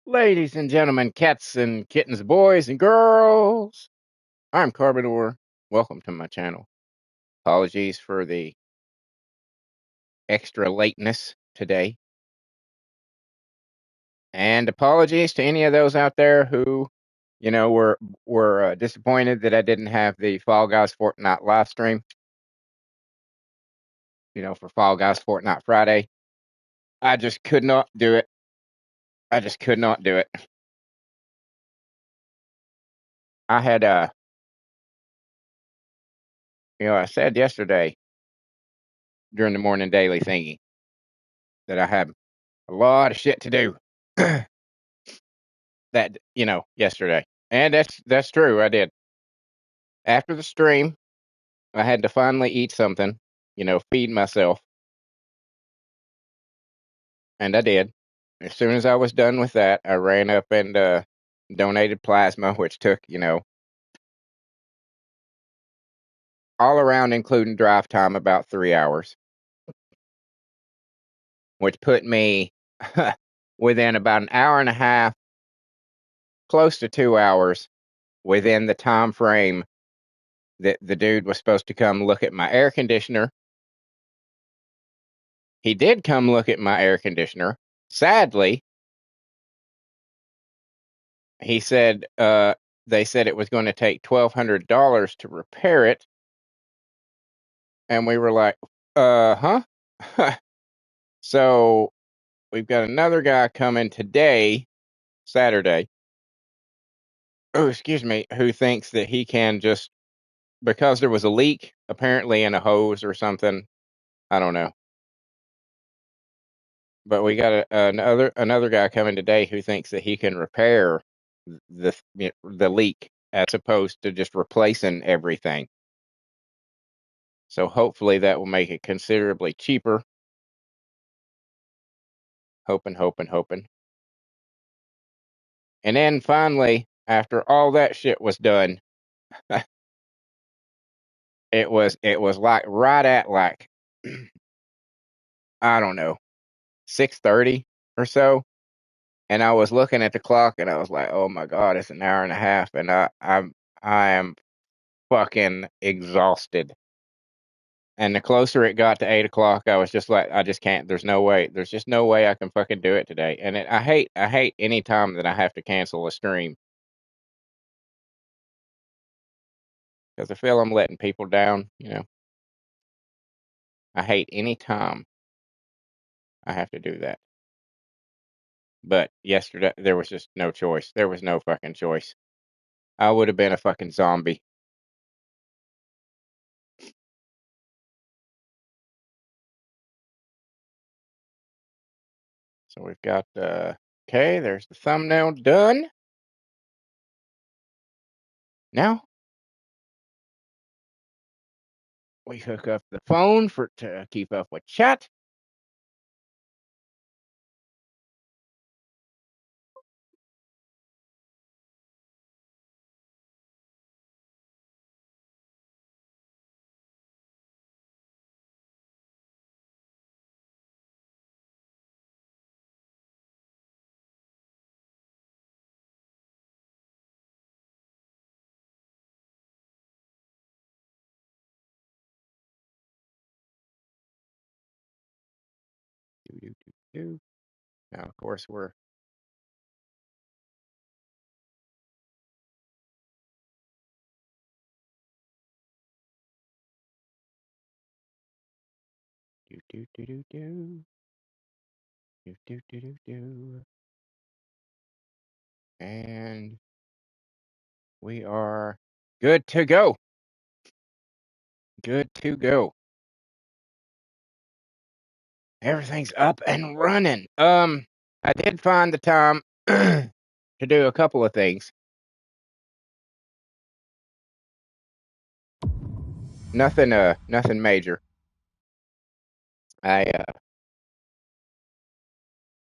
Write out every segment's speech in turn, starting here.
Ladies and gentlemen, cats and kittens, boys and girls, I'm Carbonor. Welcome to my channel. Apologies for the extra lateness today. And apologies to any of those out there who, were disappointed that I didn't have the Fall Guys Fortnite live stream, for Fall Guys Fortnite Friday. I just could not do it. I just could not do it. I had, I said yesterday during the morning daily thingy that I have a lot of shit to do. That, yesterday. And that's true. I did. After the stream, I had to finally eat something, feed myself. And I did. As soon as I was done with that, I ran up and donated plasma, which took, all around, including drive time, about 3 hours, which put me within about an hour and a half, close to 2 hours, within the time frame that the dude was supposed to come look at my air conditioner. He did come look at my air conditioner. Sadly, he said they said it was going to take $1,200 to repair it. And we were like, huh? So we've got another guy coming today, Saturday. Oh, excuse me, who thinks that he can just, because there was a leak apparently in a hose or something. I don't know. But we got another guy coming today who thinks that he can repair the leak as opposed to just replacing everything. So hopefully that will make it considerably cheaper. Hoping. And then finally, after all that shit was done, it was like right at like I don't know, 6:30 or so. And I was looking at the clock and I was like, oh my God, it's an hour and a half, and I am fucking exhausted. And the closer it got to 8 o'clock, I was just like, I just can't. There's no way. There's just no way I can fucking do it today. And I hate any time that I have to cancel a stream because I feel I'm letting people down. I hate any time I have to do that. But yesterday there was just no choice. There was no fucking choice. I would have been a fucking zombie. So we've got okay, there's the thumbnail done. Now we hook up the phone to keep up with chat. Now of course we're and we are good to go. Good to go. Everything's up and running. I did find the time to do a couple of things. Nothing major. I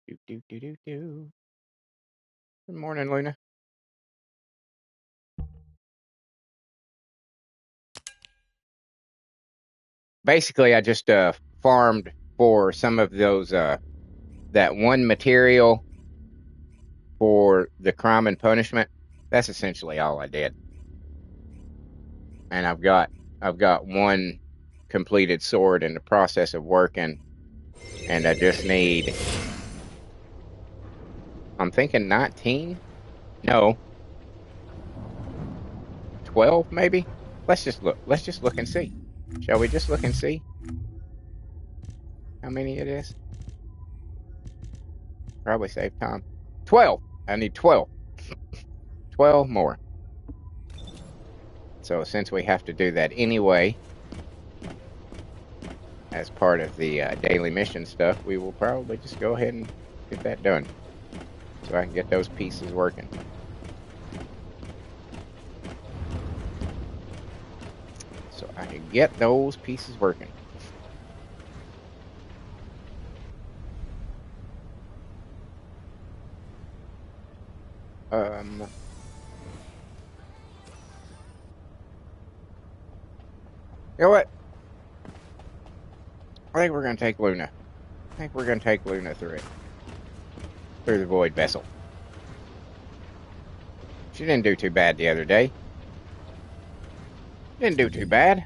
Good morning, Luna. Basically, I just farmed for some of those that one material for the crime and punishment. That's essentially all I did. And I've got one completed sword in the process of working, and I just need, I'm thinking 19? No. 12 maybe? Let's just look. Let's just look and see. Shall we just look and see how many it is? Probably save time. 12. I need 12. 12 more. So since we have to do that anyway, as part of the daily mission stuff, we will probably just go ahead and get that done, so I can get those pieces working. So I can get those pieces working. You know what? I think we're going to take Luna. I think we're going to take Luna through it. Through the void vessel. She didn't do too bad the other day. Didn't do too bad.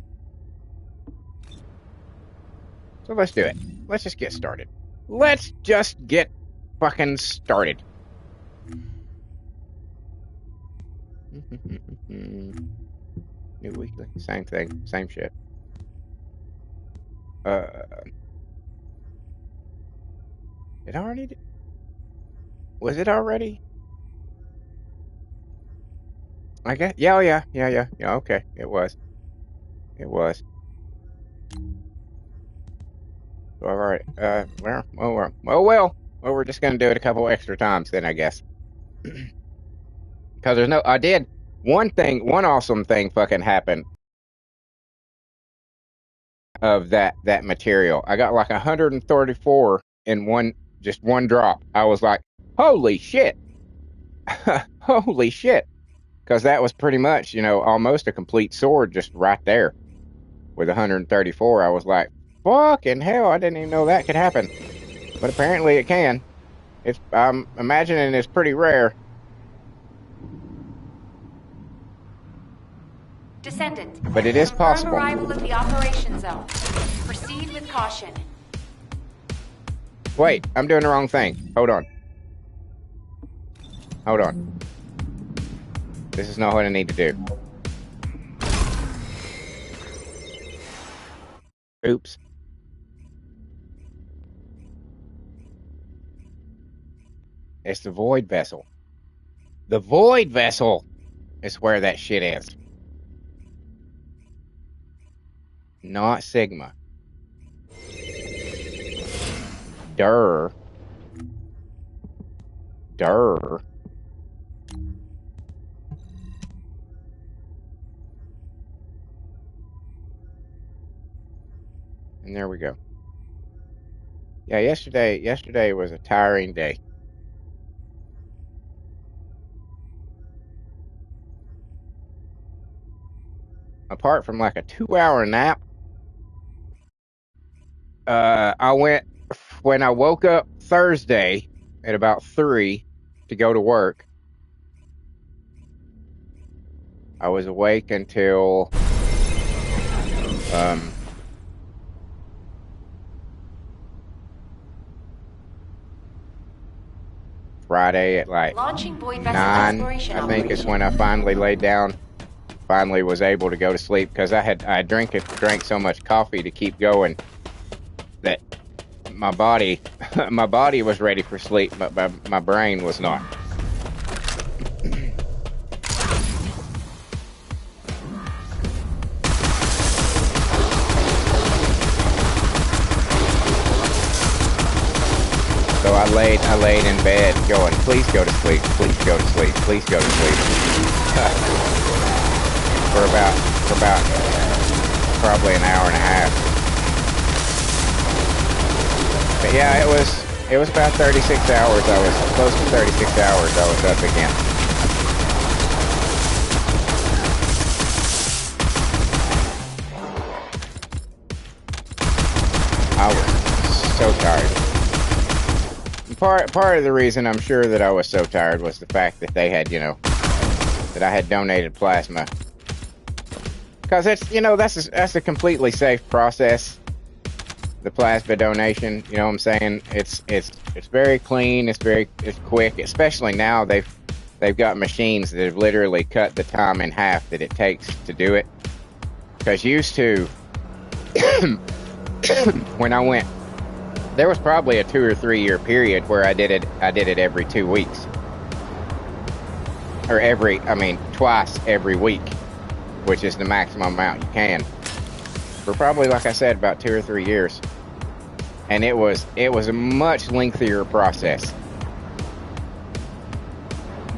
So let's do it. Let's just get started. Let's just get fucking started. New weekly. Same thing. Same shit. It already... Was it already? I guess... Yeah, okay. It was. So, alright. Well, we're just gonna do it a couple extra times then, I guess. Because there's no... I did... One awesome thing fucking happened of that material. I got like 134 in one drop. I was like, holy shit. Holy shit. Because that was pretty much, almost a complete sword just right there. With 134, I was like, fucking hell, I didn't even know that could happen. But apparently it can. I'm imagining it's pretty rare. Descendant. But it is possible. Confirm arrival of the operation zone. Proceed with caution. Wait, I'm doing the wrong thing. Hold on. This is not what I need to do. Oops. It's the void vessel. The void vessel is where that shit is. Not Sigma. Durr. And there we go. Yeah, yesterday was a tiring day. Apart from like a 2-hour nap, when I woke up Thursday at about 3 to go to work, I was awake until Friday at like 9, I think is when I finally laid down. Finally was able to go to sleep because I drank so much coffee to keep going that my body was ready for sleep, but my brain was not. So I laid in bed going, please go to sleep, please go to sleep, please go to sleep. for about probably an hour and a half. But yeah, it was about 36 hours. I was close to 36 hours I was up again. I was so tired. part of the reason I'm sure that I was so tired was the fact that they had, that I had donated plasma. Because that's a completely safe process. The plasma donation, you know what I'm saying? It's very clean. It's quick. Especially now they've got machines that have literally cut the time in half that it takes to do it. Because used to, when I went, there was probably a 2 or 3 year period where I did it every 2 weeks, or twice every week, which is the maximum amount you can. For probably, like I said, about 2 or 3 years, and it was a much lengthier process.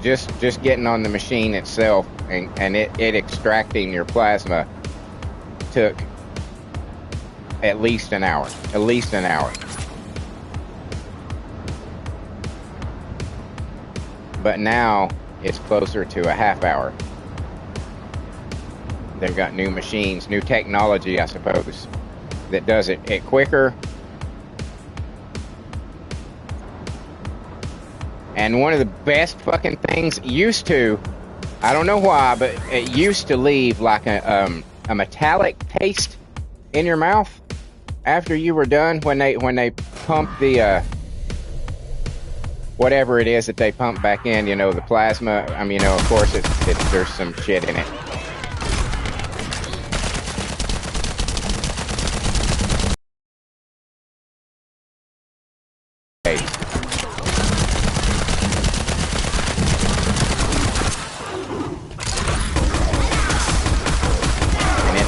Just getting on the machine itself and it extracting your plasma took at least an hour. But now it's closer to a half hour. They've got new machines, new technology, I suppose, that does it quicker. And one of the best fucking things used to, I don't know why, but it used to leave like a metallic taste in your mouth after you were done when they pump the whatever it is that they pump back in, the plasma. Of course there's some shit in it.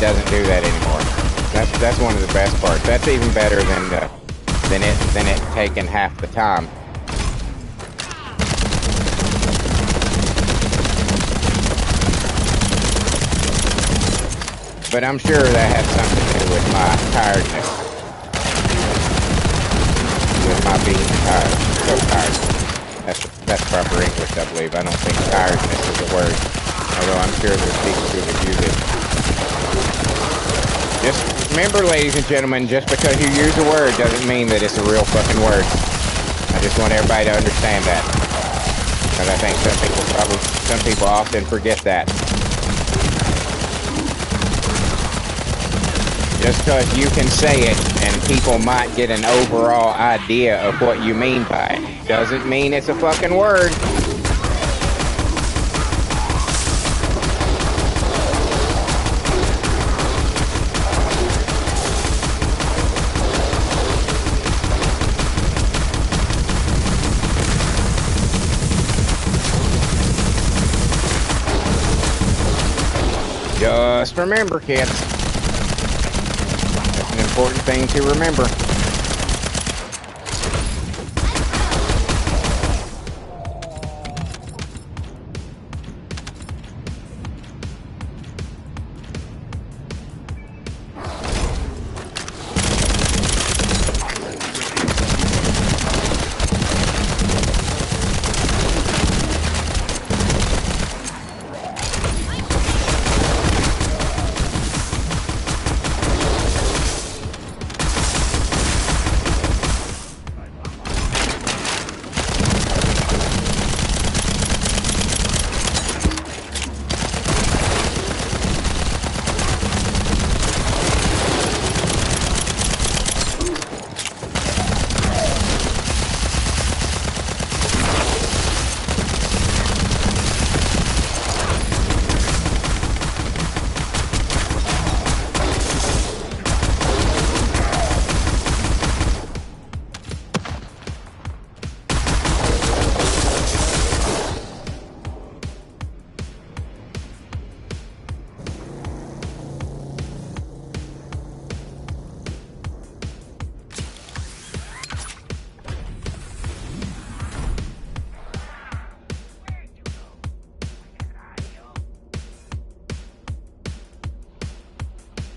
Doesn't do that anymore. That's one of the best parts. That's even better than it taking half the time. But I'm sure that has something to do with my tiredness, with my being tired, so tired. That's proper English, I believe. I don't think tiredness is a word, although I'm sure there's people who would use it. Just remember, ladies and gentlemen, just because you use a word doesn't mean that it's a real fucking word. I just want everybody to understand that. Because I think some people often forget that. Just because you can say it and people might get an overall idea of what you mean by it doesn't mean it's a fucking word. Just remember, kids. That's an important thing to remember.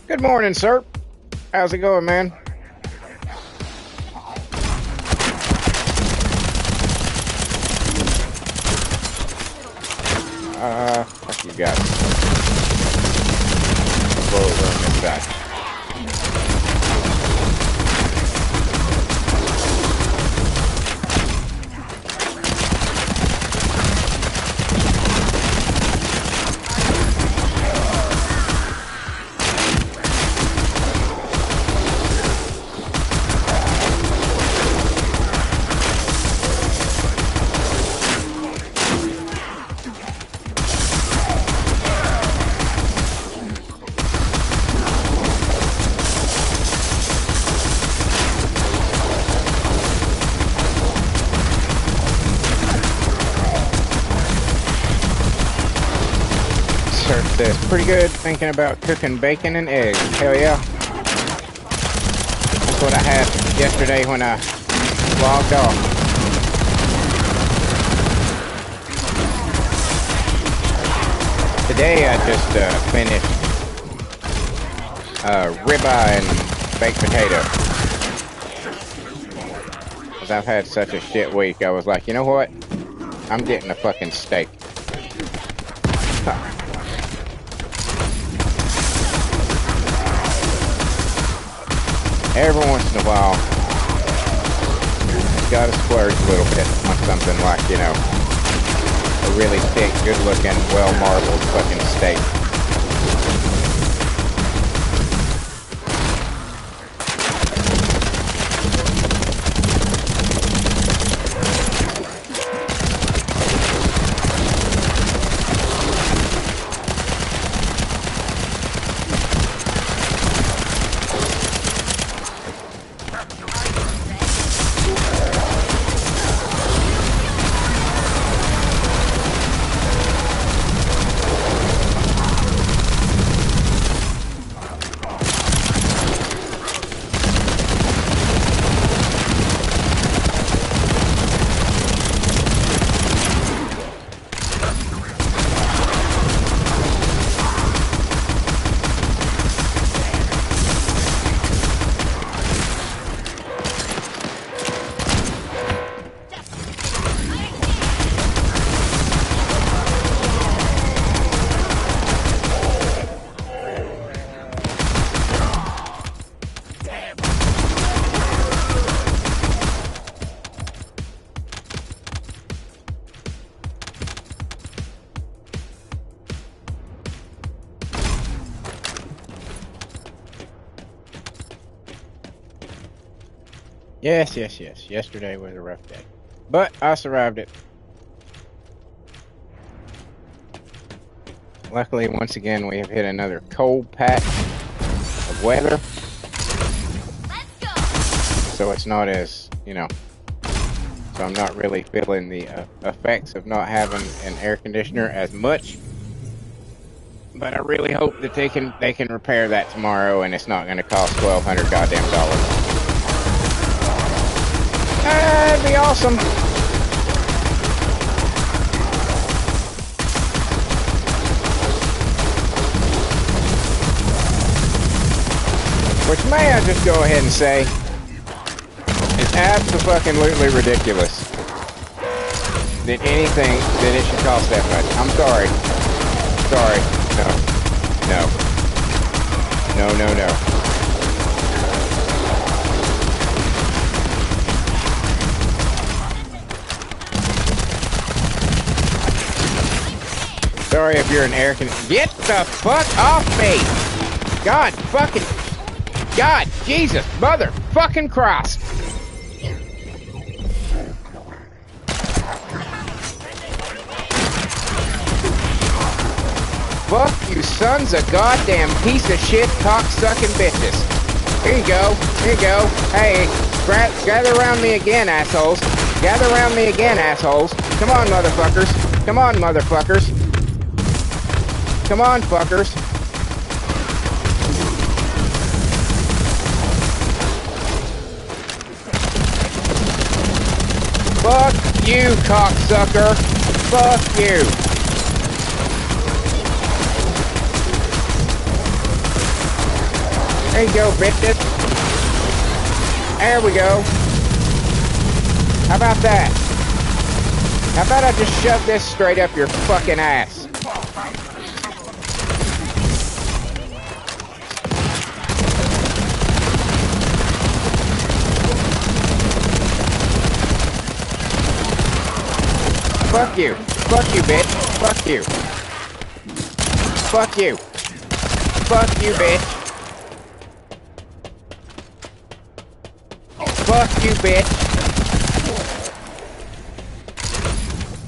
Good morning, sir. How's it going, man? Fuck you guys. Blow over on this side. Says, pretty good, thinking about cooking bacon and eggs. Hell yeah. That's what I had yesterday when I logged off. Today I just finished ribeye and baked potato. Because I've had such a shit week, I was like, you know what? I'm getting a fucking steak. Every once in a while, you gotta splurge a little bit on something like, you know, a really thick, good-looking, well-marbled fucking steak. Yes. Yesterday was a rough day. But I survived it. Luckily, once again, we have hit another cold patch of weather. Let's go. So it's not as, you know, so I'm not really feeling the effects of not having an air conditioner as much. But I really hope that they can repair that tomorrow and it's not going to cost $1,200 goddamn dollars. That'd be awesome. Which may I just go ahead and say is absolutely ridiculous that anything that it should cost that much. I'm sorry. Sorry. No. Sorry if you're an air conditioner. Get the fuck off me! God Jesus, motherfucking Christ! Fuck you sons of goddamn piece of shit cock-sucking bitches. Here you go. Hey, gather around me again, assholes. Gather around me again, assholes. Come on, motherfuckers. Come on, fuckers. Fuck you, cocksucker. Fuck you. There you go, bitches. There we go. How about that? How about I just shove this straight up your fucking ass? Fuck you. Fuck you, bitch. Fuck you. Fuck you. Fuck you, bitch. Fuck you, bitch.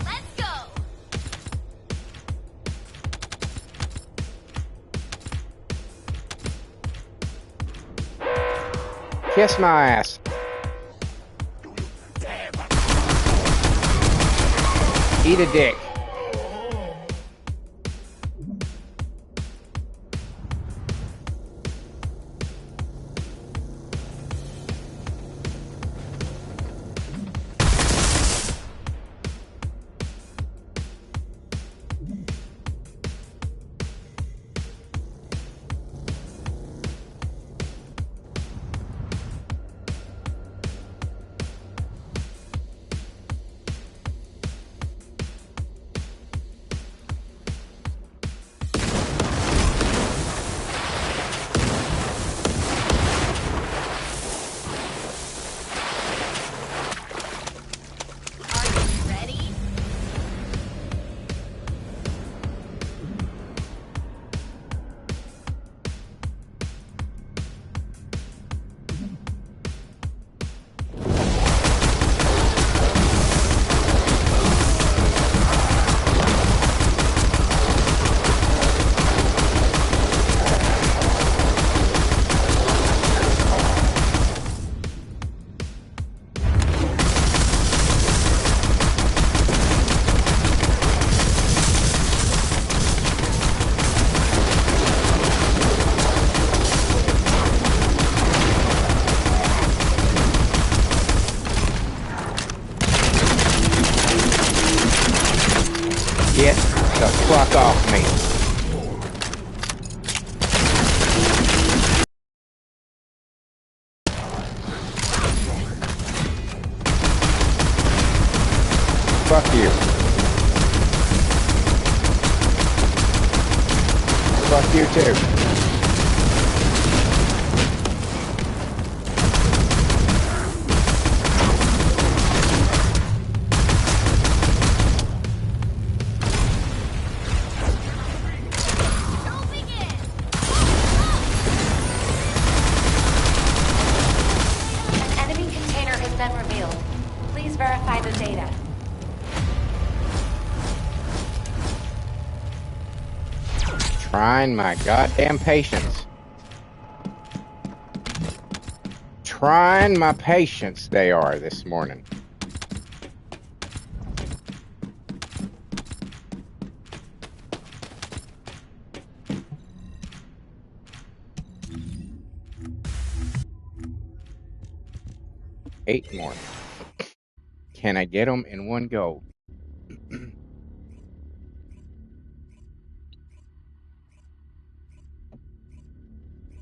Let's go. Kiss my ass. Eat a dick. fuck off me. Fuck you. Fuck you too. An enemy container has been revealed. Please verify the data. Trying my goddamn patience. Trying my patience they are this morning. Eight more. Can I get them in one go?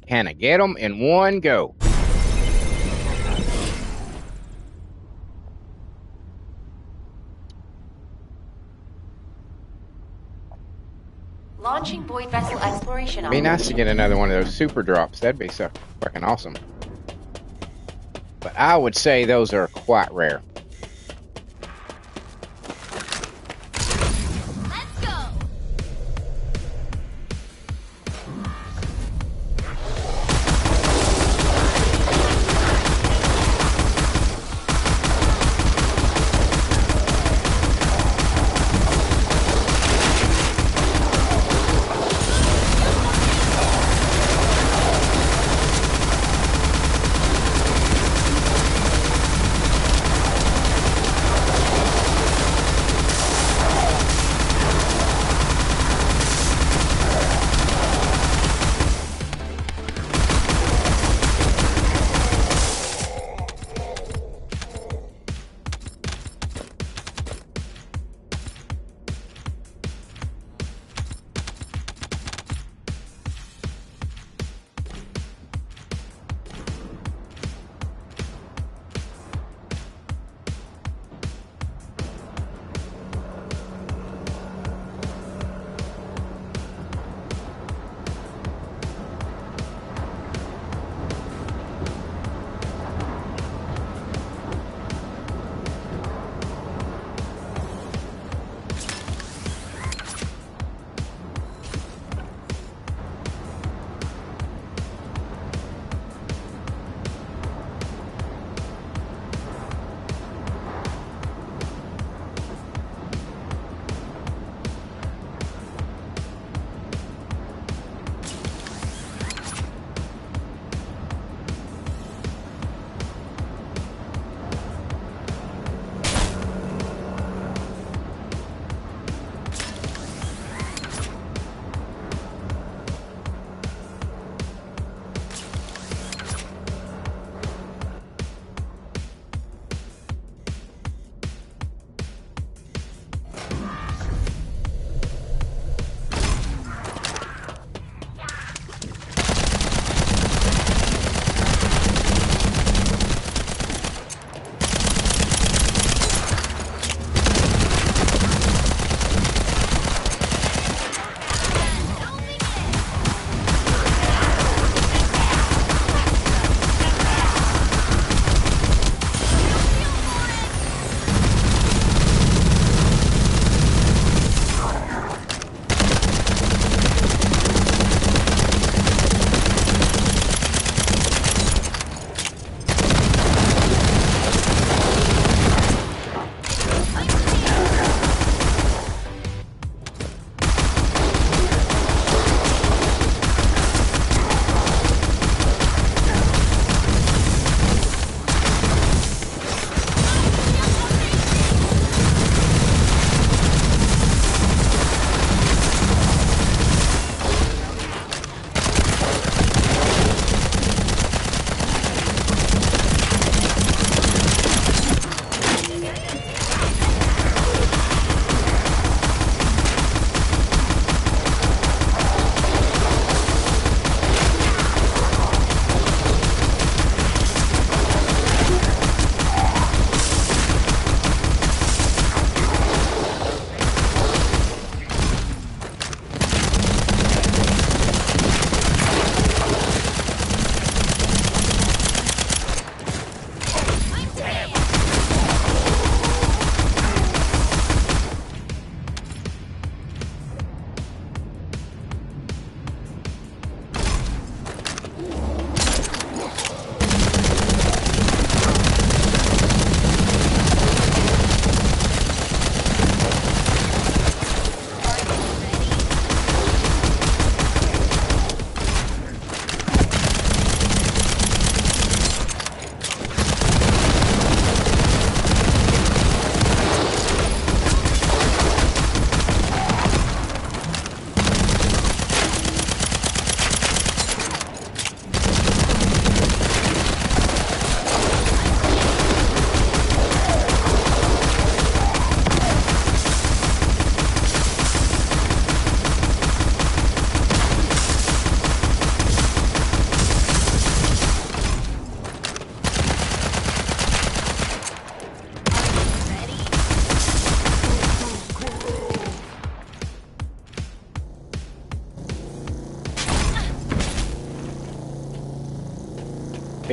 Can I get them in one go? Launching void vessel exploration Be nice to operation. get another one of those super drops. That'd be so fucking awesome. But I would say those are quite rare. Let's go.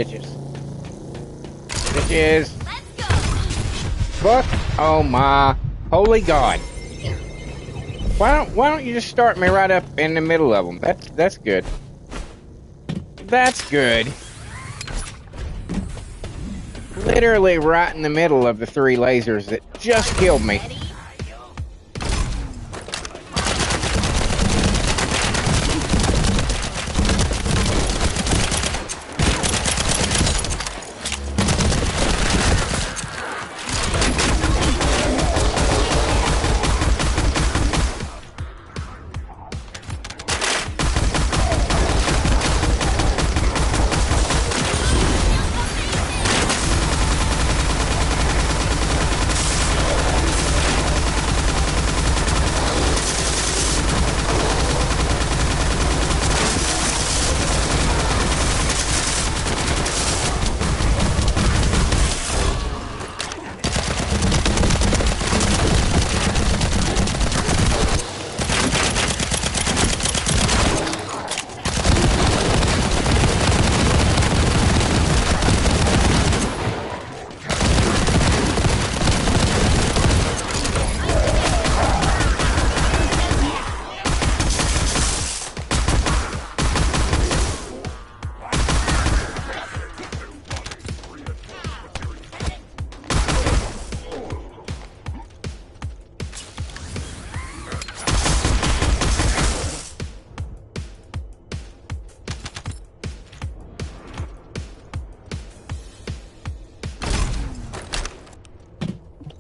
Bitches. Bitches. Fuck. Oh my holy God. Why don't you just start me right up in the middle of them? That's good. That's good. Literally right in the middle of the 3 lasers that just killed me.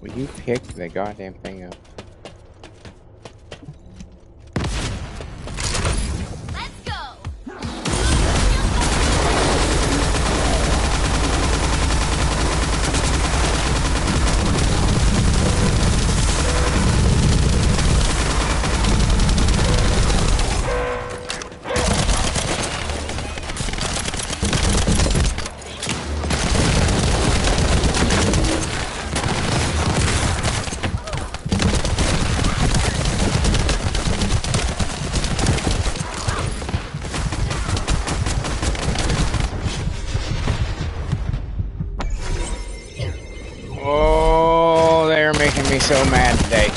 Will you pick the goddamn thing up? Let's go. Oh, they're making me so mad today.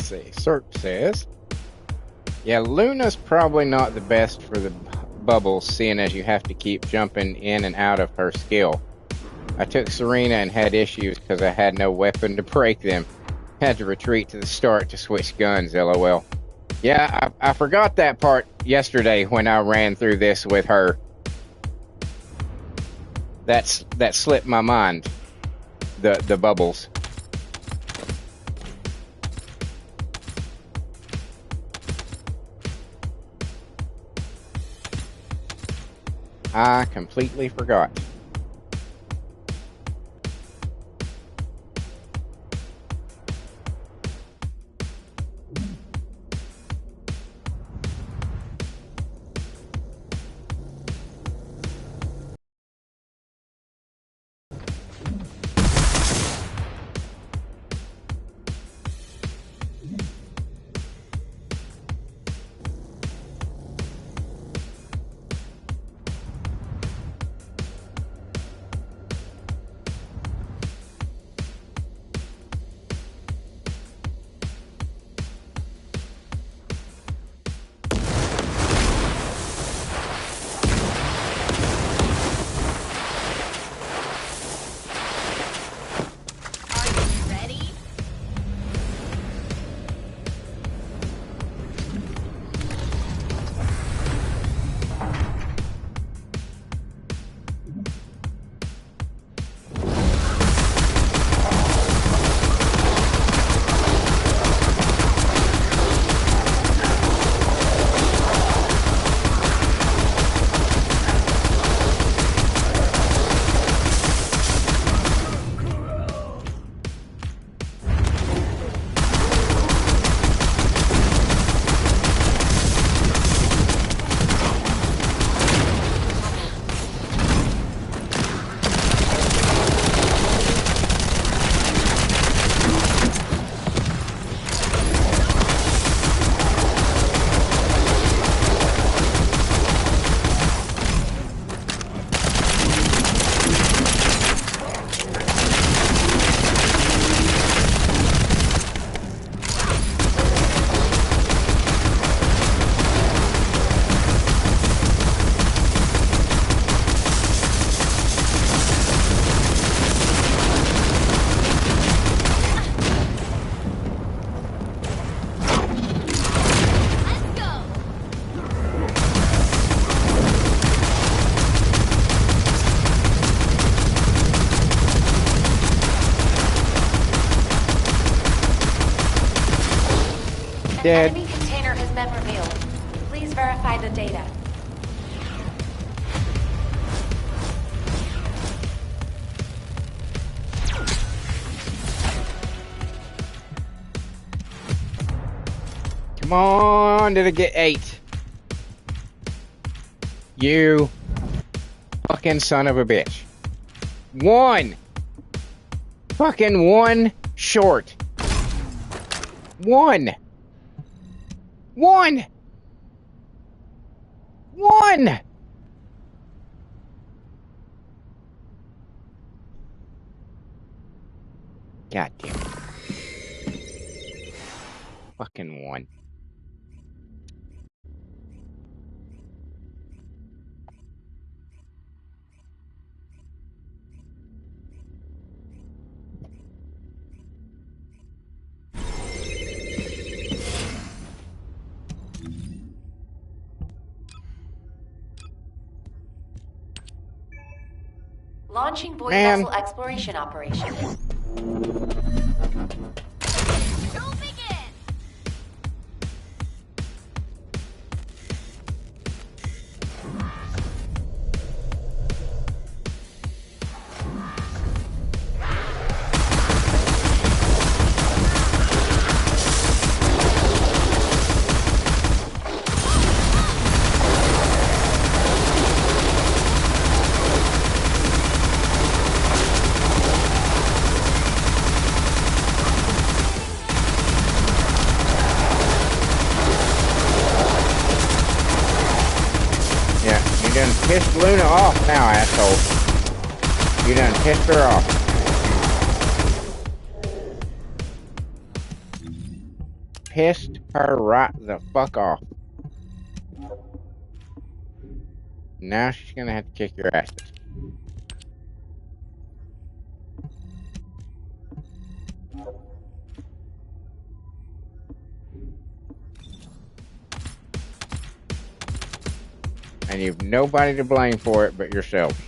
see. Cirque says, yeah, Luna's probably not the best for the bubbles, seeing as you have to keep jumping in and out of her skill. I took Serena and had issues because I had no weapon to break them. Had to retreat to the start to switch guns, lol. Yeah, I forgot that part yesterday when I ran through this with her. That slipped my mind. The bubbles. I completely forgot. An enemy container has been revealed. Please verify the data. Come on, did I get 8? You fucking son of a bitch. 1! Fucking 1 short. 1! 1! 1! God damn it. Fucking 1. Launching void vessel exploration operation. Pissed Luna off now, asshole. You done pissed her off. pissed her right the fuck off. Now she's gonna have to kick your asses. And you've nobody to blame for it but yourselves.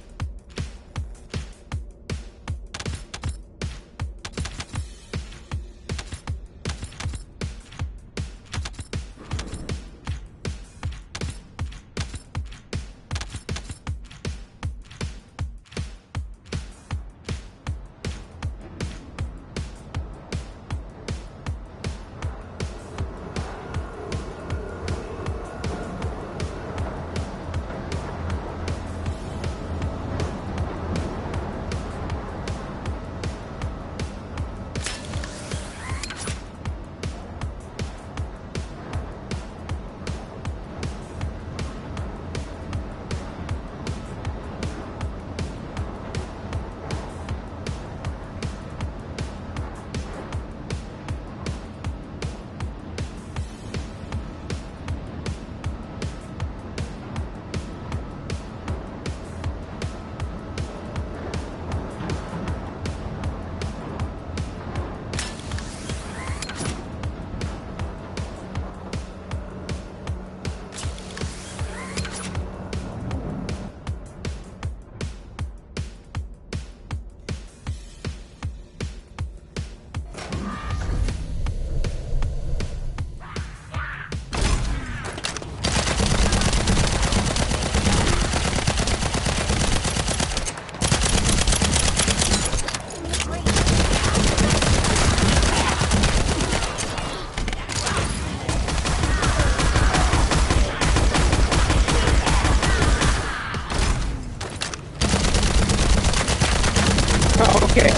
Okay.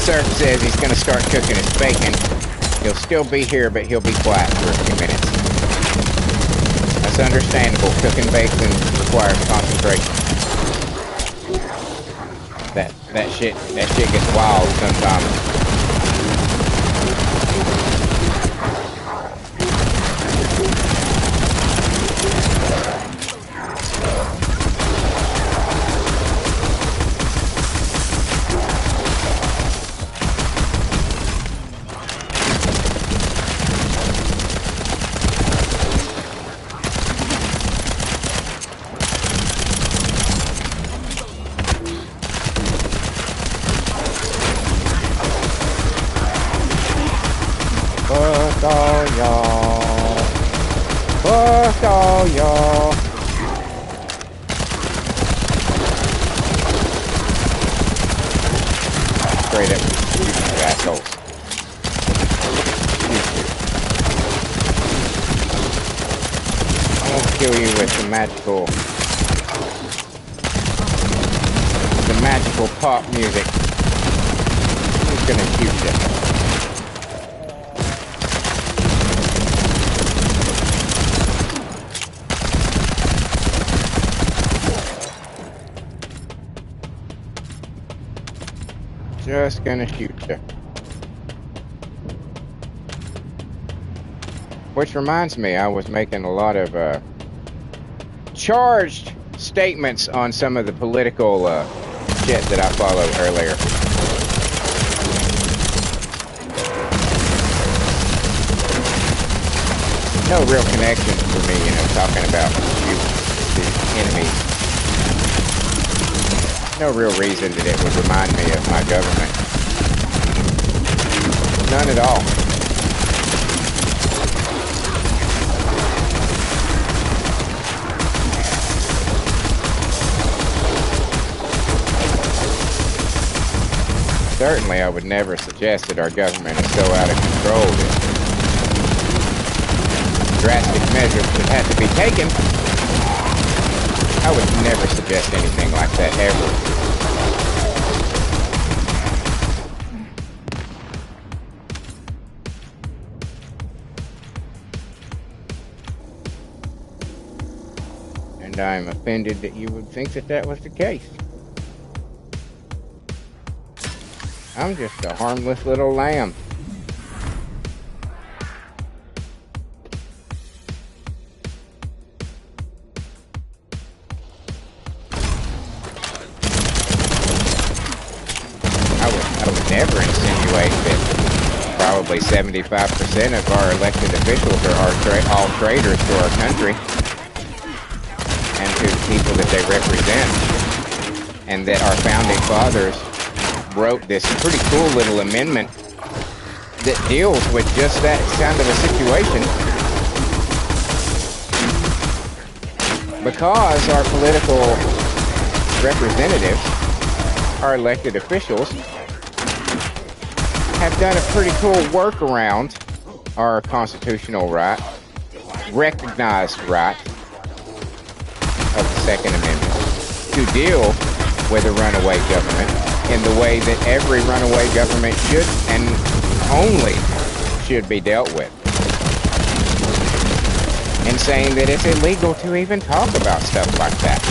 Sir says he's going to start cooking his bacon. He'll still be here, but he'll be quiet for a few minutes. That's understandable. Cooking bacon requires concentration. That shit gets wild sometimes. Fuck all y'all. Fuck all y'all. Straight up, you assholes. I'm gonna kill you with the magical pop music. Who's gonna shoot you? Just gonna shoot you. Which reminds me, I was making a lot of charged statements on some of the political shit that I followed earlier. No real connection for me, you know, talking about the enemies. No real reason that it would remind me of my government. None at all. Certainly, I would never suggest that our government is so out of control that drastic measures would have to be taken. I would never suggest anything like that, ever. And I'm offended that you would think that that was the case. I'm just a harmless little lamb. ever insinuate that probably 75% of our elected officials are all traitors to our country and to the people that they represent, and that our founding fathers wrote this pretty cool little amendment that deals with just that kind of a situation, because our political representatives, our elected officials, have done a pretty cool workaround our constitutional right, recognized right of the Second Amendment, to deal with a runaway government in the way that every runaway government should and only should be dealt with. And saying that it's illegal to even talk about stuff like that.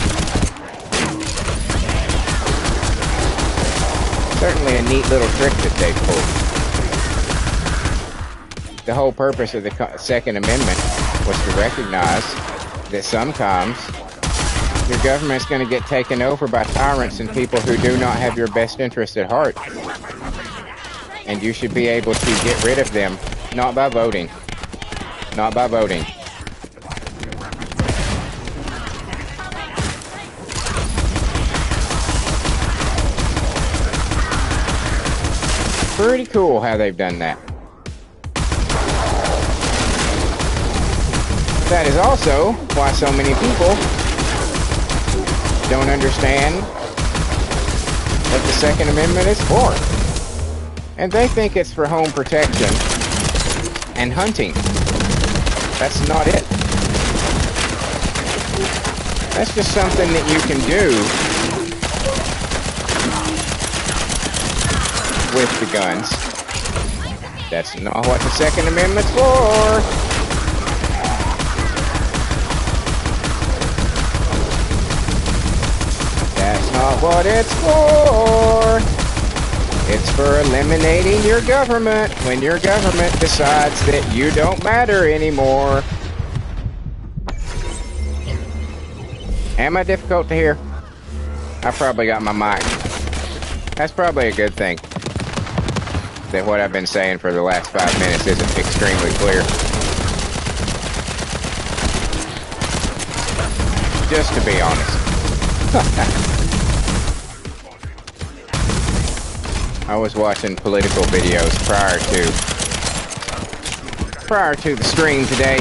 Certainly a neat little trick that they pulled. The whole purpose of the Second Amendment was to recognize that sometimes your government's going to get taken over by tyrants and people who do not have your best interests at heart. And you should be able to get rid of them, not by voting. Not by voting. Pretty cool how they've done that. That is also why so many people don't understand what the Second Amendment is for. And they think it's for home protection and hunting. That's not it. That's just something that you can do with the guns. That's not what the Second Amendment's for. That's not what it's for. It's for eliminating your government when your government decides that you don't matter anymore. Am I difficult to hear? I probably got my mic. That's probably a good thing, that what I've been saying for the last 5 minutes isn't extremely clear. Just to be honest. I was watching political videos prior to the stream today.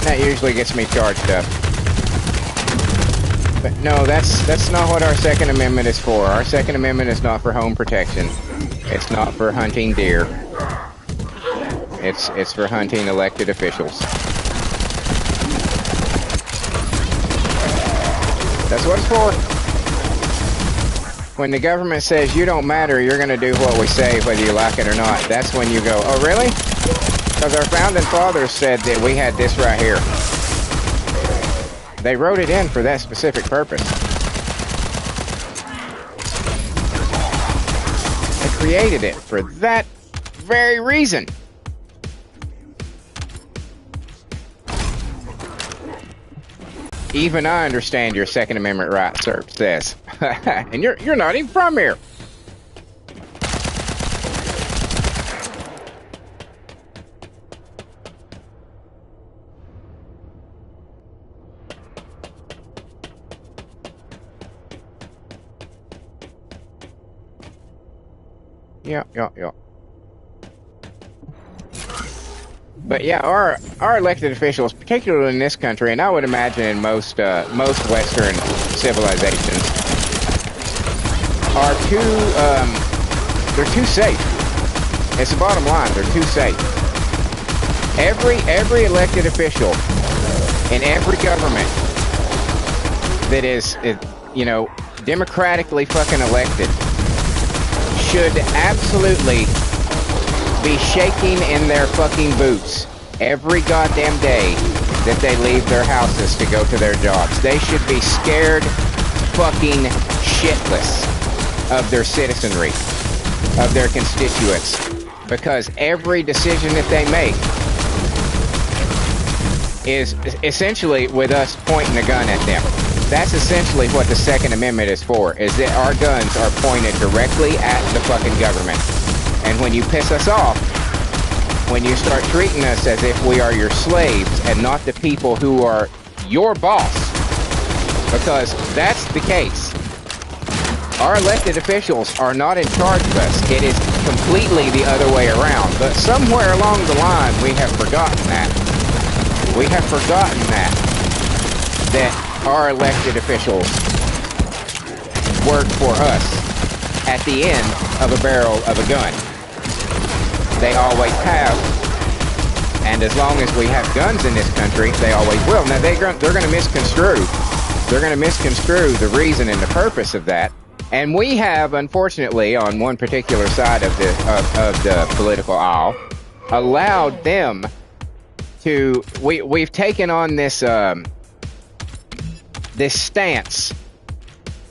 That usually gets me charged up. But no, that's not what our Second Amendment is for. Our Second Amendment is not for home protection. It's not for hunting deer. It's for hunting elected officials. That's what it's for. When the government says you don't matter, you're going to do what we say whether you like it or not. That's when you go, oh really? Because our founding fathers said that we had this right here. They wrote it in for that specific purpose. They created it for that very reason. Even I understand your Second Amendment right, sir, says. And you're not even from here. Yeah. But yeah, our elected officials, particularly in this country, and I would imagine in most Western civilizations, are they're too safe. It's the bottom line. They're too safe. Every elected official in every government that is, democratically fucking elected should absolutely be shaking in their fucking boots every goddamn day that they leave their houses to go to their jobs. They should be scared fucking shitless of their citizenry, of their constituents, because every decision that they make is essentially with us pointing a gun at them. That's essentially what the Second Amendment is for, is that our guns are pointed directly at the fucking government. And when you piss us off, when you start treating us as if we are your slaves and not the people who are your boss, because that's the case. Our elected officials are not in charge of us. It is completely the other way around. But somewhere along the line, we have forgotten that. We have forgotten that our elected officials work for us at the end of a barrel of a gun. They always have, and as long as we have guns in this country, they always will. Now they're going to misconstrue. They're going to misconstrue the reason and the purpose of that. And we have, unfortunately, on one particular side of the political aisle, allowed them to. We've taken on this. This stance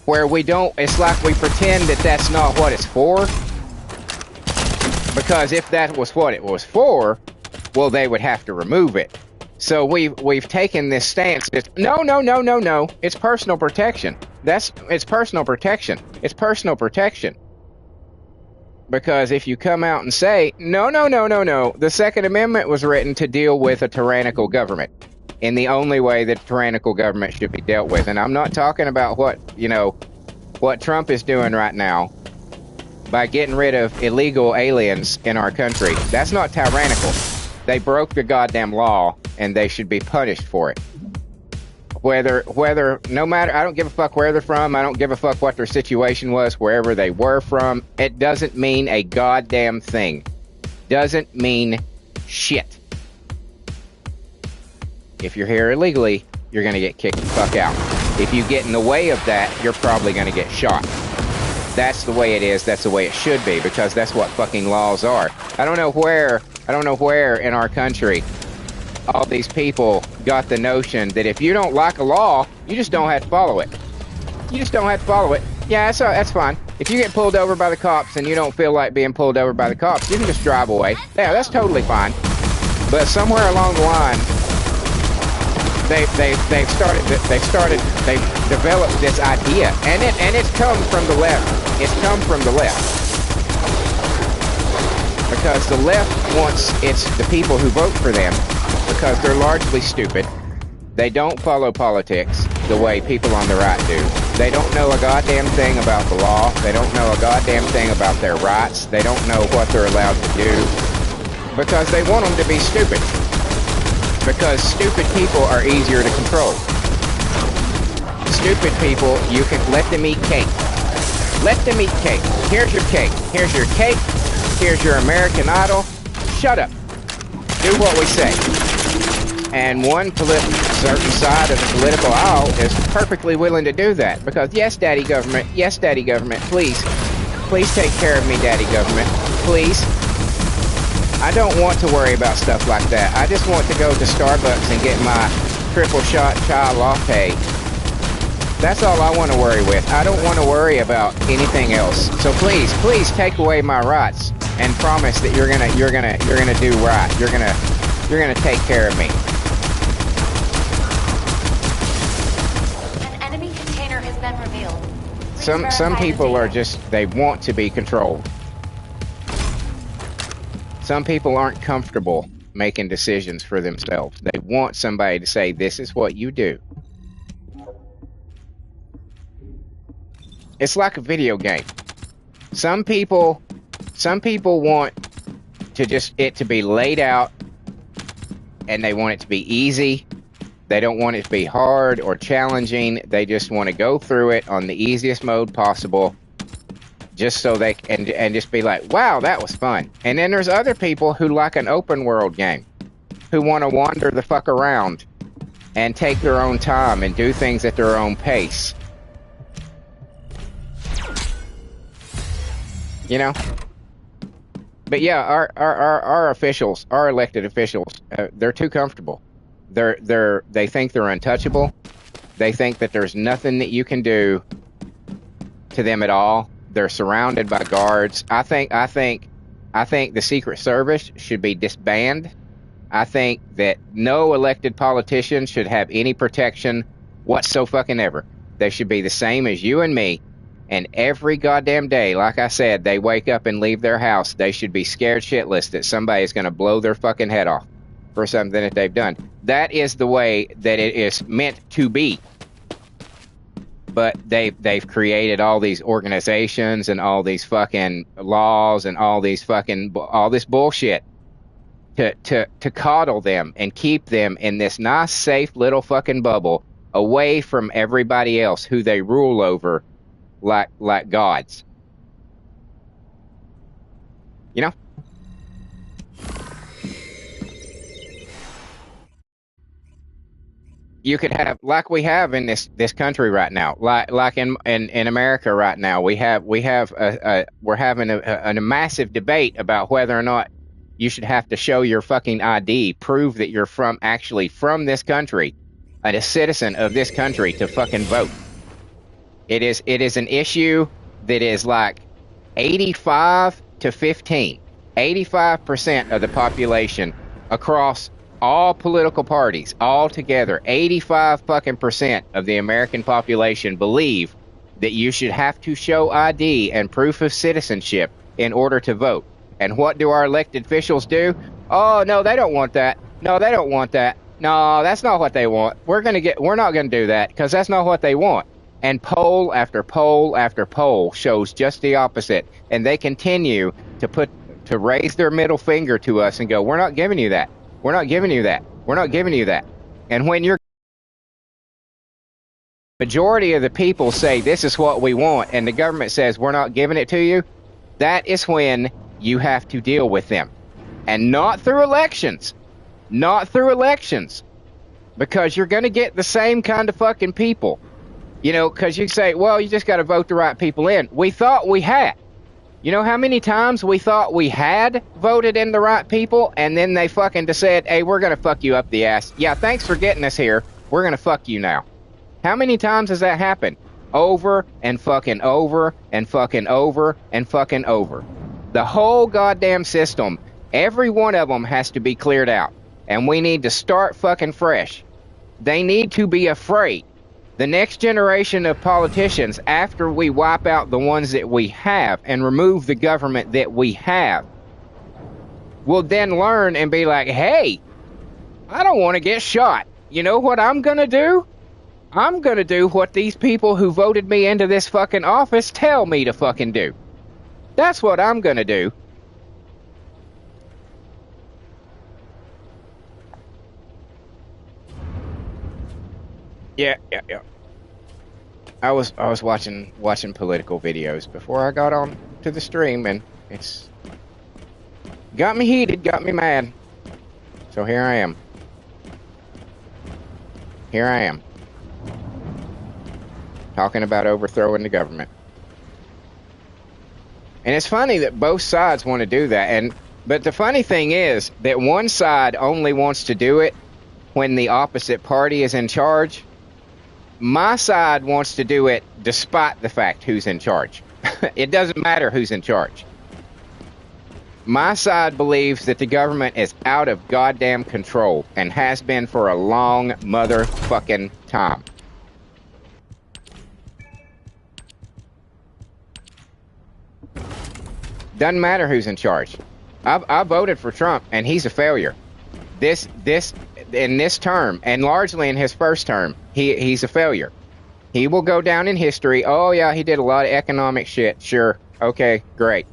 where we don't, it's like we pretend that that's not what it's for, because if that was what it was for, well, they would have to remove it. So we've taken this stance that no, it's personal protection. It's personal protection. It's personal protection. Because if you come out and say no, the Second Amendment was written to deal with a tyrannical government in the only way that tyrannical government should be dealt with. And I'm not talking about what Trump is doing right now by getting rid of illegal aliens in our country. That's not tyrannical. They broke the goddamn law and they should be punished for it. No matter, I don't give a fuck where they're from. I don't give a fuck what their situation was, wherever they were from. It doesn't mean a goddamn thing. Doesn't mean shit. If you're here illegally, you're going to get kicked the fuck out. If you get in the way of that, you're probably going to get shot. That's the way it is. That's the way it should be, because that's what fucking laws are. I don't know where in our country all these people got the notion that if you don't like a law, you just don't have to follow it. You just don't have to follow it. Yeah, that's fine. If you get pulled over by the cops and you don't feel like being pulled over by the cops, you can just drive away. Yeah, that's totally fine. But somewhere along the line, they've developed this idea, and it's come from the left. It's come from the left, because the left wants it's the people who vote for them, because they're largely stupid. They don't follow politics the way people on the right do. They don't know a goddamn thing about the law. They don't know a goddamn thing about their rights. They don't know what they're allowed to do, because they want them to be stupid. Because stupid people are easier to control. Stupid people, you can let them eat cake. Let them eat cake. Here's your cake. Here's your cake. Here's your American Idol. Shut up. Do what we say. And one certain side of the political aisle is perfectly willing to do that. Because yes, daddy government, please take care of me, daddy government, please. I don't want to worry about stuff like that. I just want to go to Starbucks and get my triple shot chai latte. That's all I want to worry with. I don't want to worry about anything else. So please take away my rights and promise that you're gonna do right. You're gonna take care of me. An enemy container has been revealed. Some people are just, they want to be controlled. Some people aren't comfortable making decisions for themselves. They want somebody to say, this is what you do. It's like a video game. Some people want to just it to be laid out, and they want it to be easy. They don't want it to be hard or challenging. They just want to go through it on the easiest mode possible, just so they and just be like, wow, that was fun. And then there's other people who like an open world game, who want to wander the fuck around and take their own time and do things at their own pace. You know? But yeah, our officials, our elected officials, they're too comfortable. They think they're untouchable. They think that there's nothing that you can do to them at all. They're surrounded by guards. I think the Secret Service should be disbanded. I think that no elected politician should have any protection whatsoever. They should be the same as you and me. And every goddamn day, like I said, they wake up and leave their house, they should be scared shitless that somebody is going to blow their fucking head off for something that they've done. That is the way that it is meant to be. But they've created all these organizations and all these fucking laws and all this bullshit to coddle them and keep them in this nice, safe little fucking bubble away from everybody else who they rule over like gods. You know? You could have, like we have in this country right now, like in America right now, we're having a massive debate about whether or not you should have to show your fucking ID, prove that you're actually from this country, and a citizen of this country to fucking vote. It is an issue that is like 85 to 15. 85% of the population across all political parties, all together, 85 fucking percent of the American population believe that you should have to show ID and proof of citizenship in order to vote. And what do our elected officials do? Oh, no, they don't want that. No, they don't want that. No, that's not what they want. We're not going to do that because that's not what they want. And poll after poll after poll shows just the opposite. And they continue to raise their middle finger to us and go, we're not giving you that. We're not giving you that. We're not giving you that. And when your majority of the people say this is what we want and the government says we're not giving it to you, that is when you have to deal with them. And not through elections. Not through elections. Because you're going to get the same kind of fucking people. You know, because you say, well, you just got to vote the right people in. We thought we had. You know how many times we thought we had voted in the right people, and then they fucking just said, hey, we're going to fuck you up the ass. Yeah, thanks for getting us here. We're going to fuck you now. How many times has that happened? Over and fucking over and fucking over and fucking over. The whole goddamn system, every one of them has to be cleared out. And we need to start fucking fresh. They need to be afraid. The next generation of politicians, after we wipe out the ones that we have and remove the government that we have, will then learn and be like, hey, I don't want to get shot. You know what I'm going to do? I'm going to do what these people who voted me into this fucking office tell me to fucking do. That's what I'm going to do. Yeah. I was watching political videos before I got on to the stream, and it's got me heated, got me mad. So here I am. Here I am. Talking about overthrowing the government. And it's funny that both sides want to do that, but the funny thing is that one side only wants to do it when the opposite party is in charge. My side wants to do it despite the fact who's in charge. It doesn't matter who's in charge. My side believes that the government is out of goddamn control and has been for a long motherfucking time. Doesn't matter who's in charge. I voted for Trump and he's a failure. In this term, and largely in his first term, he's a failure. He will go down in history. Oh yeah, he did a lot of economic shit. Sure. Okay, great.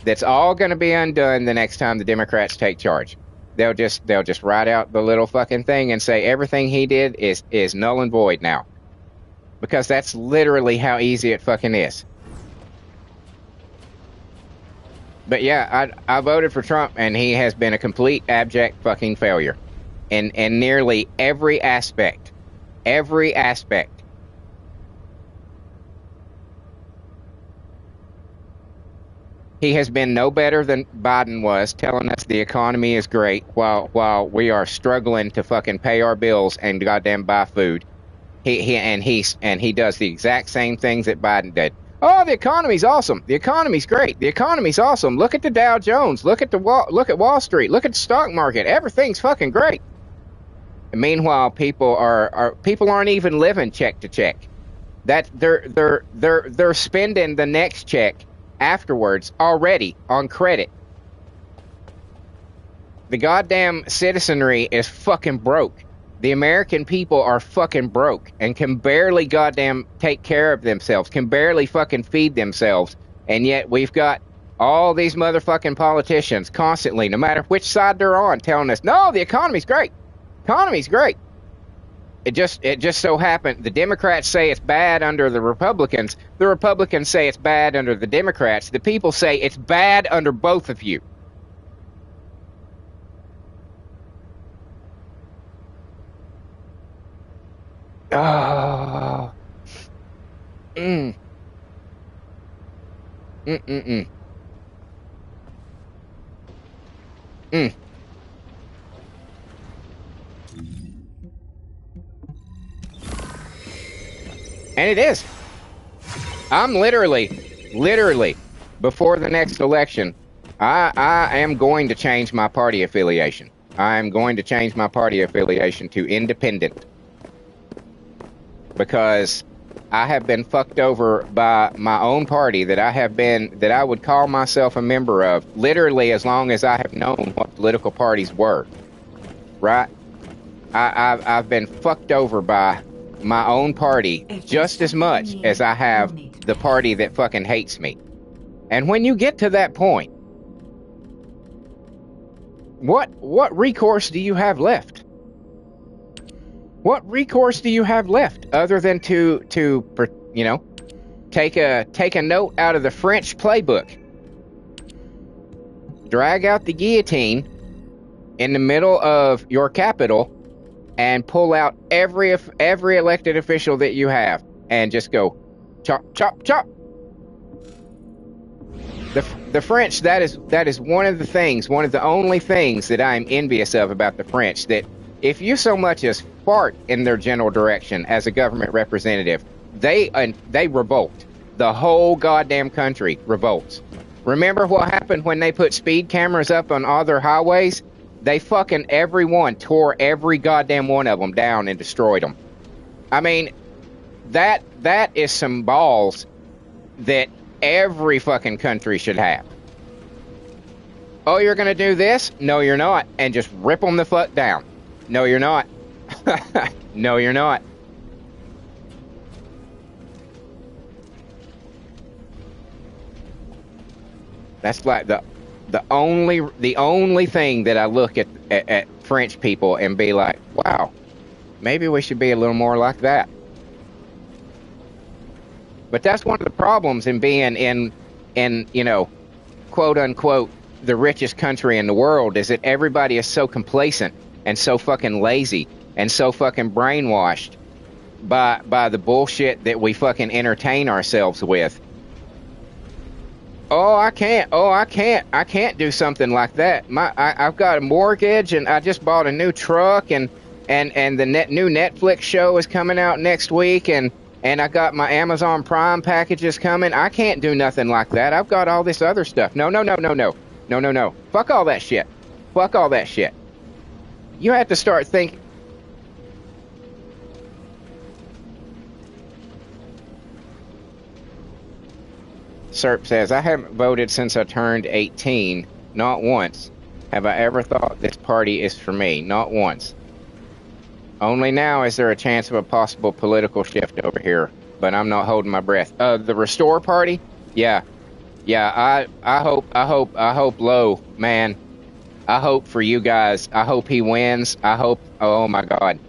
That's all going to be undone the next time the Democrats take charge. They'll just write out the little fucking thing and say everything he did is null and void now. Because that's literally how easy it fucking is. But yeah, I voted for Trump and he has been a complete abject fucking failure. In nearly every aspect. Every aspect. He has been no better than Biden was, telling us the economy is great while we are struggling to fucking pay our bills and goddamn buy food. He does the exact same things that Biden did. Oh, the economy's awesome. The economy's great. The economy's awesome. Look at the Dow Jones. Look at Wall Street. Look at the stock market. Everything's fucking great. Meanwhile, people aren't even living check to check. That they're spending the next check afterwards already on credit. The goddamn citizenry is fucking broke. The American people are fucking broke and can barely goddamn take care of themselves, can barely fucking feed themselves. And yet we've got all these motherfucking politicians constantly, no matter which side they're on, telling us, no, the economy's great. Economy's great. It just so happened the Democrats say it's bad under the Republicans. The Republicans say it's bad under the Democrats. The people say it's bad under both of you. Oh. Mm. Mm-mm-mm. Mm. And it is. I'm literally, before the next election, I am going to change my party affiliation. I am going to change my party affiliation to independent. Because I have been fucked over by my own party that I would call myself a member of, literally as long as I have known what political parties were. Right? I've been fucked over by my own party just as much as I have the party that fucking hates me. And when you get to that point, what recourse do you have left? What recourse do you have left other than to take a note out of the French playbook, drag out the guillotine in the middle of your capital, and pull out every elected official that you have, and just go chop chop chop. The French, that is one of the only things that I am envious of about the French, that if you so much as fart in their general direction as a government representative, they revolt. The whole goddamn country revolts. Remember what happened when they put speed cameras up on all their highways? They fucking everyone tore every goddamn one of them down and destroyed them. I mean, that is some balls that every fucking country should have. Oh, you're gonna do this? No, you're not. And just rip them the fuck down. No, you're not. No, you're not. That's like the only thing that I look at French people and be like, wow, maybe we should be a little more like that. But that's one of the problems in being in quote unquote the richest country in the world, is that everybody is so complacent and so fucking lazy and so fucking brainwashed by the bullshit that we fucking entertain ourselves with. I can't do something like that. I've got a mortgage, and I just bought a new truck, and the new Netflix show is coming out next week, and I got my Amazon Prime packages coming. I can't do nothing like that. I've got all this other stuff. No. Fuck all that shit. Fuck all that shit. You have to start thinking. Serp says, I haven't voted since I turned 18. Not once have I ever thought this party is for me. Not once. Only now is there a chance of a possible political shift over here, but I'm not holding my breath. The Restore Party? Yeah. I hope Low, man. I hope for you guys. I hope he wins. I hope, oh my God.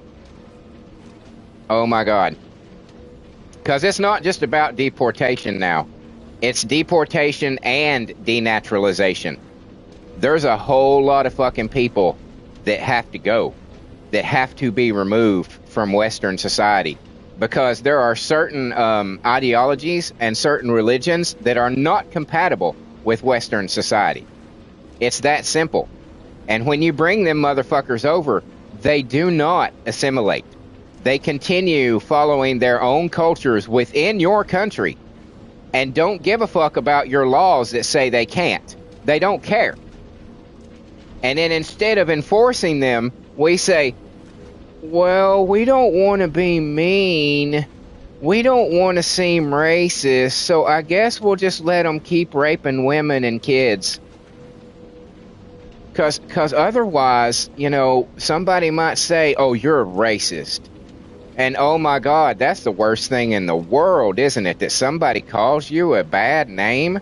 Oh my God. Because it's not just about deportation now. It's deportation and denaturalization. There's a whole lot of fucking people that have to go, that have to be removed from Western society, because there are certain ideologies and certain religions that are not compatible with Western society. It's that simple. And when you bring them motherfuckers over, they do not assimilate. They continue following their own cultures within your country and don't give a fuck about your laws that say they can't. They don't care. And then instead of enforcing them, we say, well, we don't want to be mean. We don't want to seem racist, so I guess we'll just let them keep raping women and kids. Cause otherwise, you know, somebody might say, oh, you're a racist. And oh my God, that's the worst thing in the world, isn't it? That somebody calls you a bad name?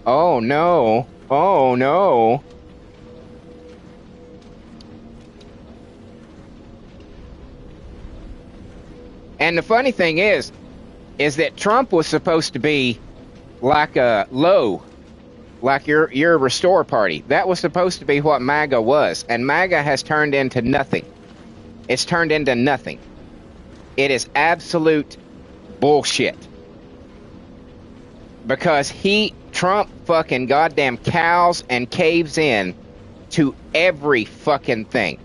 Oh no. Oh no. And the funny thing is that Trump was supposed to be like a low, like your restore party. That was supposed to be what MAGA was. And MAGA has turned into nothing. It's turned into nothing. It is absolute bullshit. Because Trump fucking goddamn cows and caves in to every fucking thing.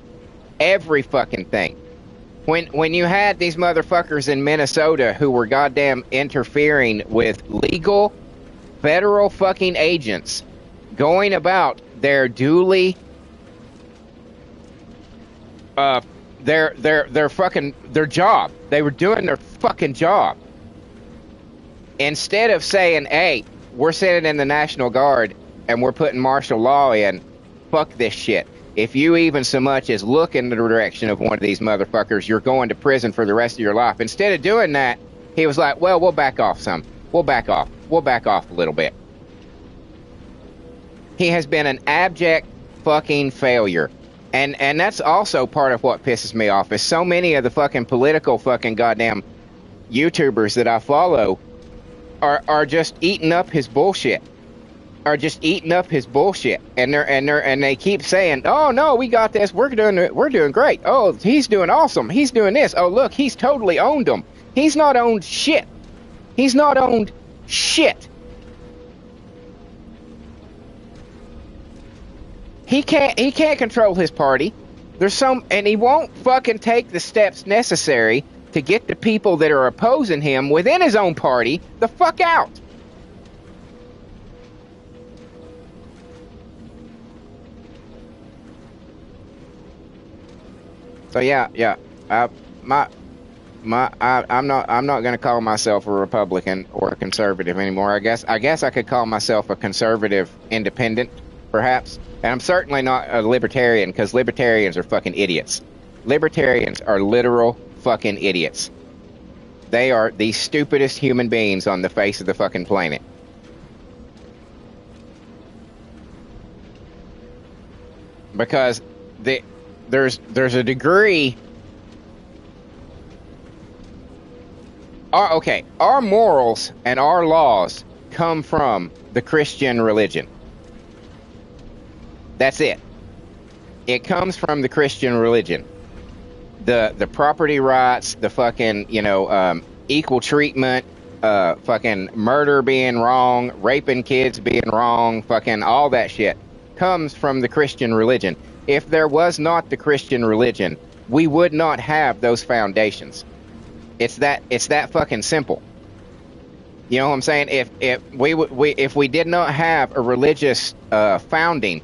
Every fucking thing. When you had these motherfuckers in Minnesota who were goddamn interfering with legal federal fucking agents going about their duly their job. They were doing their fucking job. Instead of saying, hey, we're sending in the National Guard and we're putting martial law in, fuck this shit. If you even so much as look in the direction of one of these motherfuckers, you're going to prison for the rest of your life. Instead of doing that, he was like, well, we'll back off some. We'll back off. We'll back off a little bit. He has been an abject fucking failure. And that's also part of what pisses me off, is so many of the fucking political fucking goddamn YouTubers that I follow are just eating up his bullshit. Are just eating up his bullshit, and they keep saying, "Oh no, we got this. We're doing great. Oh, he's doing awesome. He's doing this. Oh look, he's totally owned them. He's not owned shit. He's not owned shit. He can't control his party. And he won't fucking take the steps necessary to get the people that are opposing him within his own party the fuck out." So yeah. I'm not going to call myself a Republican or a conservative anymore. I guess I could call myself a conservative independent, perhaps. And I'm certainly not a libertarian, because libertarians are fucking idiots. Libertarians are literal fucking idiots. They are the stupidest human beings on the face of the fucking planet. Because there's a degree. Our morals and our laws come from the Christian religion. That's it. It comes from the Christian religion. The property rights, the fucking, equal treatment, fucking murder being wrong, raping kids being wrong, fucking all that shit comes from the Christian religion. If there was not the Christian religion, we would not have those foundations. It's that fucking simple. You know what I'm saying? If we did not have a religious founding,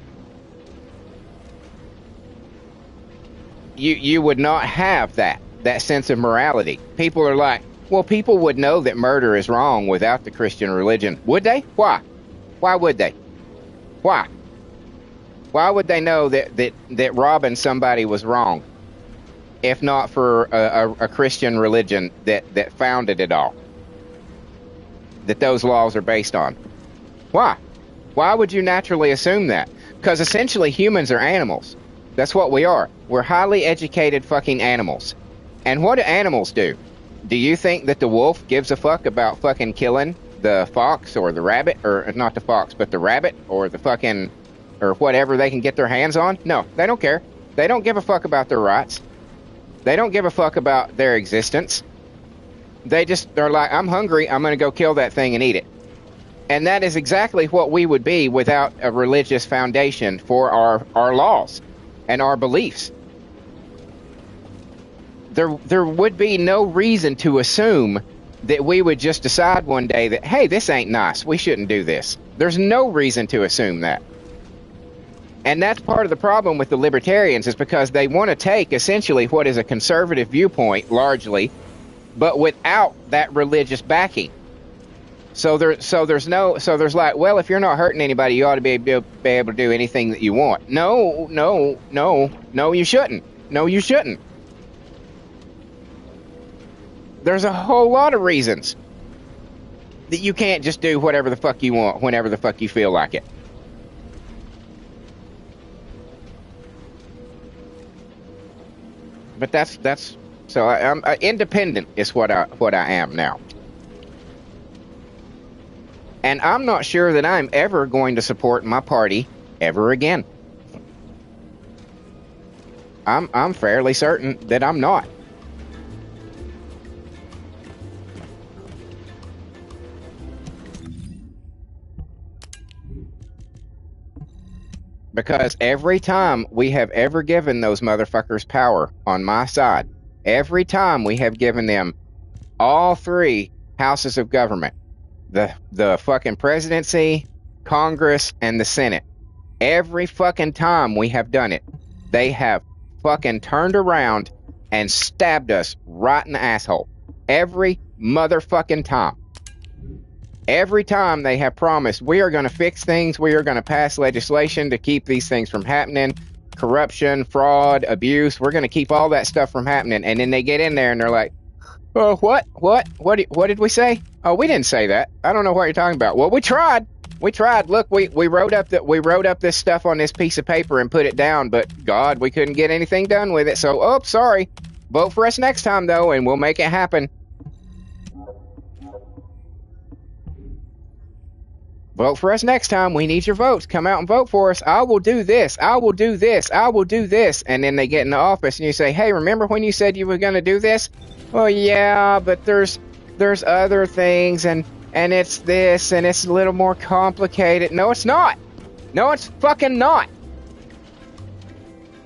you would not have that sense of morality. People are like, well, people would know that murder is wrong without the Christian religion. Would they? Why? Why would they? Why? Why would they know that robbing somebody was wrong, if not for a Christian religion that founded it all, that those laws are based on? Why? Why would you naturally assume that? Because essentially humans are animals. That's what we are. We're highly educated fucking animals. And what do animals do? Do you think that the wolf gives a fuck about fucking killing the fox or the rabbit, or not the fox, but the rabbit or the fucking, or whatever they can get their hands on? No, they don't care. They don't give a fuck about their rights. They don't give a fuck about their existence. They're like, I'm hungry, I'm going to go kill that thing and eat it. And that is exactly what we would be without a religious foundation for our laws and our beliefs. There would be no reason to assume that we would just decide one day that, hey, this ain't nice, we shouldn't do this. There's no reason to assume that. And that's part of the problem with the libertarians, is because they want to take essentially what is a conservative viewpoint largely, but without that religious backing. So there's like, well, if you're not hurting anybody, you ought to be able to do anything that you want. No, you shouldn't. No, you shouldn't. There's a whole lot of reasons that you can't just do whatever the fuck you want whenever the fuck you feel like it. But that's so I'm independent is what I am now. And I'm not sure that I'm ever going to support my party ever again. I'm fairly certain that I'm not. Because every time we have ever given those motherfuckers power on my side, every time we have given them all three houses of government, the fucking presidency, Congress, and the Senate, every fucking time we have done it, they have fucking turned around and stabbed us right in the asshole. Every motherfucking time. Every time they have promised, we are going to fix things, we are going to pass legislation to keep these things from happening, corruption, fraud, abuse, we're going to keep all that stuff from happening, and then they get in there and they're like, oh, what did we say? Oh, we didn't say that. I don't know what you're talking about. Well, we tried. Look, we wrote up this stuff on this piece of paper and put it down, but God, we couldn't get anything done with it. So, oh, sorry. Vote for us next time though, and we'll make it happen. Vote for us next time. We need your votes. Come out and vote for us. I will do this. I will do this. I will do this. And then they get in the office and you say, hey, remember when you said you were going to do this? Well, yeah, but there's other things and it's this and it's a little more complicated. No, it's not. No, it's fucking not.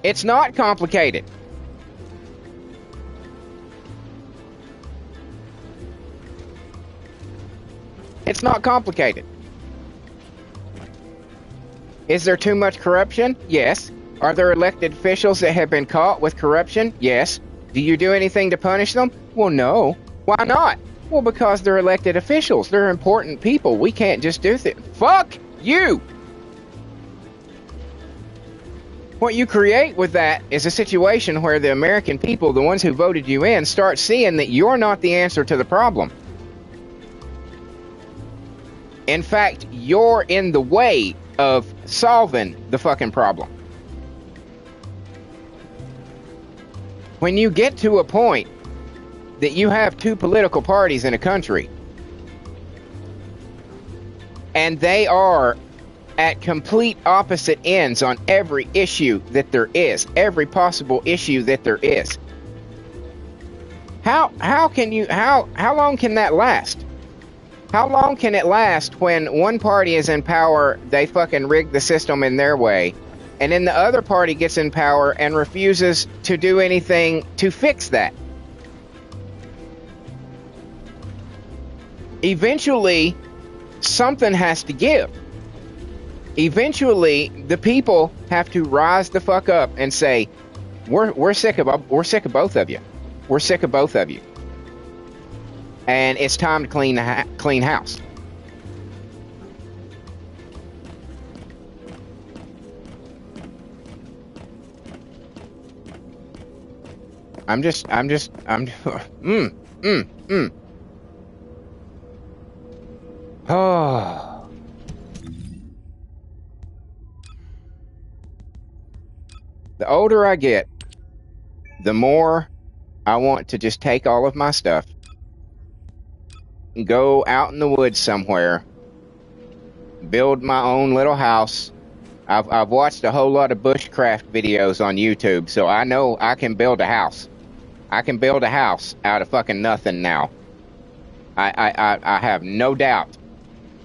It's not complicated. It's not complicated. Is there too much corruption? Yes. Are there elected officials that have been caught with corruption? Yes. Do you do anything to punish them? Well, no. Why not? Well, because they're elected officials. They're important people. We can't just do things. Fuck you! What you create with that is a situation where the American people, the ones who voted you in, start seeing that you're not the answer to the problem. In fact, you're in the way of solving the fucking problem. When you get to a point that you have two political parties in a country and they are at complete opposite ends on every issue that there is, every possible issue that there is, how long can that last? How long can it last when one party is in power, they fucking rig the system in their way, and then the other party gets in power and refuses to do anything to fix that? Eventually, something has to give. Eventually, the people have to rise the fuck up and say, we're sick of both of you. We're sick of both of you. And it's time to clean house. Oh. The older I get, the more I want to just take all of my stuff, go out in the woods somewhere, build my own little house. I've watched a whole lot of bushcraft videos on YouTube, so I know I can build a house. I can build a house out of fucking nothing now. I have no doubt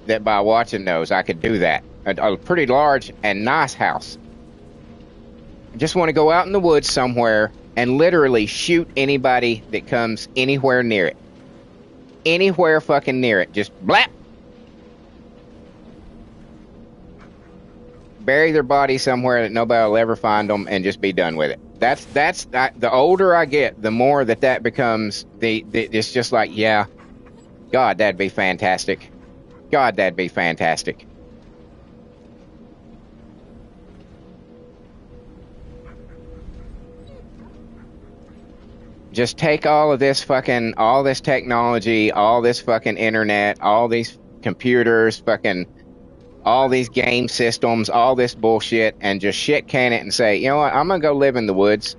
that by watching those I could do that. A pretty large and nice house. I just want to go out in the woods somewhere and literally shoot anybody that comes anywhere near it. Anywhere fucking near it. Just blap. bury their body somewhere that nobody will ever find them, and just be done with it. The older I get, the more that becomes it's just like, yeah, God, that'd be fantastic. God, that'd be fantastic. Just take all this technology, all this fucking internet, all these computers, fucking all these game systems, all this bullshit, and just shit can it and say, you know what, I'm gonna go live in the woods,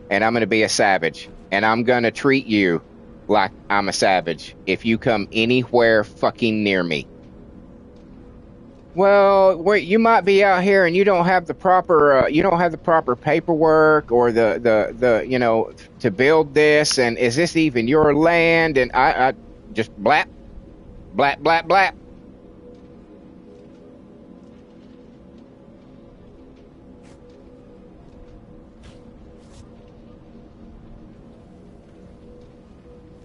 and I'm gonna be a savage, and I'm gonna treat you like I'm a savage if you come anywhere fucking near me. Well, you might be out here and you don't have the proper paperwork or the to build this, and is this even your land? And I just blap, blap, blap, blap.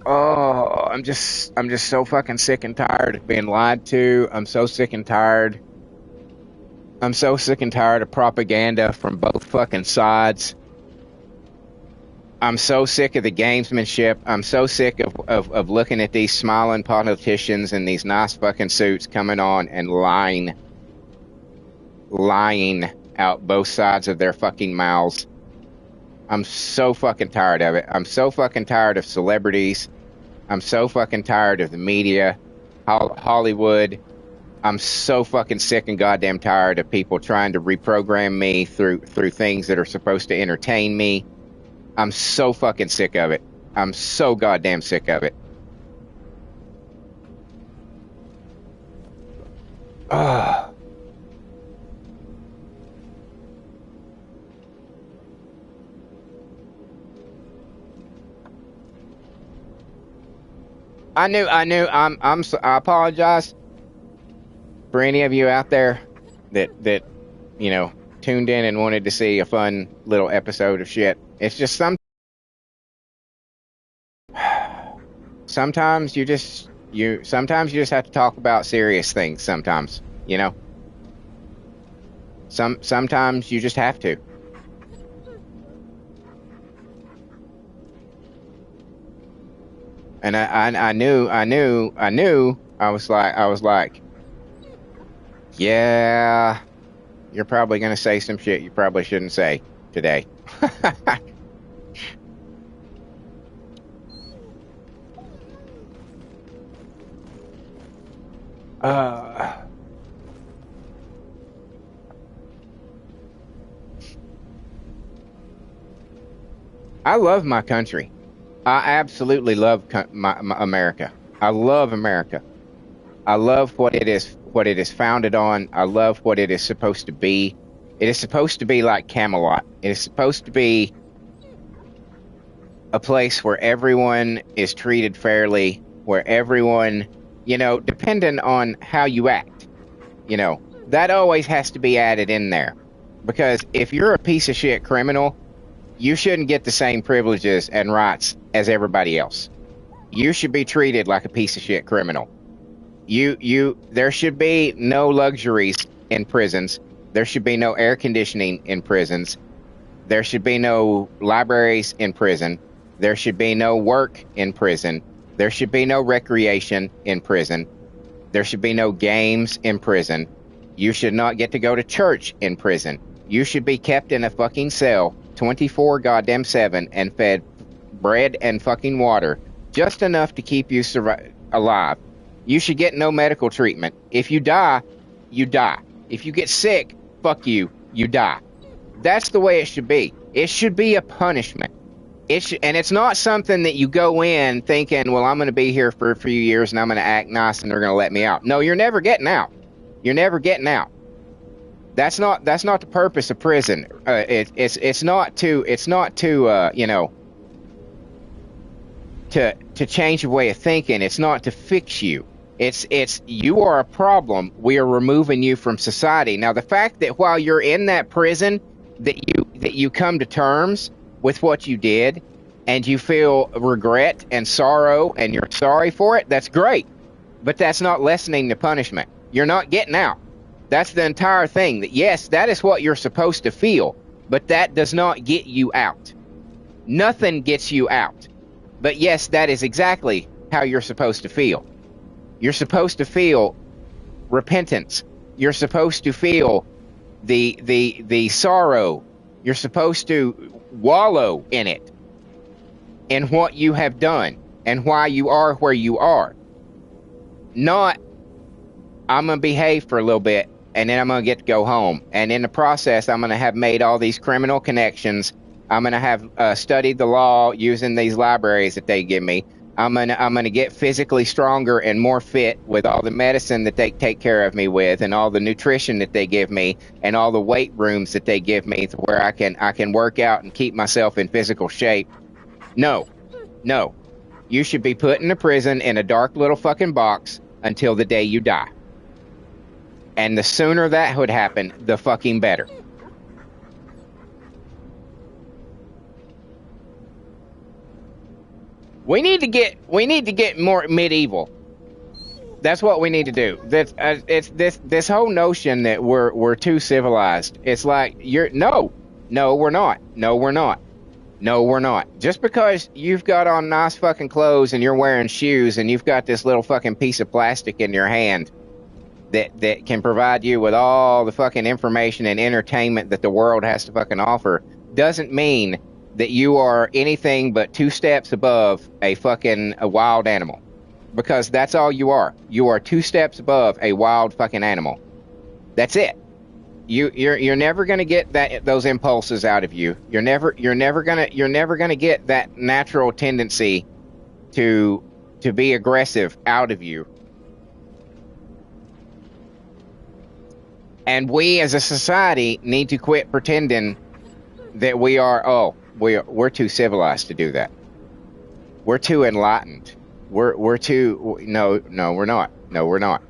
Oh, I'm just so fucking sick and tired of being lied to. I'm so sick and tired. I'm so sick and tired of propaganda from both fucking sides. I'm so sick of the gamesmanship. I'm so sick of looking at these smiling politicians in these nice fucking suits coming on and lying out both sides of their fucking mouths. I'm so fucking tired of it. I'm so fucking tired of celebrities. I'm so fucking tired of the media, Hollywood. I'm so fucking sick and goddamn tired of people trying to reprogram me through things that are supposed to entertain me. I'm so fucking sick of it. I'm so goddamn sick of it. Ugh. I apologize for any of you out there that tuned in and wanted to see a fun little episode of shit. It's just sometimes you just have to talk about serious things. Sometimes, sometimes you just have to. And I knew. I was like, yeah, you're probably gonna say some shit you probably shouldn't say today. I love my country. I absolutely love my America. I love America. I love what it is founded on. I love what it is supposed to be. It is supposed to be like Camelot. It is supposed to be a place where everyone is treated fairly, where everyone, depending on how you act, that always has to be added in there. Because if you're a piece of shit criminal, you shouldn't get the same privileges and rights as everybody else. You should be treated like a piece of shit criminal. There should be no luxuries in prisons. There should be no air conditioning in prisons. There should be no libraries in prison. There should be no work in prison. There should be no recreation in prison. There should be no games in prison. You should not get to go to church in prison. You should be kept in a fucking cell 24 goddamn 7 and fed bread and fucking water, just enough to keep you alive. You should get no medical treatment. If you die, you die. If you get sick, fuck you, you die. That's the way it should be. It should be a punishment. And it's not something that you go in thinking, well, I'm going to be here for a few years and I'm going to act nice and they're going to let me out. No, you're never getting out. You're never getting out. That's not the purpose of prison. It's not to change your way of thinking. It's not to fix you. It's you are a problem. We are removing you from society. Now, the fact that while you're in that prison, that you come to terms with what you did, and you feel regret and sorrow, and you're sorry for it, that's great. But that's not lessening the punishment. You're not getting out. That's the entire thing. That yes, that is what you're supposed to feel, but that does not get you out. Nothing gets you out. But yes, that is exactly how you're supposed to feel. You're supposed to feel repentance. You're supposed to feel the sorrow. You're supposed to wallow in it, in what you have done and why you are where you are. Not, I'm going to behave for a little bit and then I'm going to get to go home. And in the process, I'm going to have made all these criminal connections. I'm going to have studied the law using these libraries that they give me. I'm gonna get physically stronger and more fit with all the medicine that they take care of me with, and all the nutrition that they give me, and all the weight rooms that they give me, to where I can work out and keep myself in physical shape. No, you should be put in a prison in a dark little fucking box until the day you die. And the sooner that would happen, the fucking better. We need to get more medieval. That's what we need to do. That's it's this whole notion that we're too civilized. It's like we're not. Just because you've got on nice fucking clothes and you're wearing shoes and you've got this little fucking piece of plastic in your hand that can provide you with all the fucking information and entertainment that the world has to fucking offer, doesn't mean that you are anything but 2 steps above a wild animal. Because that's all you are. You are 2 steps above a wild fucking animal. That's it. You're never gonna get those impulses out of you. You're never gonna get that natural tendency to be aggressive out of you. And we as a society need to quit pretending that we're too civilized to do that. We're too enlightened. We're too no, we're not. No, we're not.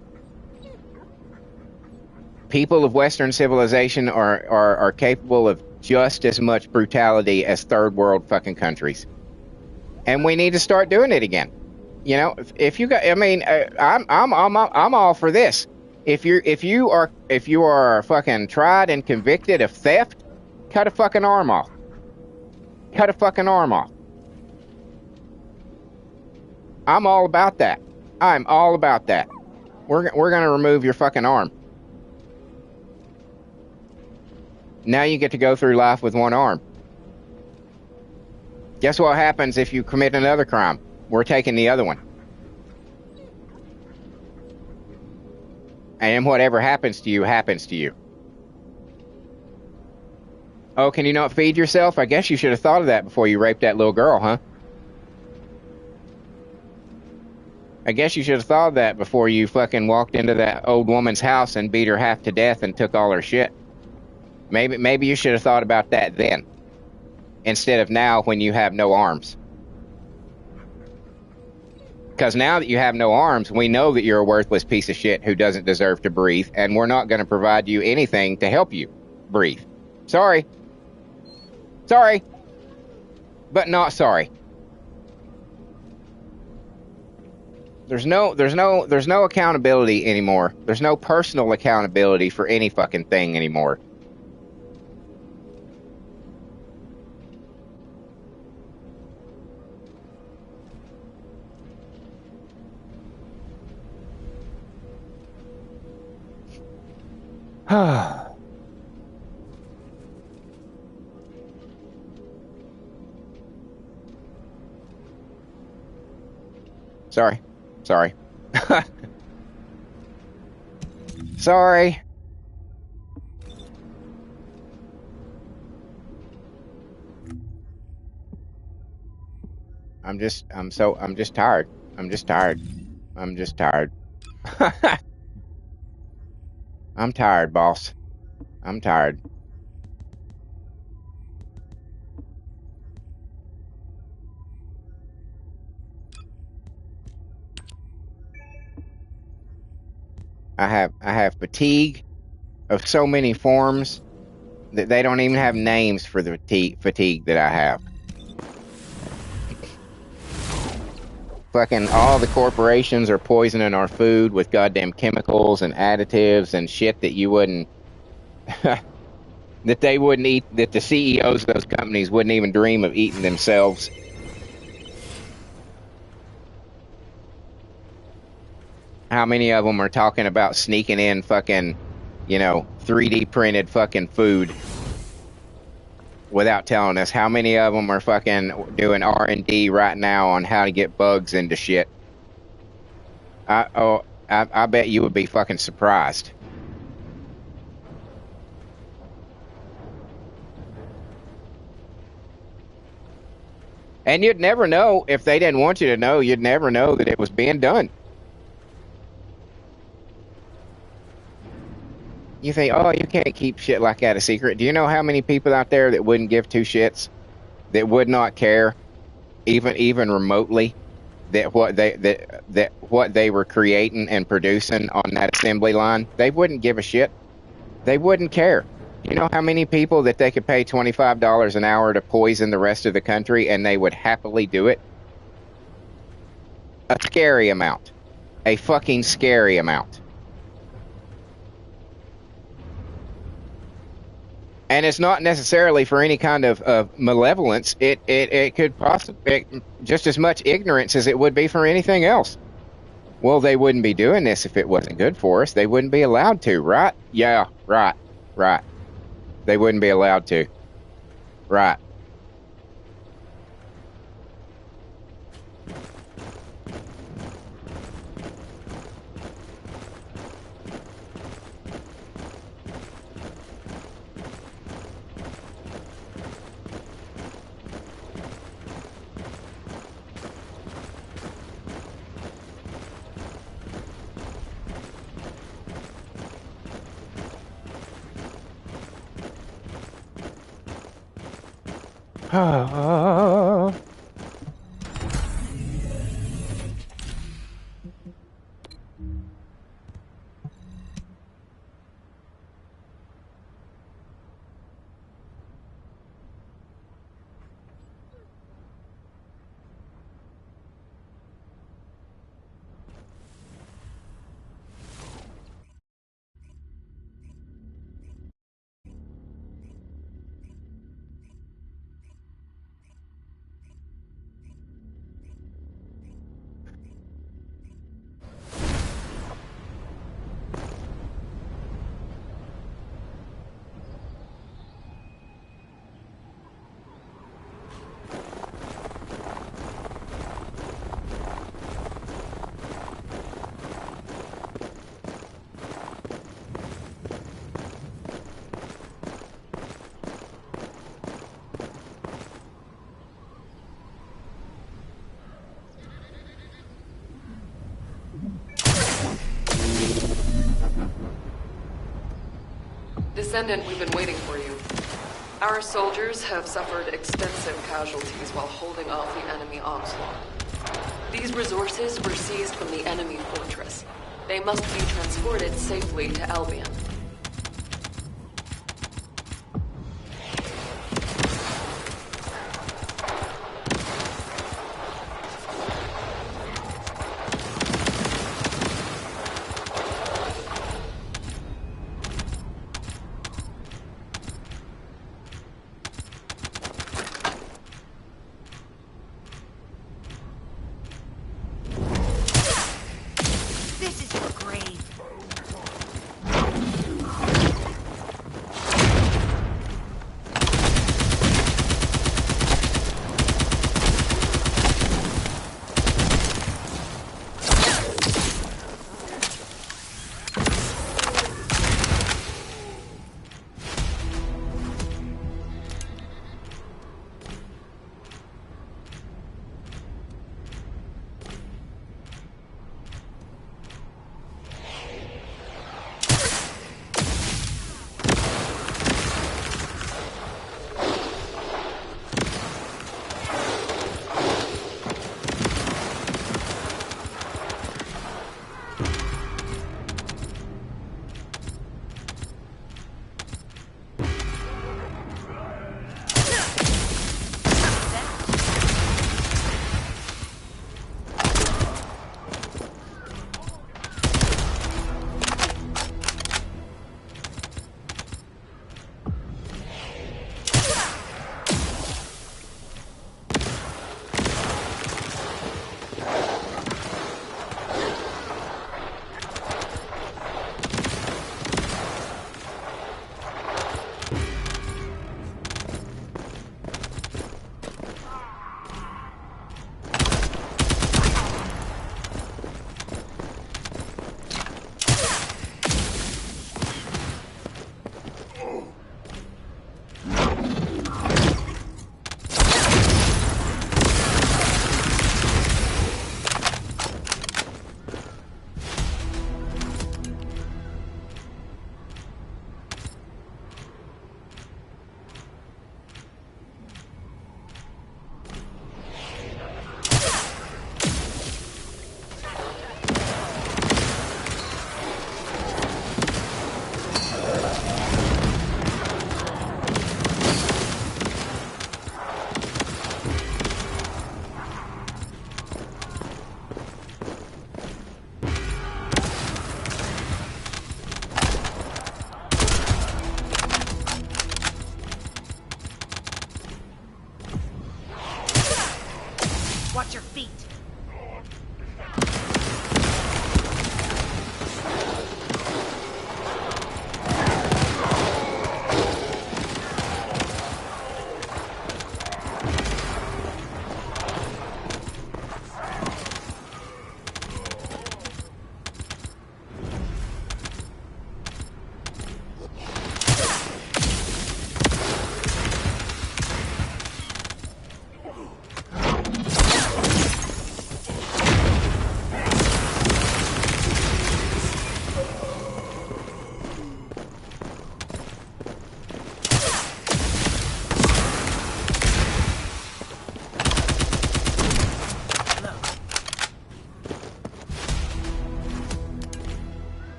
People of Western civilization are capable of just as much brutality as third world fucking countries, and we need to start doing it again. You know, if you got, I mean, I'm all for this. If you are fucking tried and convicted of theft, cut a fucking arm off. Cut a fucking arm off. I'm all about that. I'm all about that. We're gonna remove your fucking arm. Now you get to go through life with 1 arm. Guess what happens if you commit another crime? We're taking the other one. And whatever happens to you, happens to you. Oh, can you not feed yourself? I guess you should have thought of that before you raped that little girl, huh? I guess you should have thought of that before you fucking walked into that old woman's house and beat her half to death and took all her shit. Maybe you should have thought about that then, instead of now when you have no arms. Because now that you have no arms, we know that you're a worthless piece of shit who doesn't deserve to breathe, and we're not going to provide you anything to help you breathe. Sorry. Sorry. But not sorry. There's no accountability anymore. There's no personal accountability for any fucking thing anymore. Sorry. Sorry. I'm just tired. I'm just tired. I'm tired, boss. I'm tired. I have fatigue of so many forms that they don't even have names for the fatigue that I have. Fucking all the corporations are poisoning our food with goddamn chemicals and additives and shit that you wouldn't, that they wouldn't eat, that the CEOs of those companies wouldn't even dream of eating themselves. How many of them are talking about sneaking in fucking, 3D printed fucking food without telling us? How many of them are fucking doing R&D right now on how to get bugs into shit? I bet you would be fucking surprised. And you'd never know if they didn't want you to know. You'd never know that it was being done. You think, oh, you can't keep shit like that a secret. Do you know how many people out there that wouldn't give two shits, that would not care, even remotely, that what they were creating and producing on that assembly line? They wouldn't give a shit. They wouldn't care. You know how many people that they could pay $25 an hour to poison the rest of the country and they would happily do it? A scary amount. A fucking scary amount. And it's not necessarily for any kind of malevolence. It could possibly just as much ignorance as it would be for anything else. Well, they wouldn't be doing this if it wasn't good for us. They wouldn't be allowed to, right? Yeah, right. They wouldn't be allowed to. Right. Descendant, we've been waiting for you. Our soldiers have suffered extensive casualties while holding off the enemy onslaught. These resources were seized from the enemy fortress. They must be transported safely to Albion. This is your grave.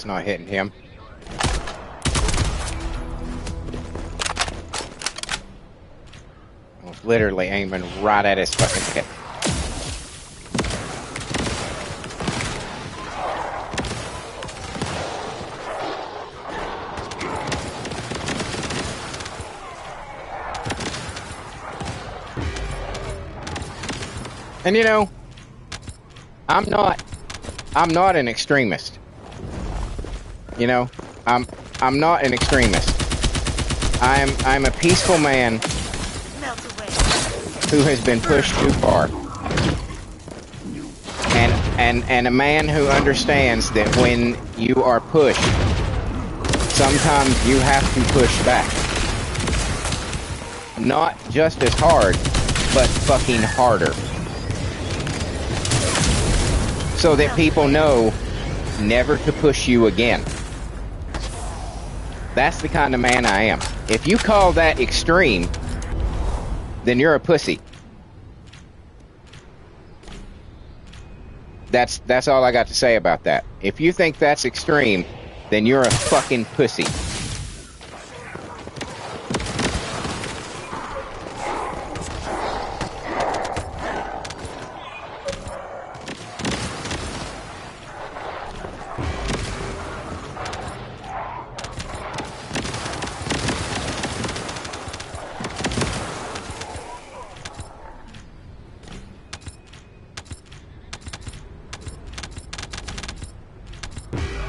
That's not hitting him. I was literally aiming right at his fucking head. And you know, I'm not an extremist. You know, I'm not an extremist. I'm a peaceful man who has been pushed too far. And a man who understands that when you are pushed, sometimes you have to push back. Not just as hard, but fucking harder. So that people know never to push you again. That's the kind of man I am. If you call that extreme, then you're a pussy. That's all I got to say about that. If you think that's extreme, then you're a fucking pussy.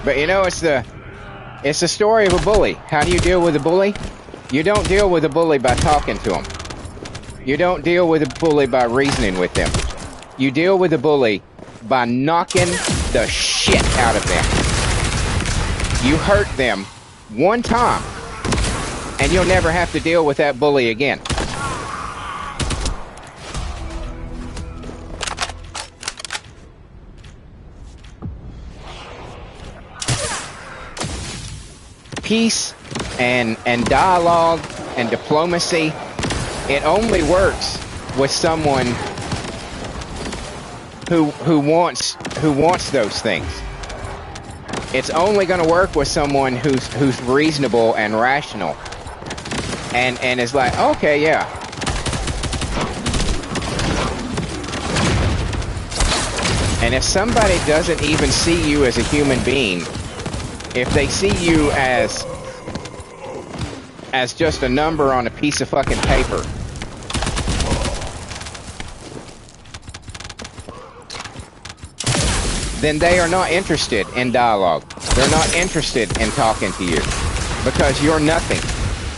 But you know, it's the story of a bully. How do you deal with a bully? You don't deal with a bully by talking to them. You don't deal with a bully by reasoning with them. You deal with a bully by knocking the shit out of them. You hurt them one time, and you'll never have to deal with that bully again. Peace and dialogue and diplomacy, it only works with someone who wants those things. It's only going to work with someone who's reasonable and rational and is like, okay, yeah. And if somebody doesn't even see you as a human being, if they see you as just a number on a piece of fucking paper, then they are not interested in dialogue. They're not interested in talking to you because you're nothing.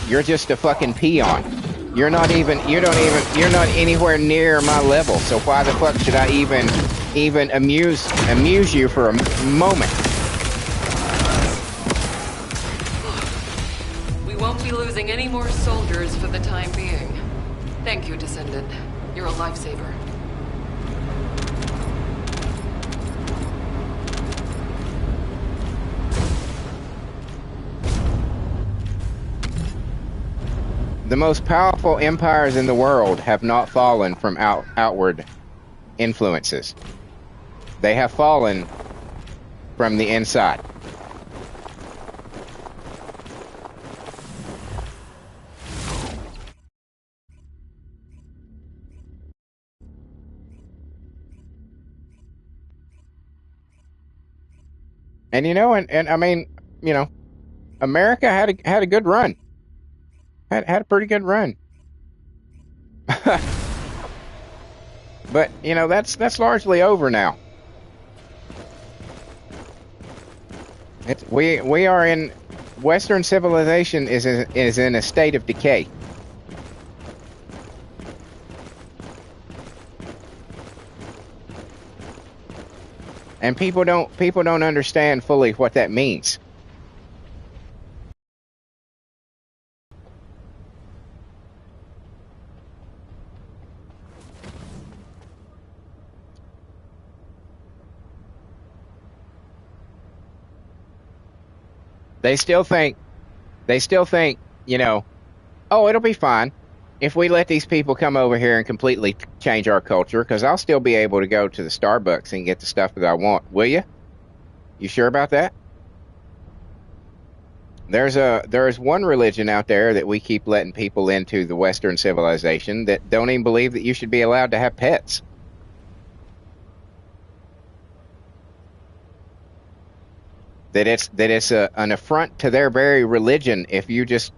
You're just a fucking peon. You're not anywhere near my level. So why the fuck should I even amuse you for a moment? Be losing any more soldiers for the time being. Thank you, Descendant. You're a lifesaver. The most powerful empires in the world have not fallen from outward influences. They have fallen from the inside. And you know, and I mean, you know, America had a good run. Had a pretty good run. But you know, that's largely over now. We are in Western civilization is in a state of decay. And people don't understand fully what that means. They still think, you know, oh, it'll be fine if we let these people come over here and completely change our culture, because I'll still be able to go to the Starbucks and get the stuff that I want. Will you? You sure about that? There's one religion out there that we keep letting people into the Western civilization that don't even believe that you should be allowed to have pets. That it's an affront to their very religion if you just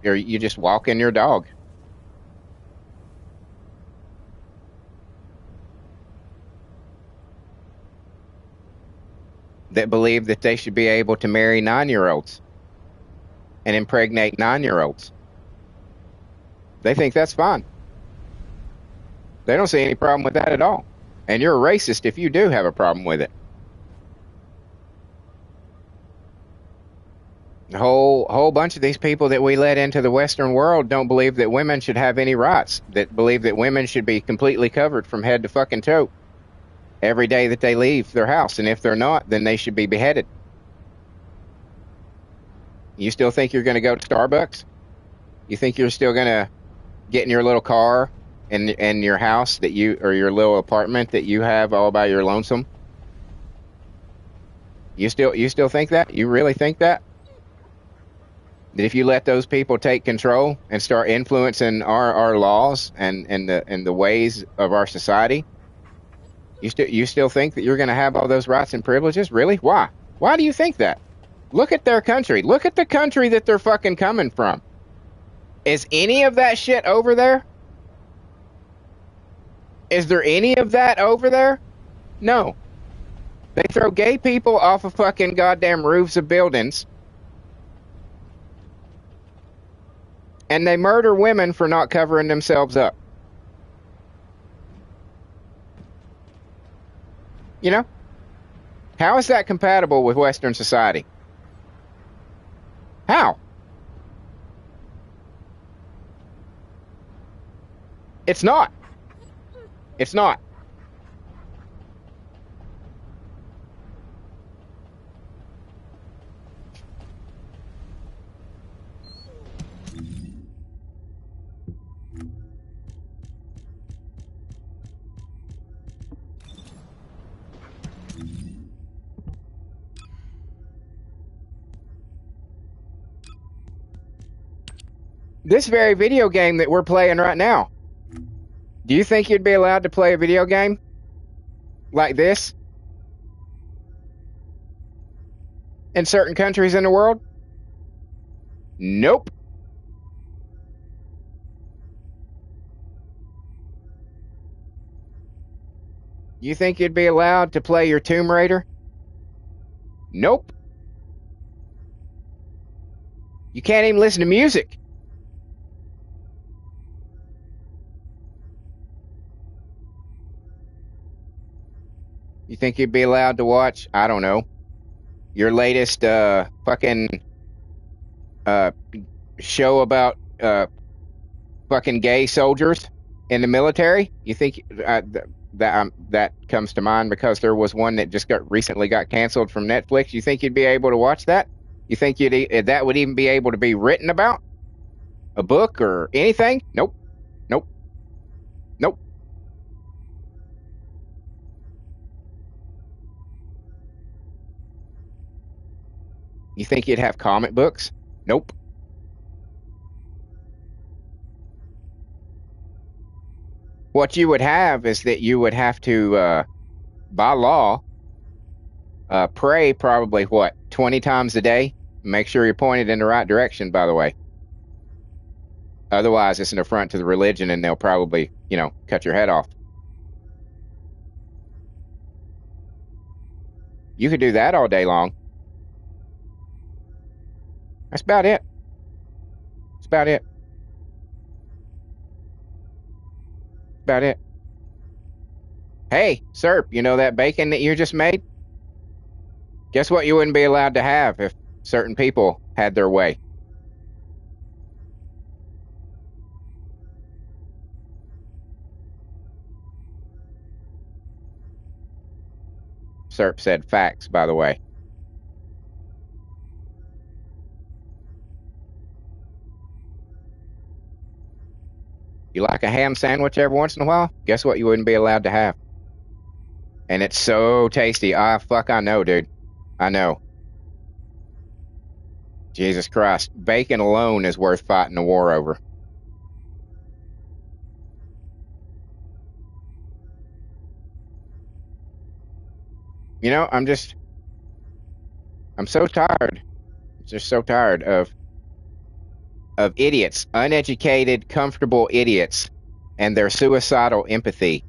walk in your dog. That believe that they should be able to marry 9-year-olds and impregnate 9-year-olds. They think that's fine. They don't see any problem with that at all. And you're a racist if you do have a problem with it. A whole bunch of these people that we let into the Western world don't believe that women should have any rights, that believe that women should be completely covered from head to fucking toe every day that they leave their house. And if they're not, then they should be beheaded. You still think you're going to go to Starbucks? You think you're still going to get in your little car in your house that you, or your little apartment that you have all by your lonesome? You still think that? You really think that? That if you let those people take control and start influencing our laws and the ways of our society, you still think that you're going to have all those rights and privileges? Really? Why? Why do you think that? Look at their country. Look at the country that they're fucking coming from. Is any of that shit over there? Is there any of that over there? No. They throw gay people off of fucking goddamn roofs of buildings. And they murder women for not covering themselves up. You know? How is that compatible with Western society? How? It's not. It's not. This very video game that we're playing right now, do you think you'd be allowed to play a video game like this in certain countries in the world? Nope. You think you'd be allowed to play your Tomb Raider? Nope. You can't even listen to music. You think you'd be allowed to watch, I don't know, your latest fucking show about fucking gay soldiers in the military? You think that comes to mind because there was one that just recently got canceled from Netflix? You think you'd be able to watch that? You think that would even be able to be written about? A book or anything? Nope. Nope. Nope. You think you'd have comic books? Nope. What you would have is that you would have to, by law, pray probably, 20 times a day? Make sure you're pointed in the right direction, by the way. Otherwise, it's an affront to the religion and they'll probably, cut your head off. You could do that all day long. That's about it. That's about it. About it. Hey, Serp, you know that bacon that you just made? Guess what you wouldn't be allowed to have if certain people had their way? Serp said facts, by the way. You like a ham sandwich every once in a while? Guess what you wouldn't be allowed to have? And it's so tasty. Ah, fuck, I know, dude. I know. Jesus Christ. Bacon alone is worth fighting a war over. You know, I'm so tired. Just so tired of idiots, uneducated, comfortable idiots, and their suicidal empathy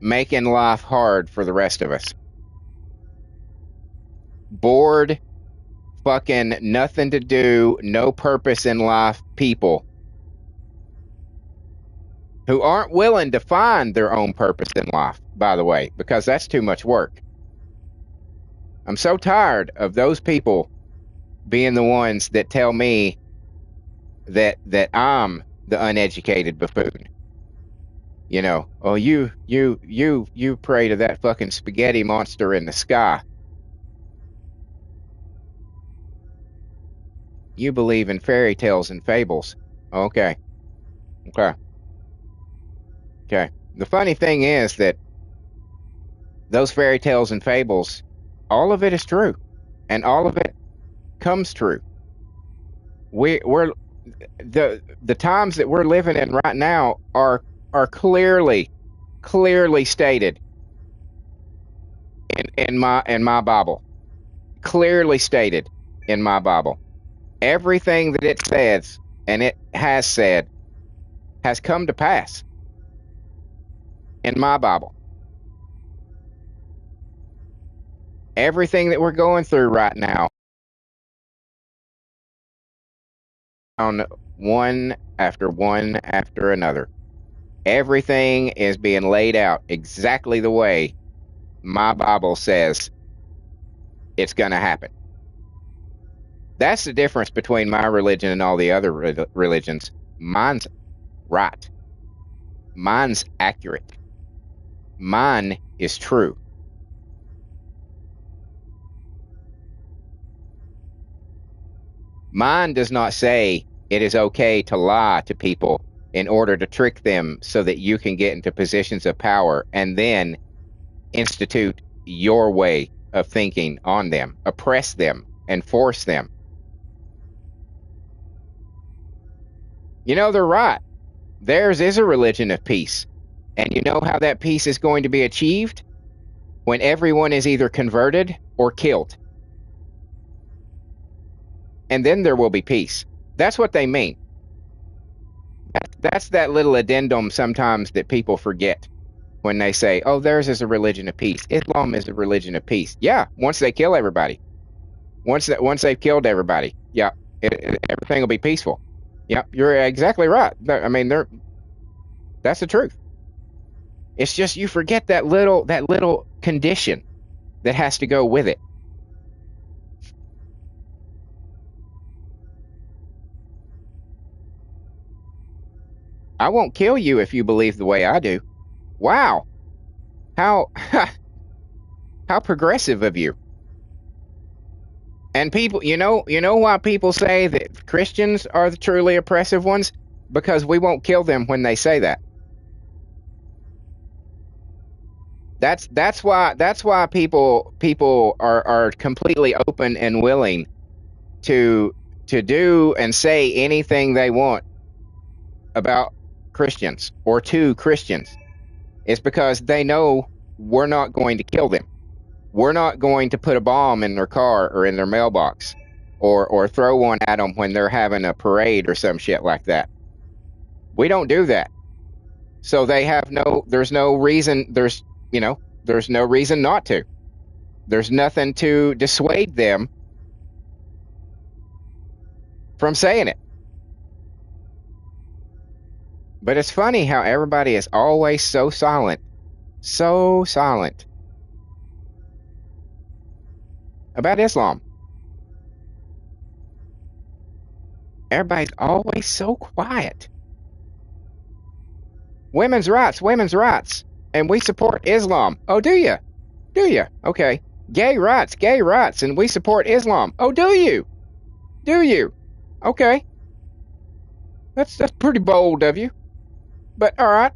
making life hard for the rest of us. Bored, fucking nothing to do, no purpose in life people who aren't willing to find their own purpose in life, by the way, because that's too much work. I'm so tired of those people being the ones that tell me that I'm the uneducated buffoon. You know, oh, you pray to that fucking spaghetti monster in the sky. You believe in fairy tales and fables. Okay. Okay. Okay. The funny thing is that those fairy tales and fables, all of it is true, and all of it comes true. We're the times that we're living in right now are clearly stated in my Bible. Clearly stated in my Bible. Everything that it says and it has said has come to pass in my Bible. Everything that we're going through right now, on one after another, everything is being laid out exactly the way my Bible says it's going to happen. That's the difference between my religion and all the other religions. Mine's right. Mine's accurate. Mine is true. Mine does not say it is okay to lie to people in order to trick them so that you can get into positions of power and then institute your way of thinking on them, oppress them, and force them. You know, they're right. Theirs is a religion of peace. And you know how that peace is going to be achieved? When everyone is either converted or killed. And then there will be peace. That's what they mean. That's that little addendum sometimes that people forget when they say, oh, theirs is a religion of peace. Islam is a religion of peace. Yeah, once they kill everybody. Once they've killed everybody, yeah, everything will be peaceful. Yeah, you're exactly right. I mean, that's the truth. It's just you forget that little condition that has to go with it. I won't kill you if you believe the way I do. Wow. How how progressive of you. And people, you know why people say that Christians are the truly oppressive ones? Because we won't kill them when they say that. That's why people are completely open and willing to do and say anything they want about Christians or to Christians. It's because they know we're not going to kill them. We're not going to put a bomb in their car or in their mailbox or throw one at them when they're having a parade or some shit like that. We don't do that. So there's no reason not to. There's nothing to dissuade them from saying it. But it's funny how everybody is always so silent about Islam. Everybody's always so quiet. Women's rights, and we support Islam. Oh, do you? Okay. Gay rights, and we support Islam. Oh, do you? Okay. That's pretty bold of you. But all right.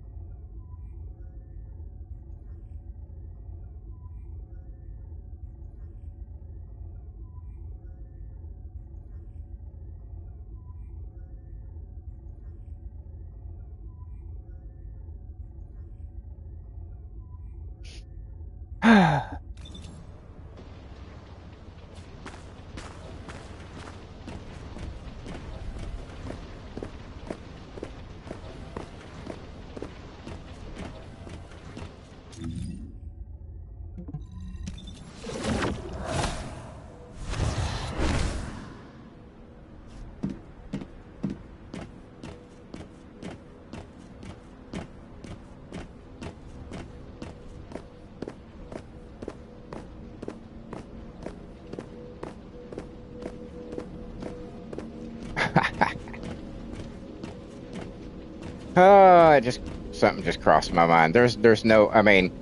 Something just crossed my mind. There's no, I mean,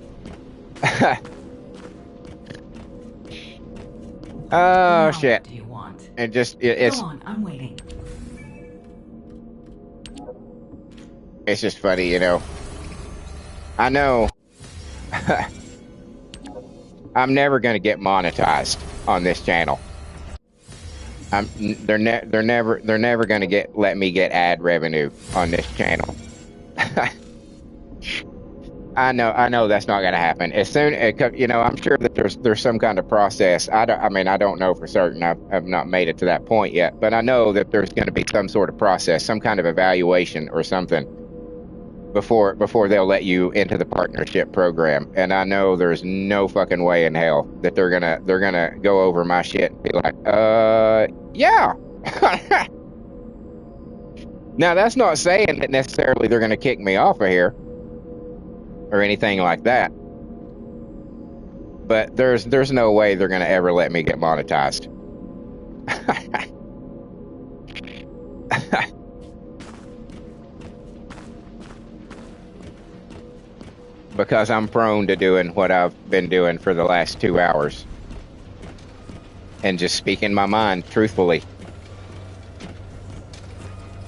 oh shit. Do you want? It's Go on, I'm waiting. it's just funny, you know. I know I'm never gonna get monetized on this channel. They're never gonna let me get ad revenue on this channel. I know that's not gonna happen. As soon, you know, I'm sure that there's some kind of process. I don't know for certain. I've not made it to that point yet, but I know that there's gonna be some sort of process, some kind of evaluation or something before they'll let you into the partnership program. And I know there's no fucking way in hell that they're gonna go over my shit and be like, yeah. Now that's not saying that necessarily they're gonna kick me off of here or anything like that, but there's no way they're gonna ever let me get monetized. Because I'm prone to doing what I've been doing for the last 2 hours and just speaking my mind truthfully,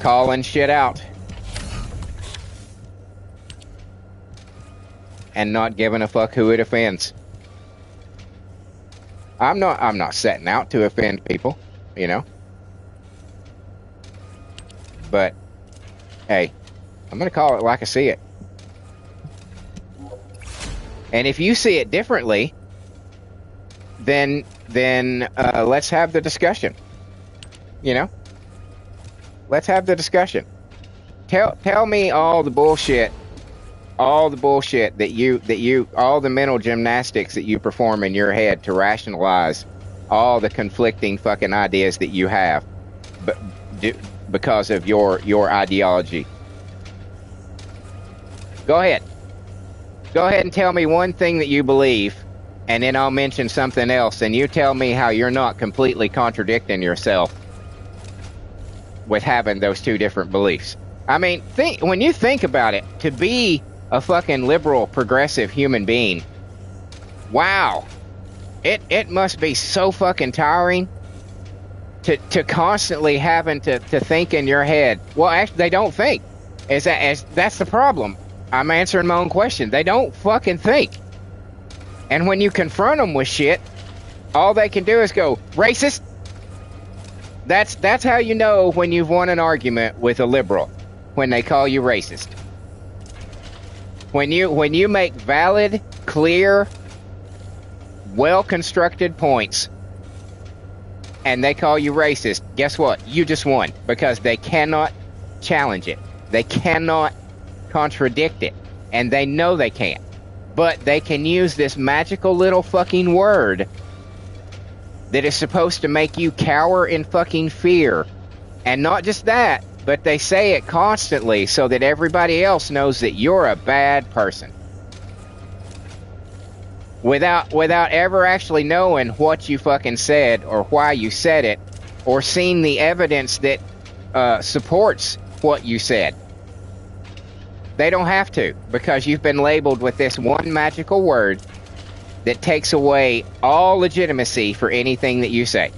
calling shit out and not giving a fuck who it offends. I'm not setting out to offend people, you know, but hey, I'm gonna call it like I see it. And if you see it differently, then let's have the discussion. You know, let's have the discussion. Tell me all the bullshit that you all the mental gymnastics that you perform in your head to rationalize all the conflicting fucking ideas that you have, because of your ideology. Go ahead. Go ahead and tell me one thing that you believe, and then I'll mention something else, and you tell me how you're not completely contradicting yourself with having those two different beliefs. I mean, when you think about it, to be a fucking liberal, progressive human being, wow, it must be so fucking tiring to constantly having to think in your head. Well, actually, they don't think. That's the problem. I'm answering my own question. They don't fucking think. And when you confront them with shit, all they can do is go, racist. That's how you know when you've won an argument with a liberal, when they call you racist. When you make valid, clear, well-constructed points, and they call you racist, guess what? You just won, because they cannot challenge it. They cannot contradict it, and they know they can't, but they can use this magical little fucking word that is supposed to make you cower in fucking fear. And not just that, but they say it constantly so that everybody else knows that you're a bad person, without ever actually knowing what you fucking said or why you said it, or seeing the evidence that supports what you said. They don't have to, because you've been labeled with this one magical word that takes away all legitimacy for anything that you say.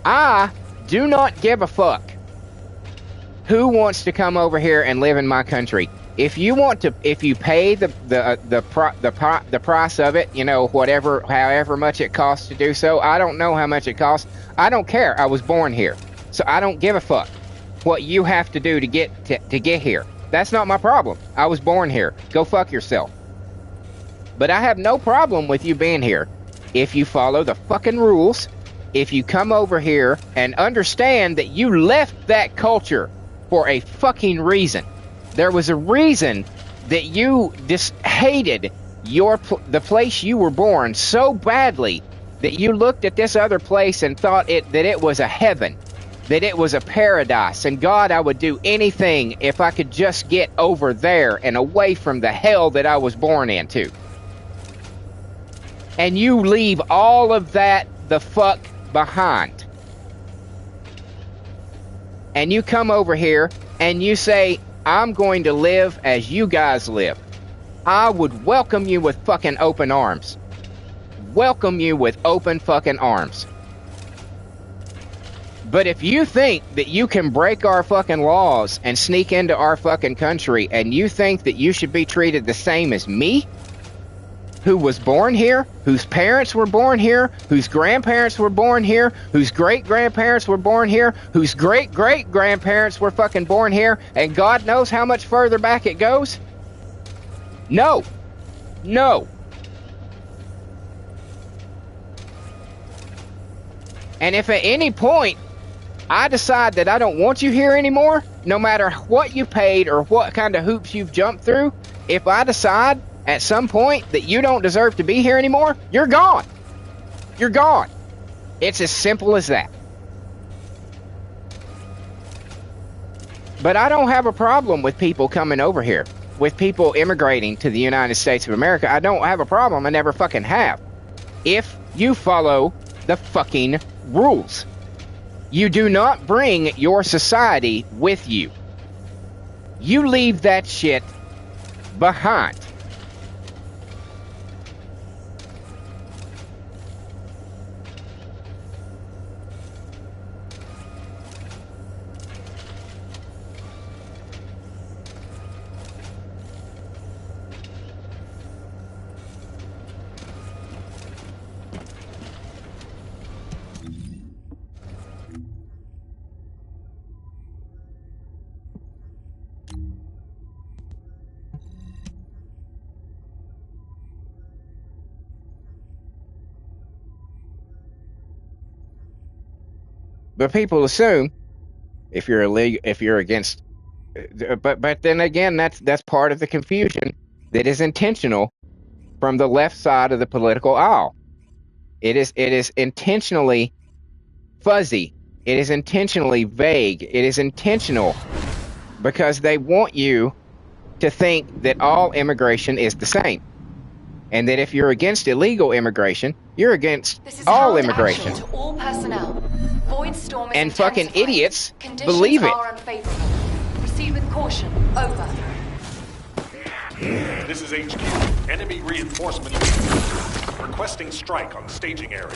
I do not give a fuck who wants to come over here and live in my country. If you want to, if you pay the price of it, you know, however much it costs to do so. I don't know how much it costs. I don't care. I was born here, so I don't give a fuck what you have to do to get here. That's not my problem. I was born here. Go fuck yourself. But I have no problem with you being here if you follow the fucking rules. If you come over here and understand that you left that culture for a fucking reason. There was a reason that you just hated the place you were born so badly that you looked at this other place and thought that it was a heaven, that it was a paradise, and God, I would do anything if I could just get over there and away from the hell that I was born into. and you leave all of that the fuck behind. And you come over here and you say, I'm going to live as you guys live. I would welcome you with fucking open arms. Welcome you with open fucking arms. But if you think that you can break our fucking laws and sneak into our fucking country, and you think that you should be treated the same as me, who was born here, whose parents were born here, whose grandparents were born here, whose great-grandparents were born here, whose great-great-grandparents were fucking born here, and God knows how much further back it goes? No. No. And if at any point I decide that I don't want you here anymore, no matter what you paid or what kind of hoops you've jumped through, if I decide at some point that you don't deserve to be here anymore, you're gone. You're gone. It's as simple as that. But I don't have a problem with people coming over here, with people immigrating to the United States of America. I don't have a problem. I never fucking have. If you follow the fucking rules. You do not bring your society with you. You leave that shit behind. But people assume if you're illegal, if you're against, but then again, that's part of the confusion that is intentional from the left side of the political aisle. It is intentionally fuzzy. It is intentionally vague. It is intentional because they want you to think that all immigration is the same, and that if you're against illegal immigration, you're against all immigration. To all personnel. Void storm is And fucking intensifying. idiots Conditions believe it. are unfavorable. Proceed with caution. Over. This is HQ. Enemy reinforcement requesting strike on staging area.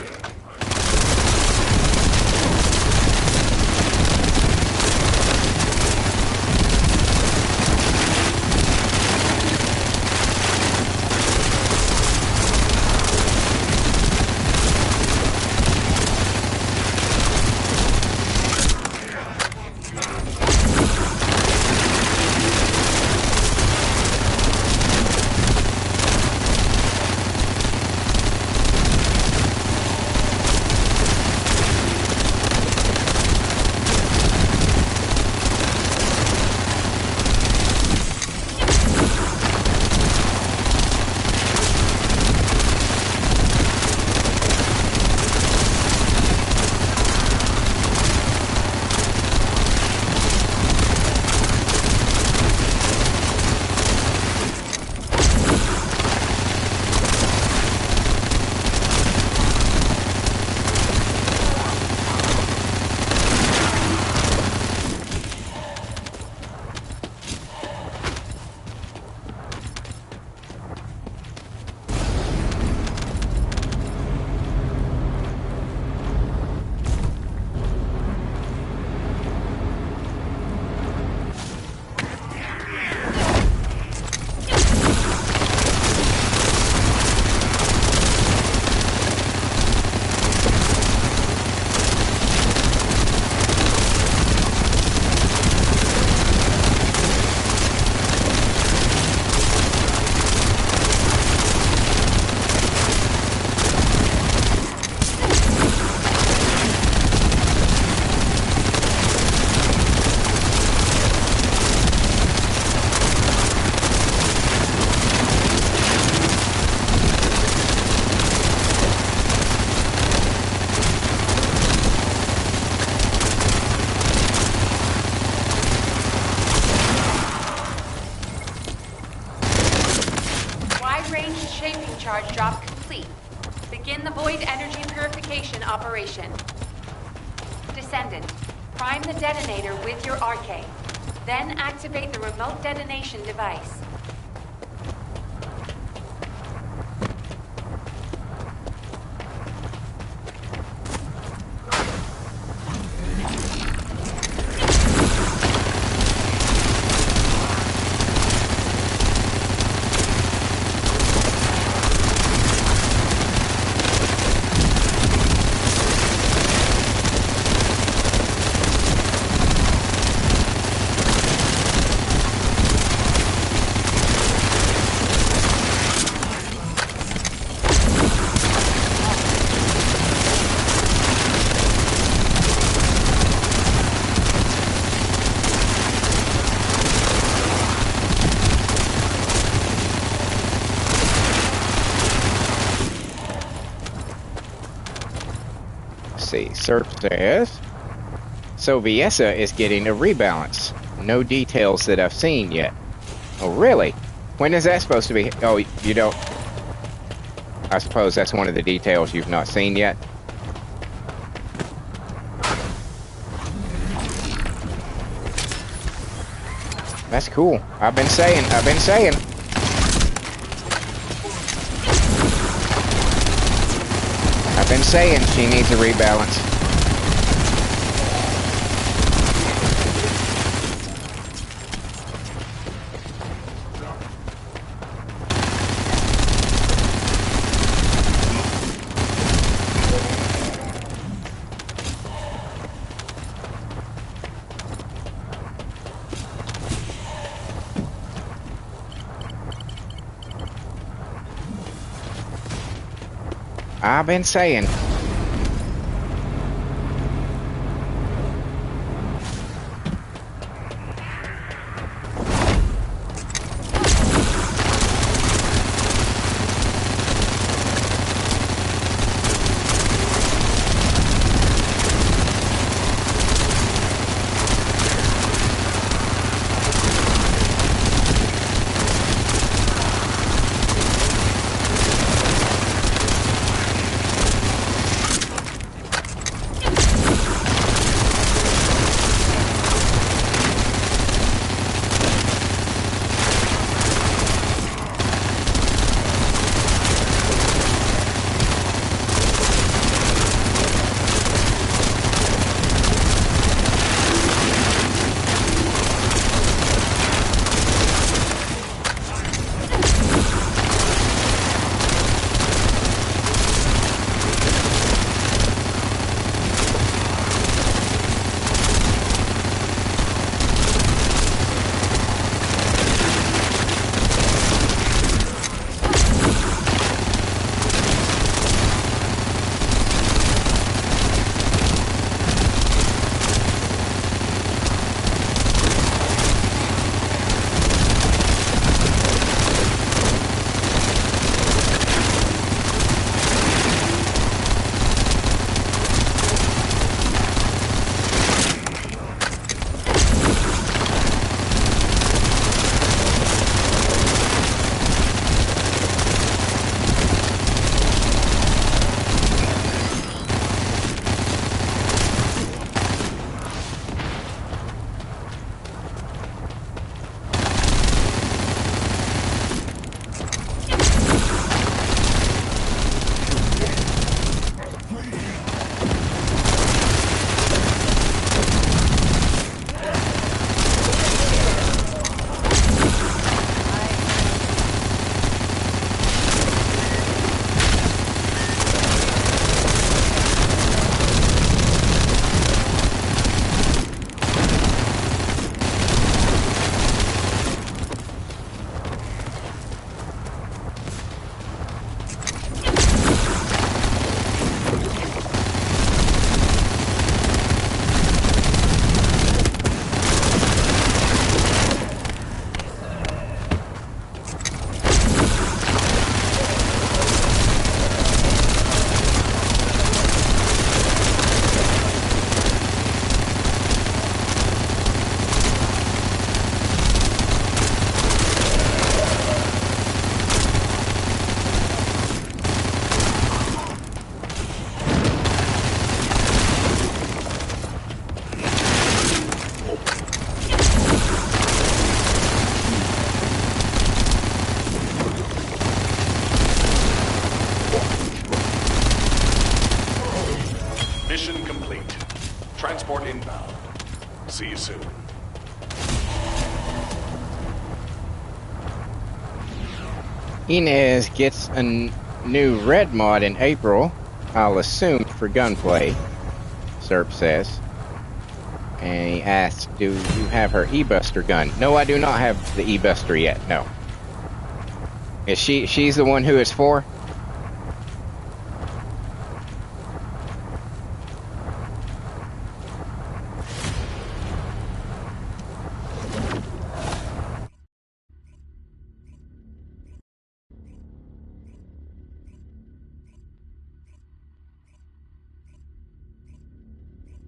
Wide-range shaping charge drop complete. Begin the void energy purification operation. Descendant, prime the detonator with your arcade. Then activate the remote detonation device. See, search says so Viessa is getting a rebalance. No details that I've seen yet. Oh, really? When is that supposed to be? Oh, you don't. I suppose that's one of the details you've not seen yet. That's cool. I've been saying. I've been saying she needs a rebalance. I've been saying. Transport inbound. See you soon. Inez gets a new red mod in April, I'll assume for gunplay, Serp says. And he asks, do you have her E-Buster gun? No, I do not have the E-Buster yet, no. Is she's the one who it's for?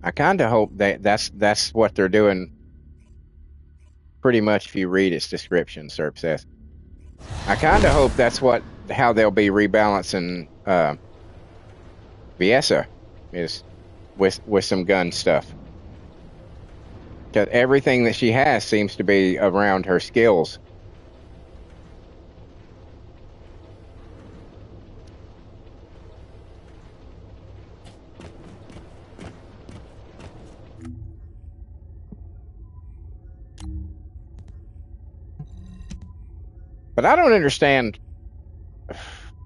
I kind of hope that's what they're doing. Pretty much, if you read its description, Serp says. I kind of hope that's how they'll be rebalancing Viessa is with some gun stuff. Because everything that she has seems to be around her skills. But I don't understand.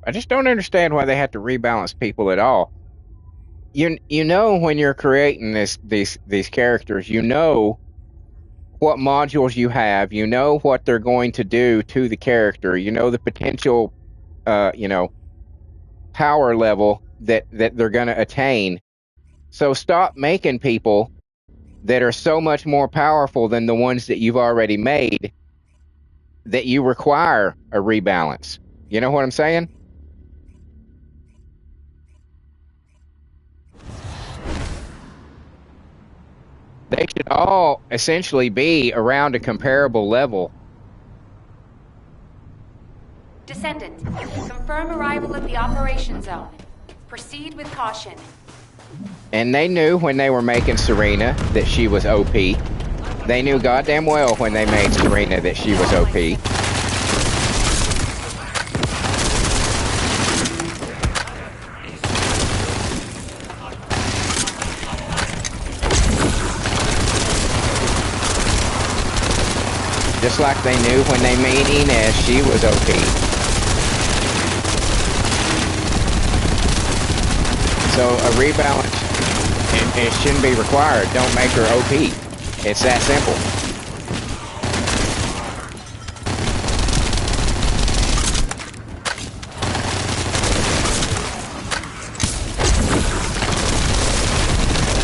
I just don't understand why they have to rebalance people at all. You know, when you're creating these characters, you know what modules you have, you know what they're going to do to the character, you know the potential power level that they're going to attain. So stop making people that are so much more powerful than the ones that you've already made that you require a rebalance. You know what I'm saying? They should all essentially be around a comparable level. Descendant, confirm arrival at the operation zone. Proceed with caution. And they knew when they were making Serena that she was OP. They knew goddamn well when they made Serena that she was OP. Just like they knew when they made Inez she was OP. So a rebalance, it shouldn't be required. Don't make her OP. It's that simple.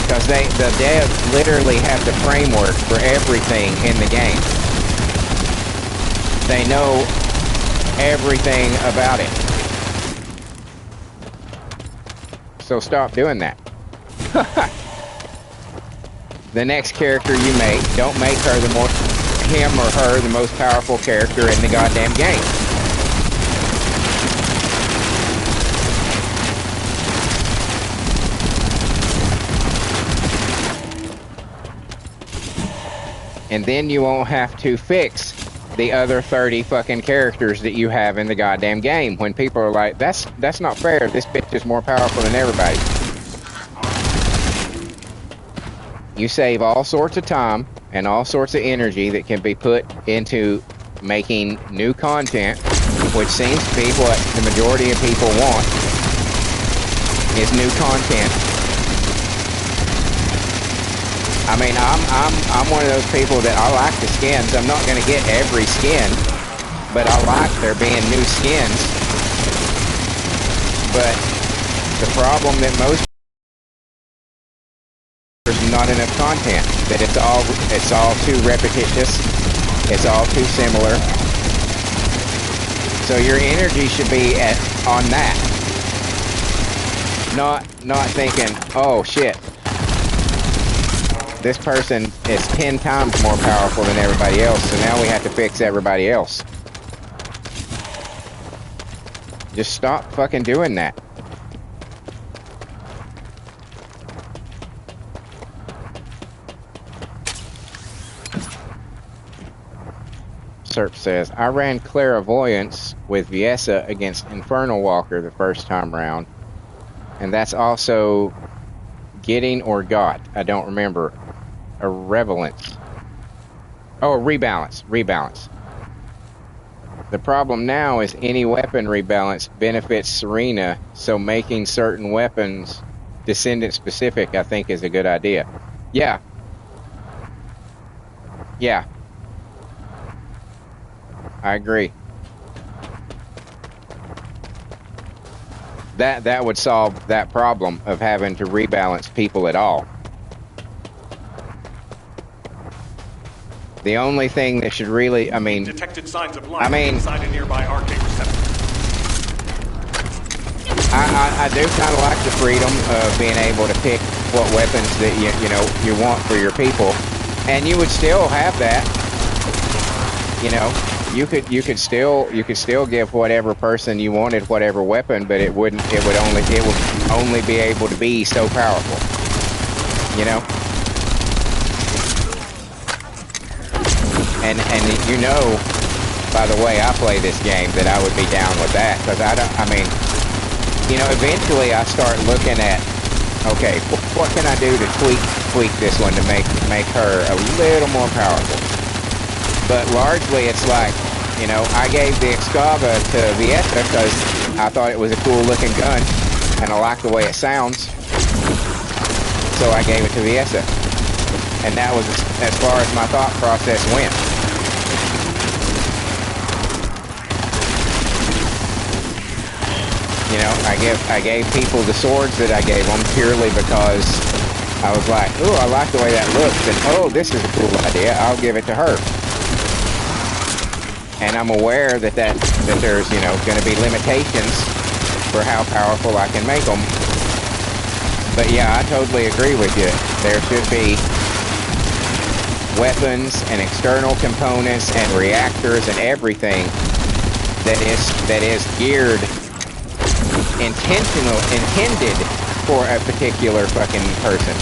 Because the devs literally have the framework for everything in the game. They know everything about it. So stop doing that. The next character you make, don't make her him or her the most powerful character in the goddamn game. And then you won't have to fix the other 30 fucking characters that you have in the goddamn game when people are like, that's not fair, this bitch is more powerful than everybody. You save all sorts of time and all sorts of energy that can be put into making new content, which seems to be what the majority of people want, is new content. I mean, I'm one of those people that I like the skins. I'm not going to get every skin, but I like there being new skins. But the problem that most there's not enough content. That it's all too repetitious. It's all too similar. So your energy should be on that. Not thinking, oh shit, this person is 10 times more powerful than everybody else, so now we have to fix everybody else. Just stop fucking doing that. Serp says, I ran Clairvoyance with Viessa against Infernal Walker the first time round, and that's also getting or got. I don't remember. A revalence. Oh, a rebalance. Rebalance. The problem now is any weapon rebalance benefits Serena, so making certain weapons descendant specific, I think, is a good idea. Yeah. Yeah. I agree. That would solve that problem of having to rebalance people at all. The only thing that should really, I mean, Detected signs of life inside a nearby arcade receptor. I do kind of like the freedom of being able to pick what weapons that you want for your people, and you would still have that. You could still give whatever person you wanted whatever weapon, but it would only be able to be so powerful. And by the way I play this game, that I would be down with that, because eventually I start looking at, okay, what can I do to tweak this one to make her a little more powerful? But largely it's like, I gave the Excava to Vieta because I thought it was a cool looking gun and I like the way it sounds, so I gave it to Vieta, and that was as far as my thought process went. I gave people the swords that I gave them purely because I was like, ooh, I like the way that looks, and oh, this is a cool idea, I'll give it to her. And I'm aware that there's, going to be limitations for how powerful I can make them. But yeah, I totally agree with you. There should be weapons and external components and reactors and everything that is geared, intended for a particular fucking person.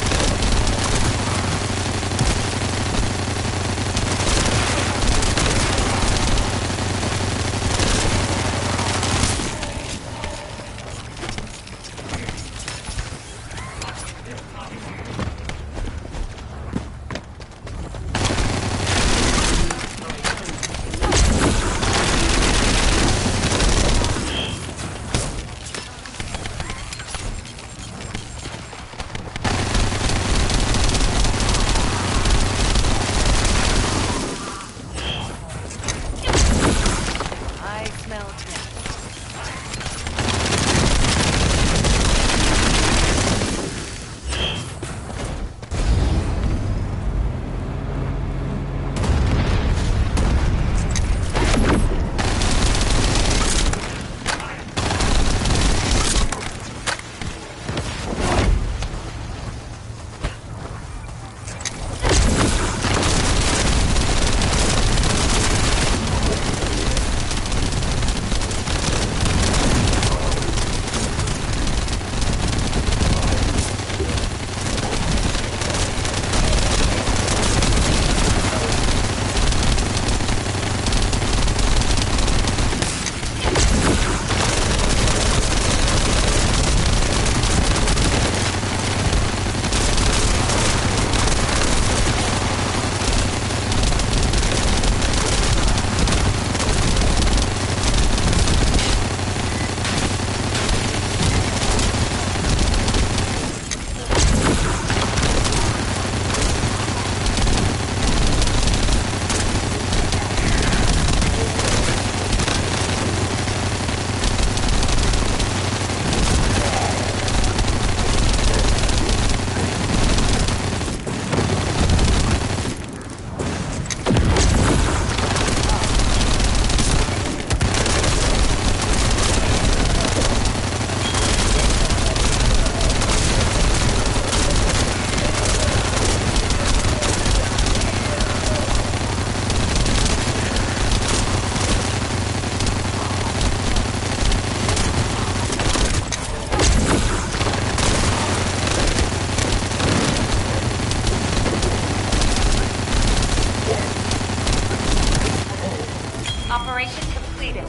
Operation completed.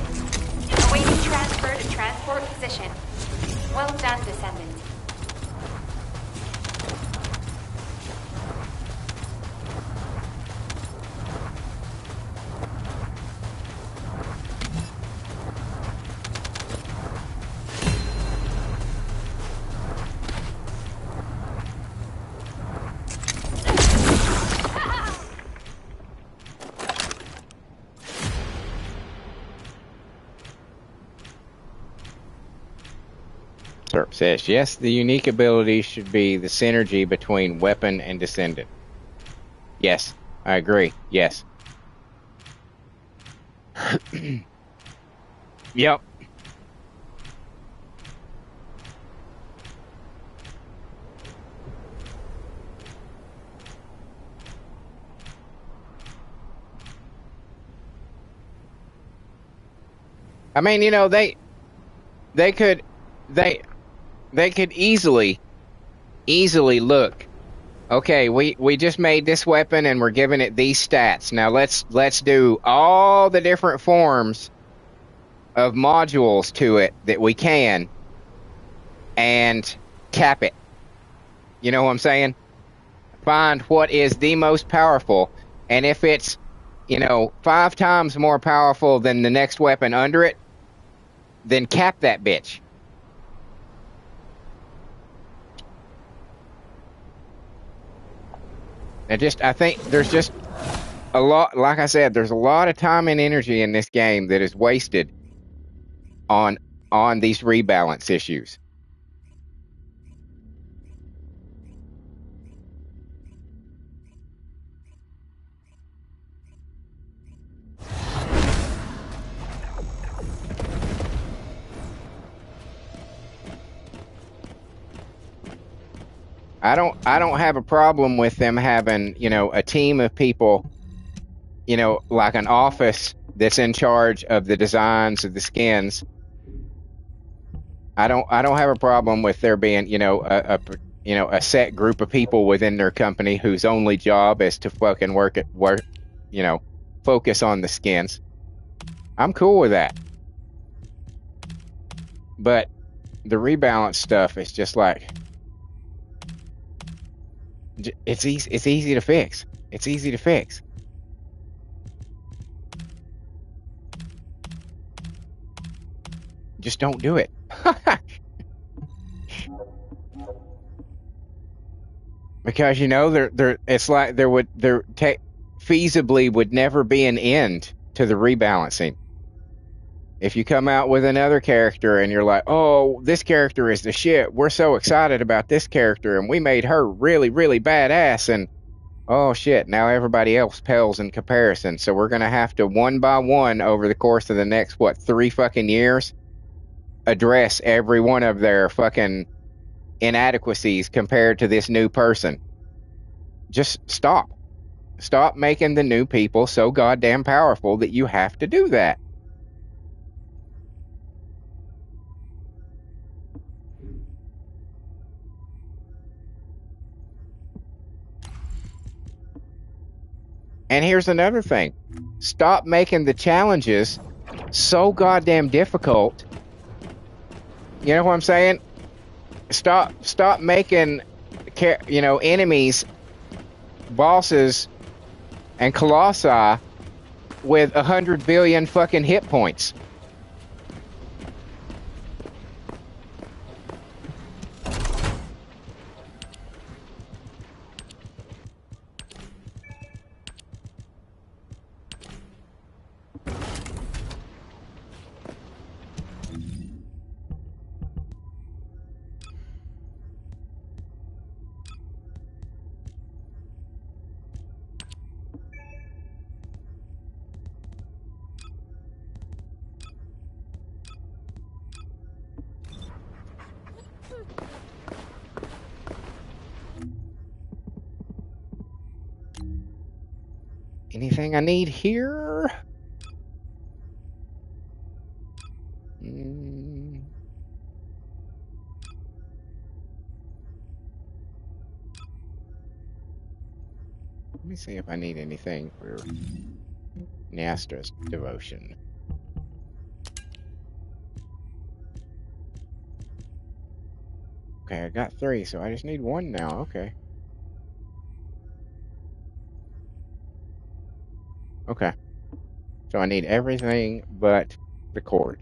Awaiting transfer to transport position. Well done, Descendant. Serp says, yes, the unique ability should be the synergy between weapon and descendant. Yes, I agree. Yes. Yep. I mean, you know, they could they they could easily look. Okay, we just made this weapon and we're giving it these stats. Now let's do all the different forms of modules to it that we can and cap it. You know what I'm saying? Find what is the most powerful, and if it's, you know, 5 times more powerful than the next weapon under it, then cap that bitch. I think there's just a lot, like I said, there's a lot of time and energy in this game that is wasted on these rebalance issues. I don't have a problem with them having, you know, a team of people, you know, like an office that's in charge of the designs of the skins. I don't have a problem with there being, you know, a set group of people within their company whose only job is to fucking work, you know, focus on the skins. I'm cool with that. But the rebalance stuff is just like, it's easy to fix. It's easy to fix. Just don't do it. Because, you know, it's like feasibly would never be an end to the rebalancing. If you come out with another character and you're like, oh, this character is the shit, we're so excited about this character and we made her really, really badass, and oh shit, now everybody else pales in comparison. So we're going to have to, one by one, over the course of the next, 3 fucking years, address every one of their fucking inadequacies compared to this new person. Just stop. Stop making the new people so goddamn powerful that you have to do that. And here's another thing. Stop making the challenges so goddamn difficult. You know what I'm saying? Stop making, you know, enemies, bosses, and colossi with 100 billion fucking hit points. Anything I need here? Let me see if I need anything for Neastra's devotion. Okay, I got 3, so I just need 1 now. Okay. Okay. So I need everything but the cord.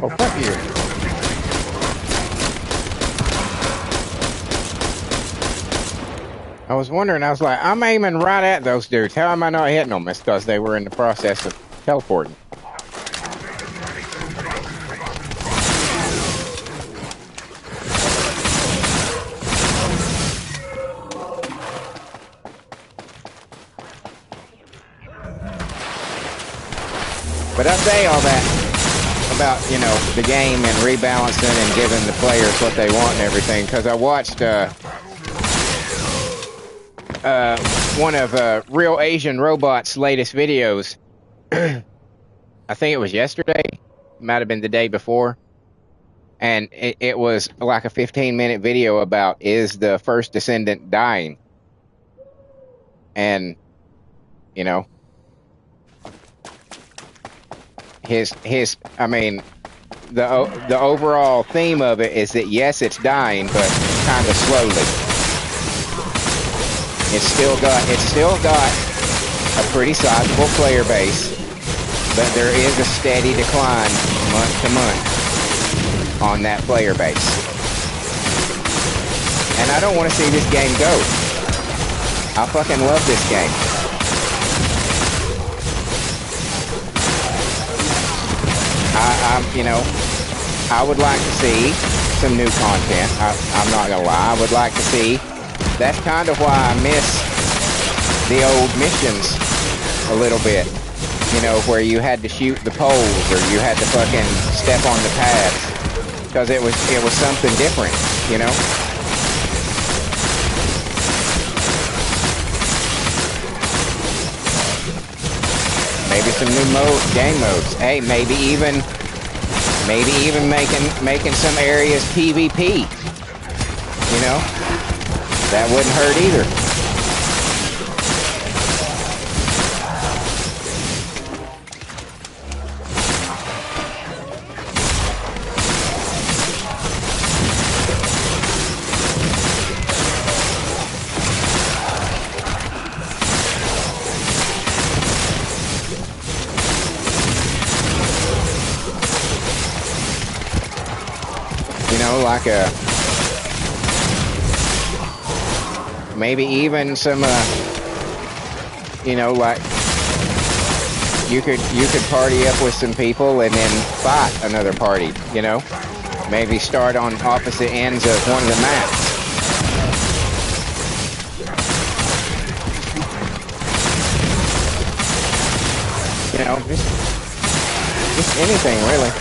Oh, fuck you. I was wondering, I was like, I'm aiming right at those dudes. How am I not hitting them? It's because they were in the process of teleporting. But I say all that about, you know, the game and rebalancing and giving the players what they want and everything, because I watched one of Real Asian Robot's latest videos. I think it was yesterday, might have been the day before, and it was like a 15-minute video about, is the first descendant dying? And, you know, I mean, the overall theme of it is that yes, it's dying, but kind of slowly. It's still got a pretty sizable player base, but there is a steady decline month to month on that player base. And I don't want to see this game go. I fucking love this game. You know, I would like to see some new content. I'm not gonna lie. I would like to see. That's kind of why I miss the old missions a little bit. You know, where you had to shoot the poles or you had to fucking step on the pads, because it was something different. You know. Maybe some new game modes. Hey, maybe even making some areas PvP. You know, that wouldn't hurt either. Like maybe even some you know, like you could party up with some people and then fight another party, you know, maybe start on opposite ends of one of the maps. You know, just anything really.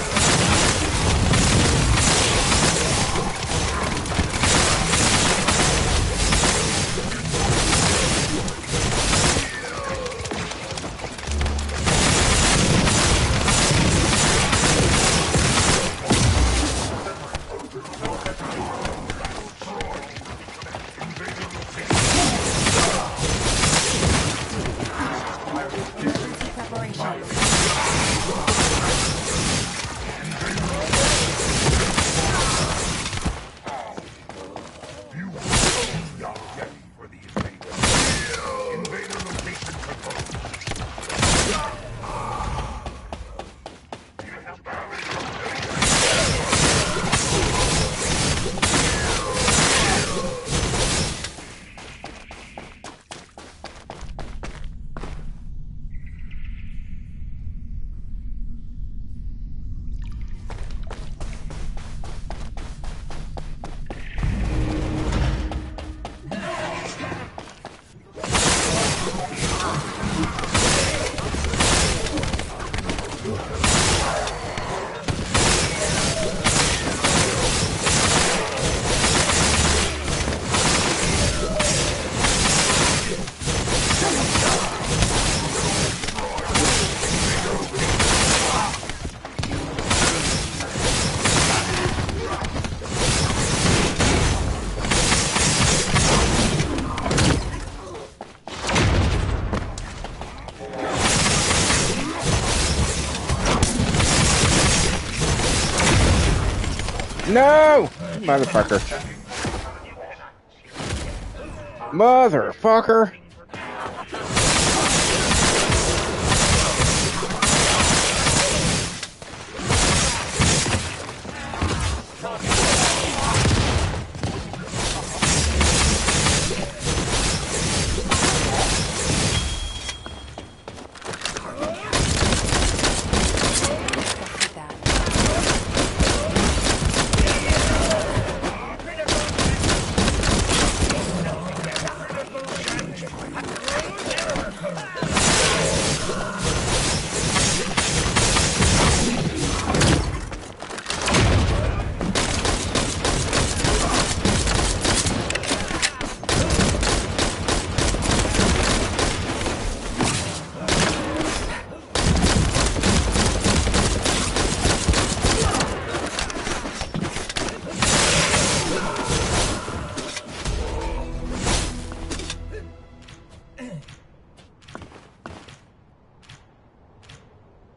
No! Motherfucker. Motherfucker.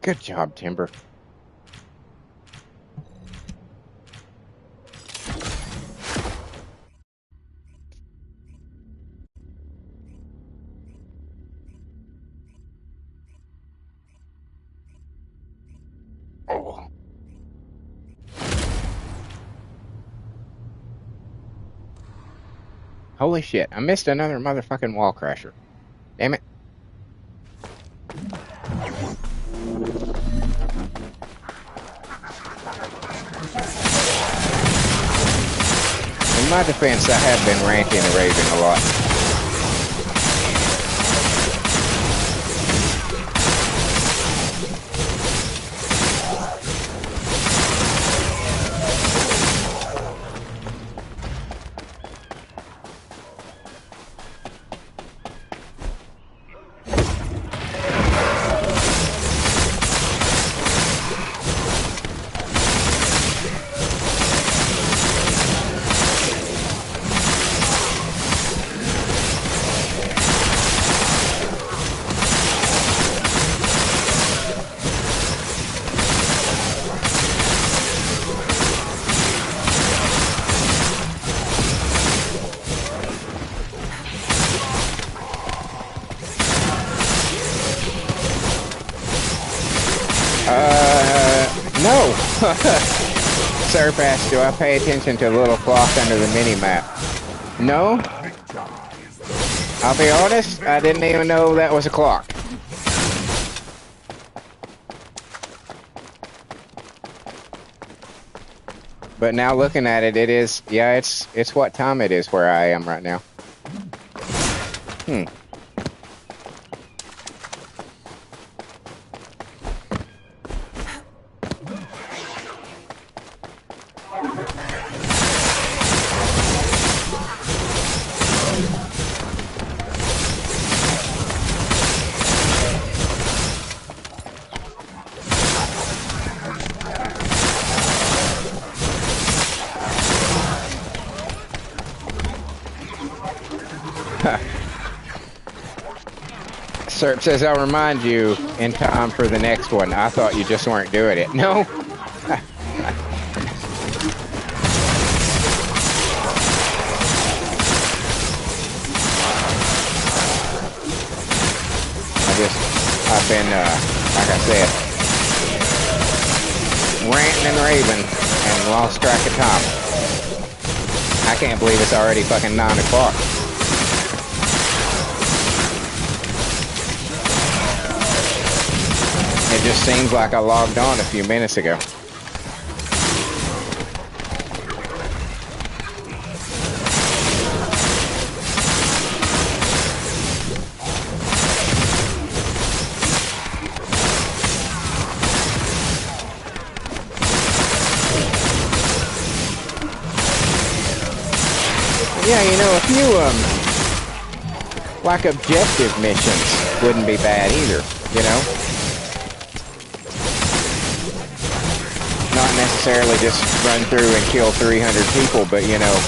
Good job, Timber. Oh. Holy shit, I missed another motherfucking wall crasher. Damn it. In my defense, I have been ranting and raving a lot. No! Surpass, do I pay attention to the little clock under the mini-map? No? I'll be honest, I didn't even know that was a clock. But now looking at it, it is, yeah, it's what time it is where I am right now. Hmm. Serp says, I'll remind you in time for the next one. I thought you just weren't doing it. No. I've been, like I said, ranting and raving and lost track of time. I can't believe it's already fucking 9 o'clock. It just seems like I logged on a few minutes ago. Yeah, you know, a few, like objective missions wouldn't be bad either, you know? Not necessarily just run through and kill 300 people, but, you know,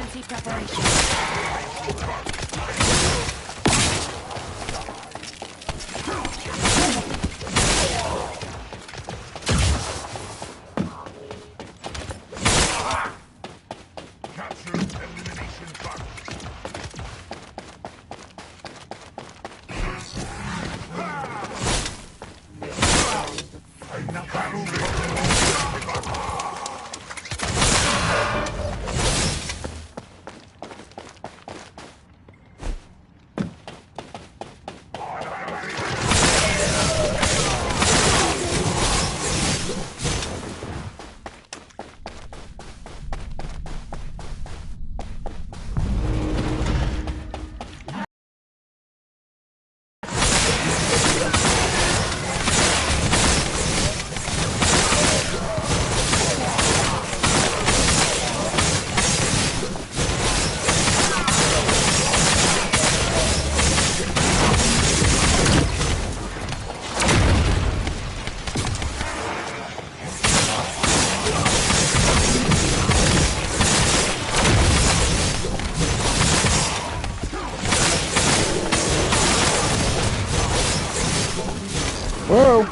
Emergency preparation. Whoa!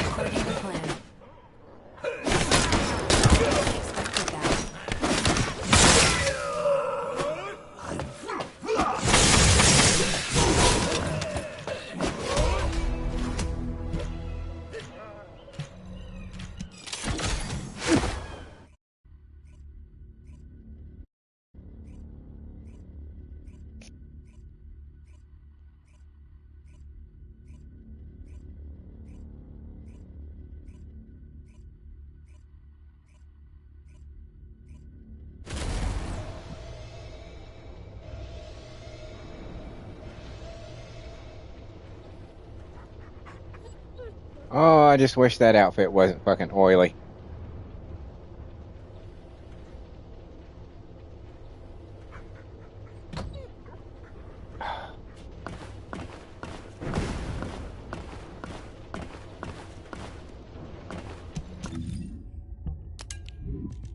According to plan. Expected that. Oh, I just wish that outfit wasn't fucking oily.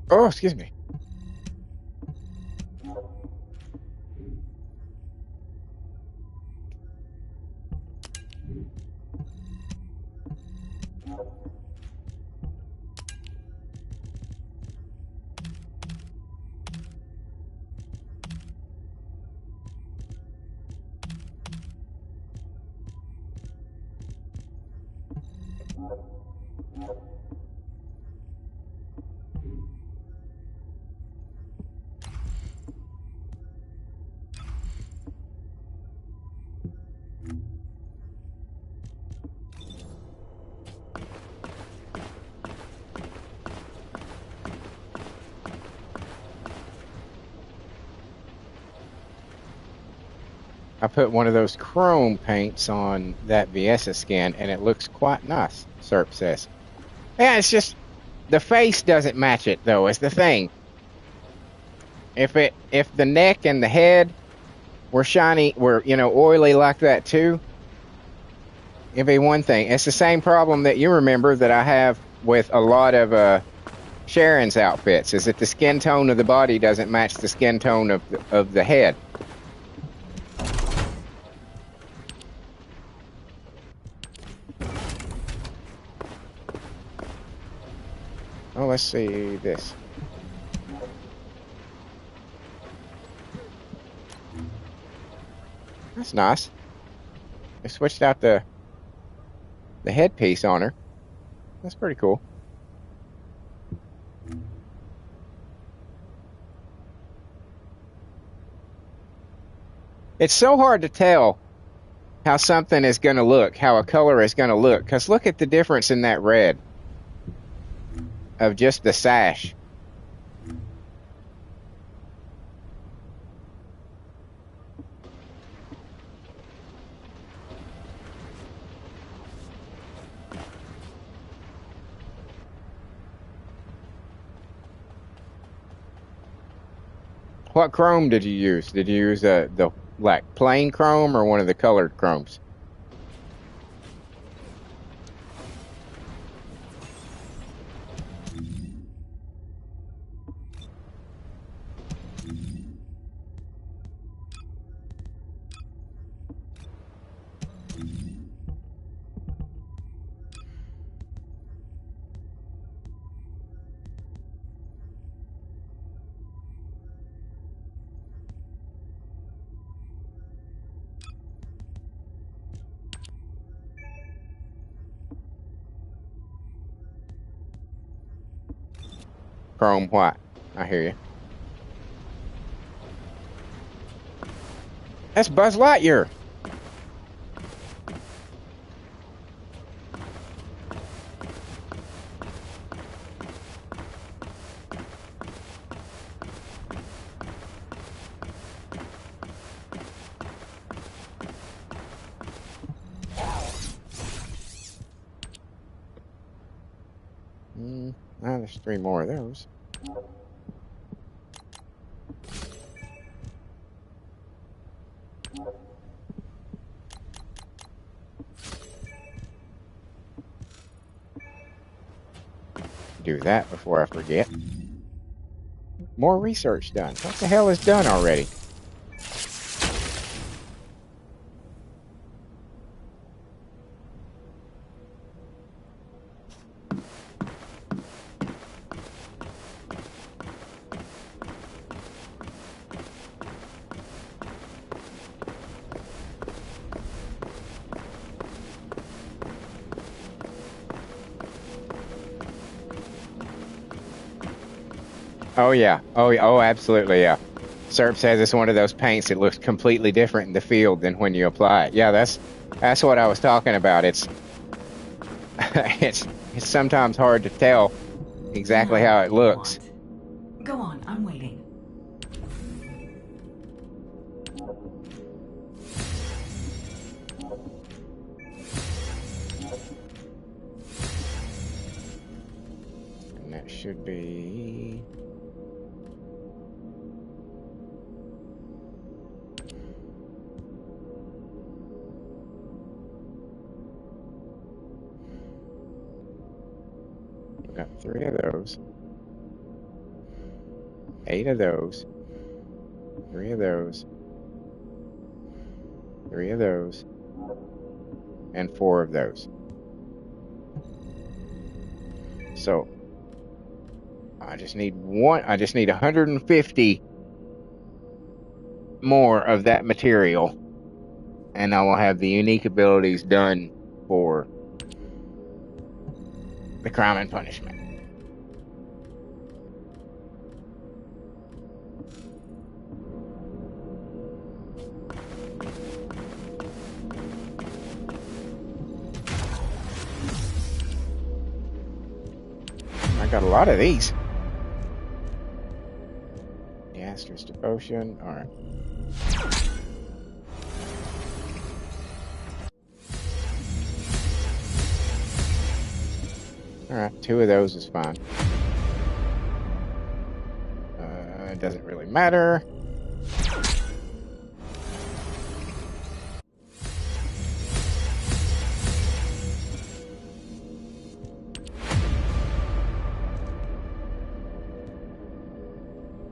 Oh, excuse me. I put one of those chrome paints on that Viessa skin, and it looks quite nice, Serp says. Yeah, it's just the face doesn't match it, though, is the thing. If the neck and the head were shiny, were, oily like that too, it'd be one thing. It's the same problem that you remember that I have with a lot of Sharon's outfits, is that the skin tone of the body doesn't match the skin tone of the head. Oh, let's see this. That's nice. They switched out the headpiece on her. That's pretty cool. It's so hard to tell how something is going to look, how a color is going to look. Because look at the difference in that red of just the sash. What chrome did you use? Did you use the like plain chrome or one of the colored chromes? Chrome white. I hear you. That's Buzz Lightyear. Now there's 3 more of those. Do that before I forget. More research done. What the hell is done already? Oh yeah. Oh, absolutely, yeah. Serp says it's one of those paints that looks completely different in the field than when you apply it. Yeah, that's what I was talking about. It's it's sometimes hard to tell exactly how it looks. Go on, I'm waiting. And that should be... Got 3 of those. 8 of those. 3 of those. 3 of those. And 4 of those. So I just need 150 more of that material, and I will have the unique abilities done for the crime and punishment. I got a lot of these. The Asterisk Devotion. Alright. Alright, 2 of those is fine. It doesn't really matter.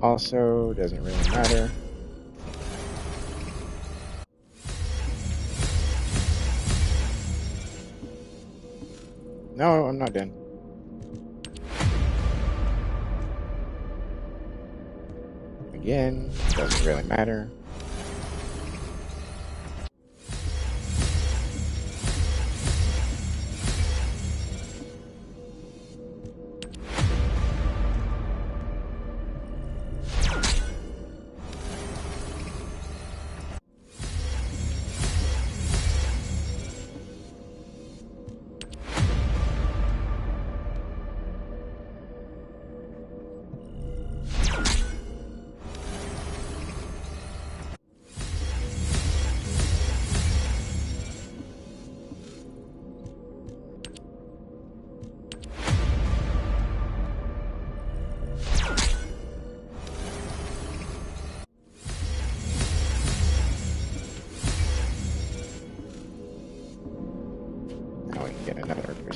Also, doesn't really matter. No, I'm not done. Again, doesn't really matter.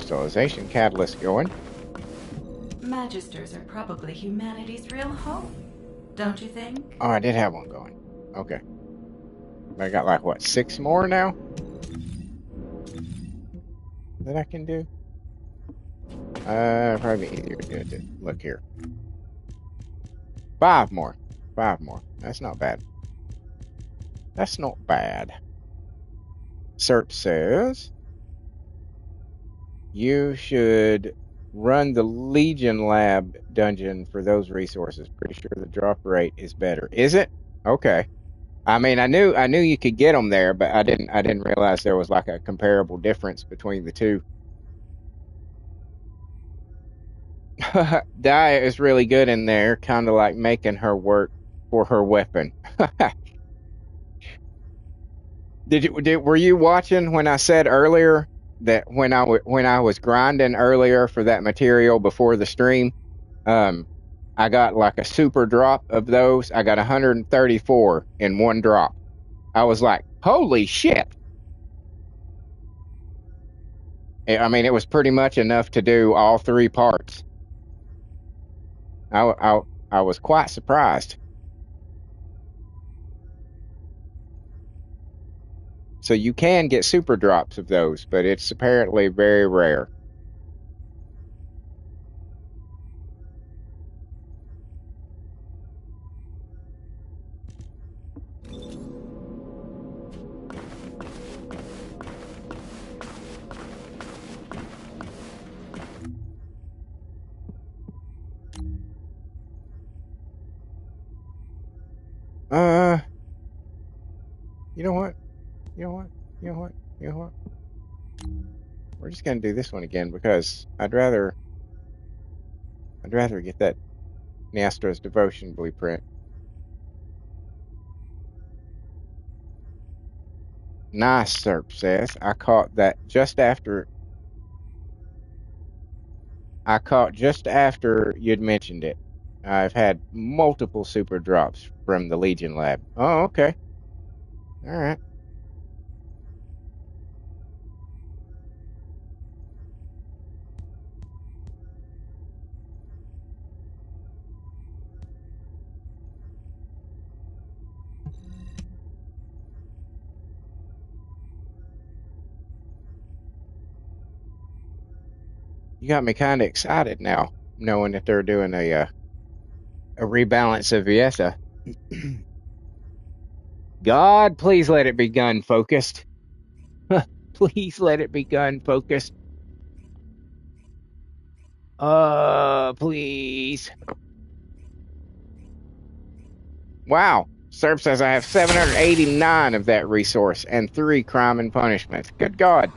crystallization catalyst going. Magisters are probably humanity's real hope, don't you think? Oh, I did have one going. Okay. I got like, what, 6 more now? That I can do? Probably easier to do it. Look here. 5 more. 5 more. That's not bad. That's not bad. SERP says you should run the Legion Lab dungeon for those resources. Pretty sure the drop rate is better. Is it? Okay. I mean, I knew you could get them there, but I didn't realize there was like a comparable difference between the two. Dia is really good in there, kind of like making her work for her weapon. Were you watching when I said earlier that when I was grinding earlier for that material before the stream, I got like a super drop of those. I got 134 in one drop. I was like, holy shit. I mean, it was pretty much enough to do all 3 parts. I was quite surprised. So you can get super drops of those, but it's apparently very rare. You know what? You know what? You know what? You know what? We're just gonna do this one again because I'd rather get that Neastra's devotion blueprint. Nice, Serp says. I caught just after you'd mentioned it. I've had multiple super drops from the Legion Lab. Oh, okay. All right. You got me kind of excited now, knowing that they're doing a rebalance of Viessa. God, please let it be gun focused. Please let it be gun focused. Please. Wow. Serp says I have 789 of that resource and 3 crime and punishments. Good God.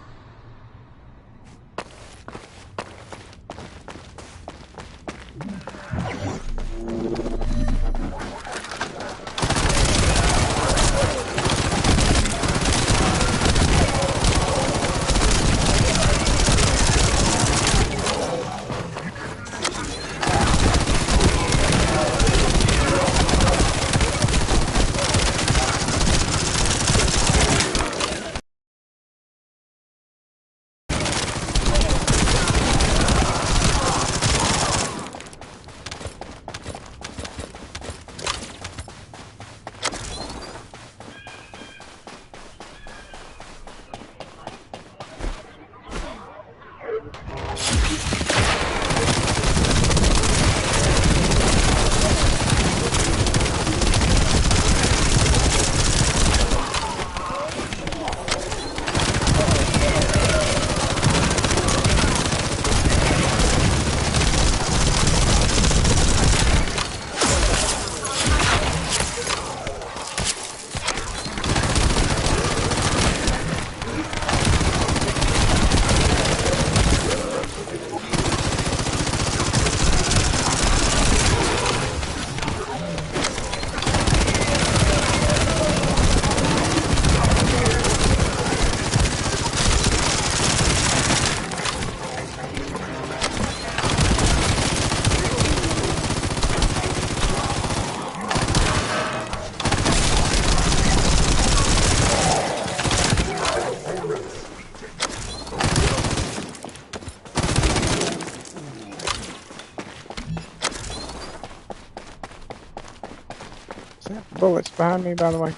that bullets behind me, by the way?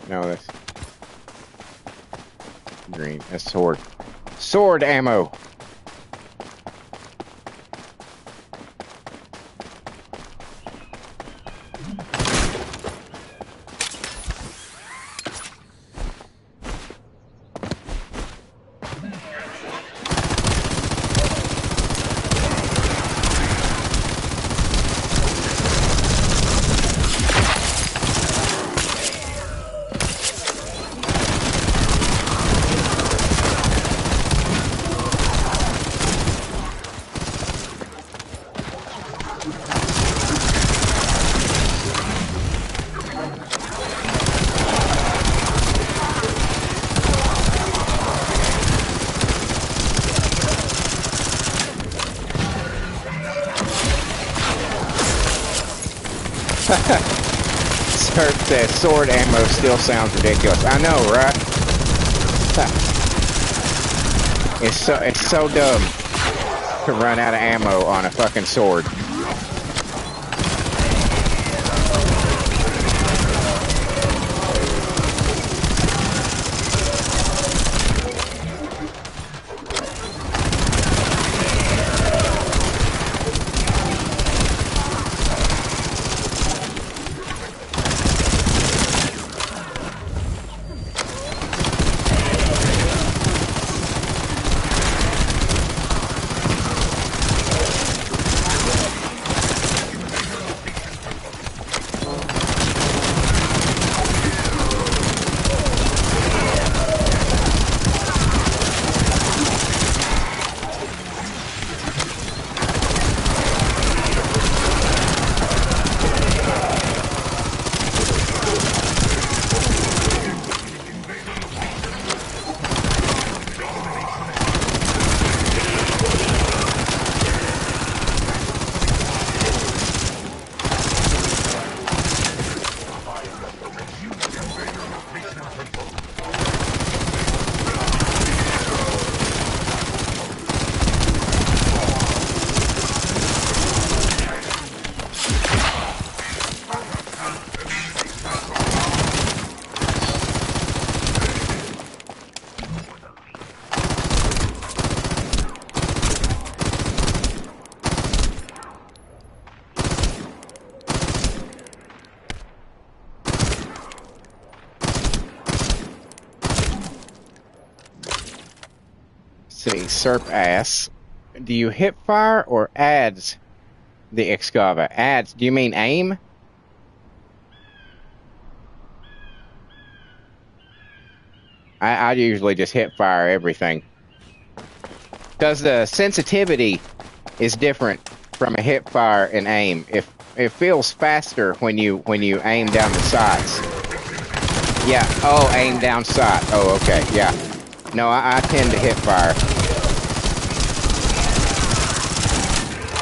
No, that's green. That's sword. Sword ammo. Sir says sword ammo still sounds ridiculous. I know, right? It's so dumb to run out of ammo on a fucking sword. See, Serp asks, do you hip fire or adds the Excava? Adds, do you mean aim? I usually just hip fire everything. Because the sensitivity is different from a hip fire and aim. If it feels faster when you aim down the sights. Yeah, oh, aim down sight. Oh, okay, yeah. No, I tend to hip fire.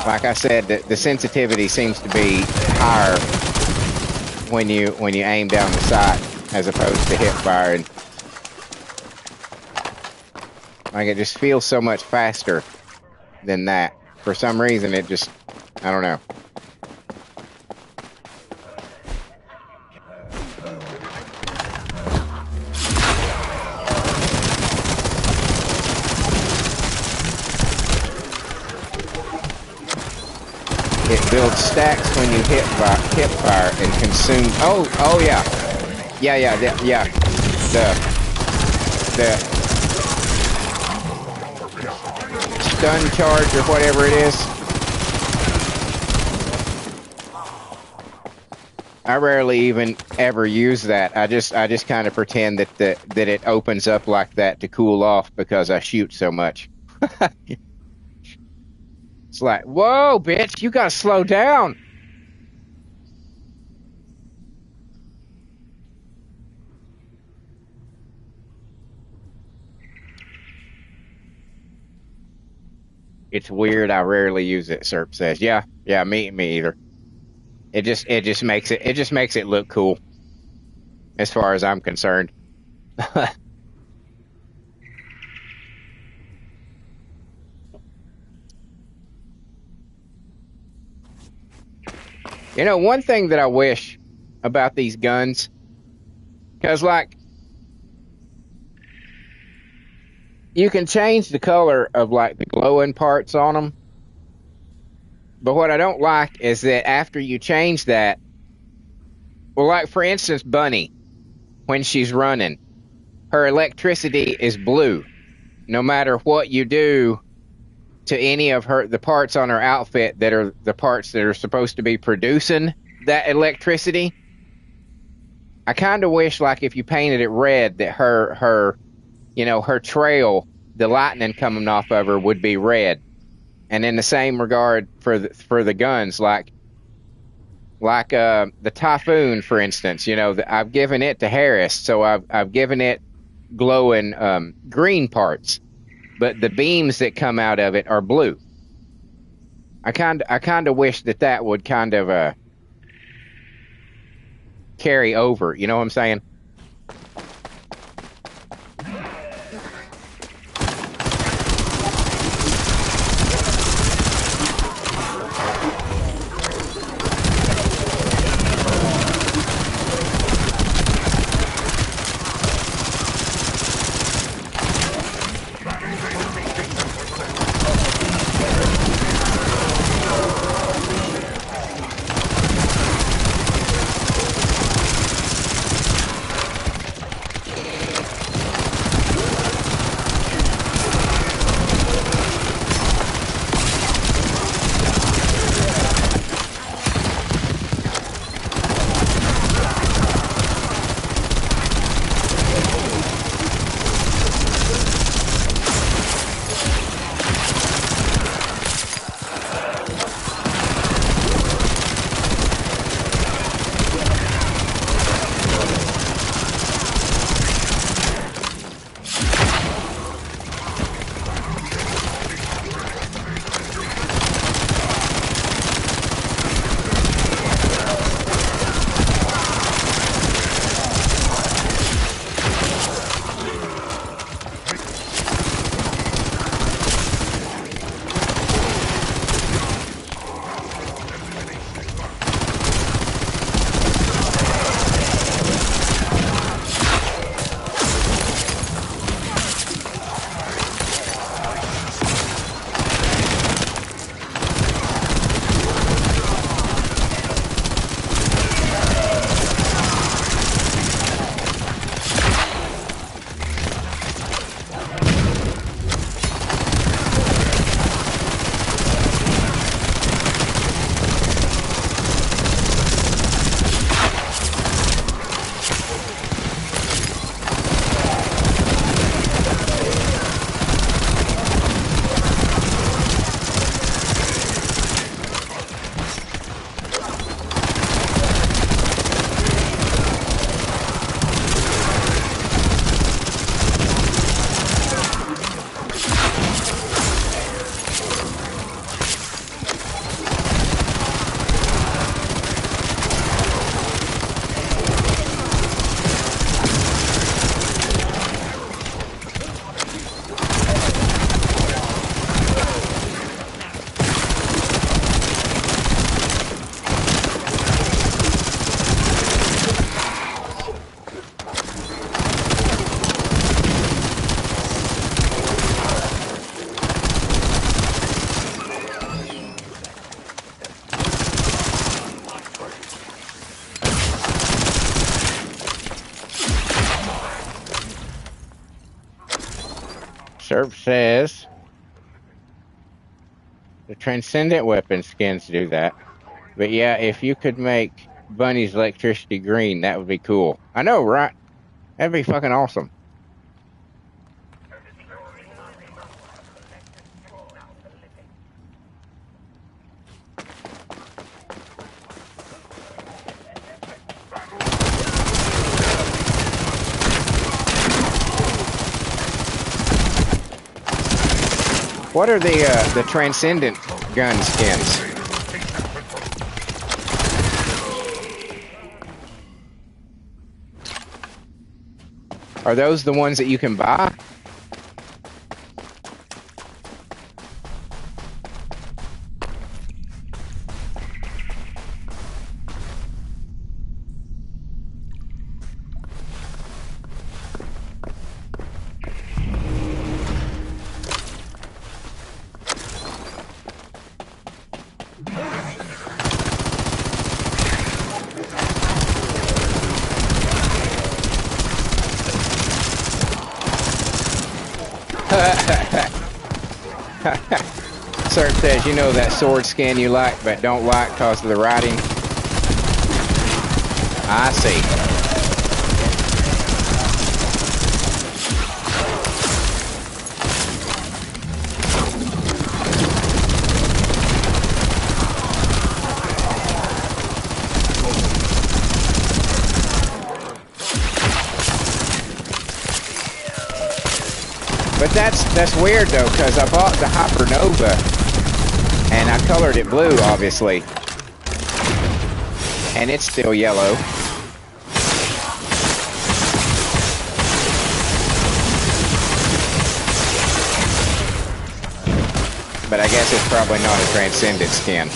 Like I said, the sensitivity seems to be higher when you aim down the sight as opposed to hip firing. Like it just feels so much faster than that. For some reason, it just, I don't know. It builds stacks when you hip fire and consume. Oh yeah, yeah. The stun charge or whatever it is. I rarely even ever use that. I just kind of pretend that it opens up like that to cool off because I shoot so much. It's like, whoa, bitch, you gotta slow down. It's weird. I rarely use it. Serp says, "Yeah, me either." It just makes it look cool, as far as I'm concerned. You know, one thing that I wish about these guns. Because, like, you can change the color of, like, the glowing parts on them. But what I don't like is that after you change that, well, like, for instance, Bunny, when she's running, her electricity is blue. No matter what you do to any of the parts on her outfit that are the parts that are supposed to be producing that electricity, I kind of wish, like, if you painted it red, that her trail, the lightning coming off of her would be red. And in the same regard for the guns, like the Typhoon, for instance, I've given it to Harris, so I've given it glowing green parts, but the beams that come out of it are blue. I kind of wish that would kind of carry over. You know what I'm saying? Serp says the Transcendent weapon skins do that. But yeah, if you could make Bunny's electricity green, that would be cool. I know, right? That'd be fucking awesome. What are the Transcendent gun skins? Are those the ones that you can buy? Sir says, you know that sword skin you like, but don't like because of the writing. I see. But that's weird though, because I bought the Hypernova and I colored it blue, obviously, and it's still yellow. But I guess it's probably not a transcendent skin.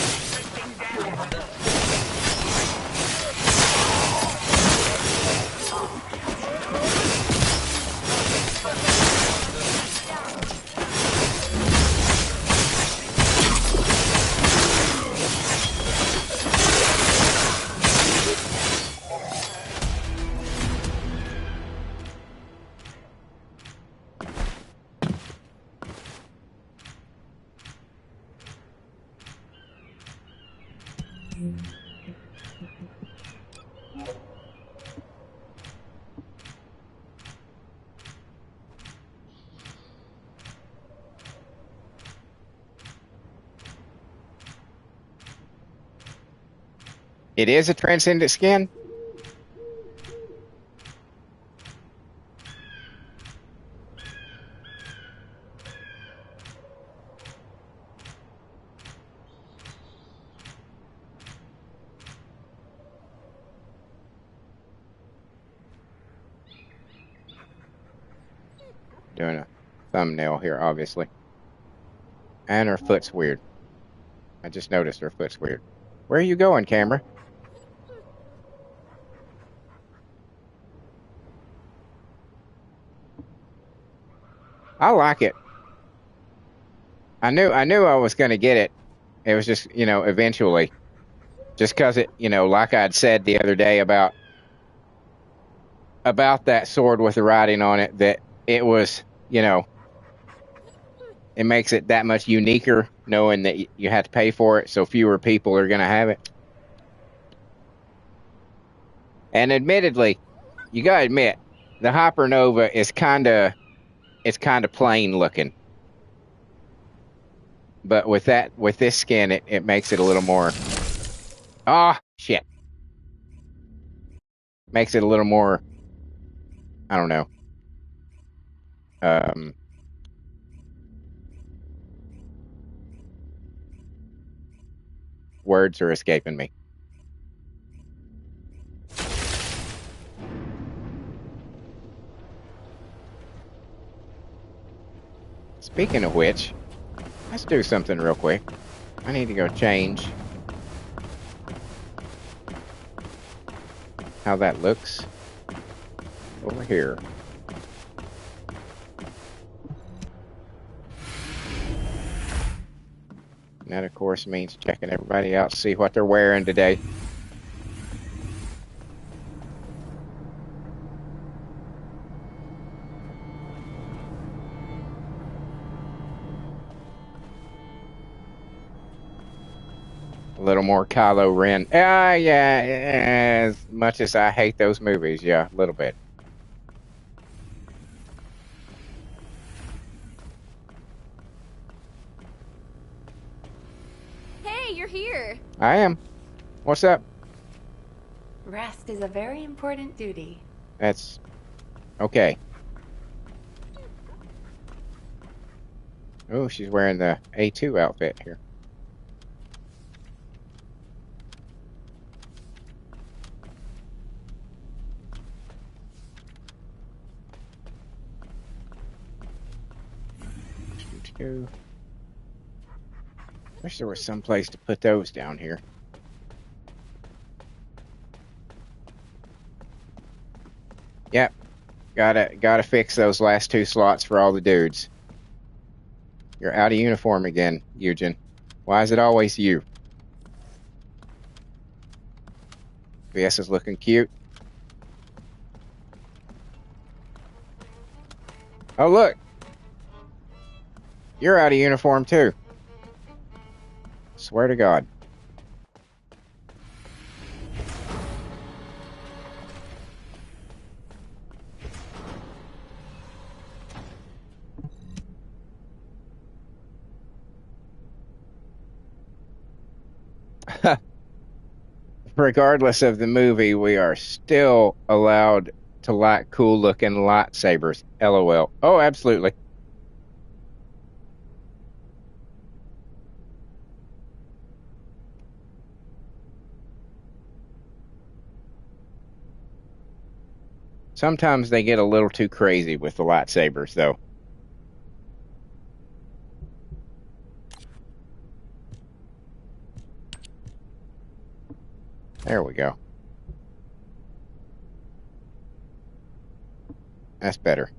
It is a transcendent skin? Doing a thumbnail here, obviously. And her foot's weird. I just noticed her foot's weird. Where are you going, camera? I like it. I knew I was going to get it. It was just, eventually. Just because it, like I'd said the other day about that sword with the writing on it, that it was, it makes it that much uniquer knowing that you have to pay for it, so fewer people are going to have it. And admittedly, you got to admit, the Hypernova is kind of plain looking. But with this skin, it makes it a little more. Ah, shit. Makes it a little more. I don't know. Words are escaping me. Speaking of which, let's do something real quick. I need to go change how that looks over here. And that, of course, means checking everybody out, see what they're wearing today. A little more Kylo Ren. Yeah, as much as I hate those movies, yeah, a little bit. Hey, you're here. I am. What's up? Rest is a very important duty. That's okay. Oh, she's wearing the A2 outfit here. Wish there was some place to put those down here. Yep. Gotta fix those last 2 slots for all the dudes. You're out of uniform again, Eugen. Why is it always you? VS is looking cute. Oh, look. You're out of uniform too. Swear to God. Regardless of the movie, we are still allowed to like cool looking lightsabers. LOL. Oh, absolutely. Sometimes they get a little too crazy with the lightsabers, though. There we go. That's better.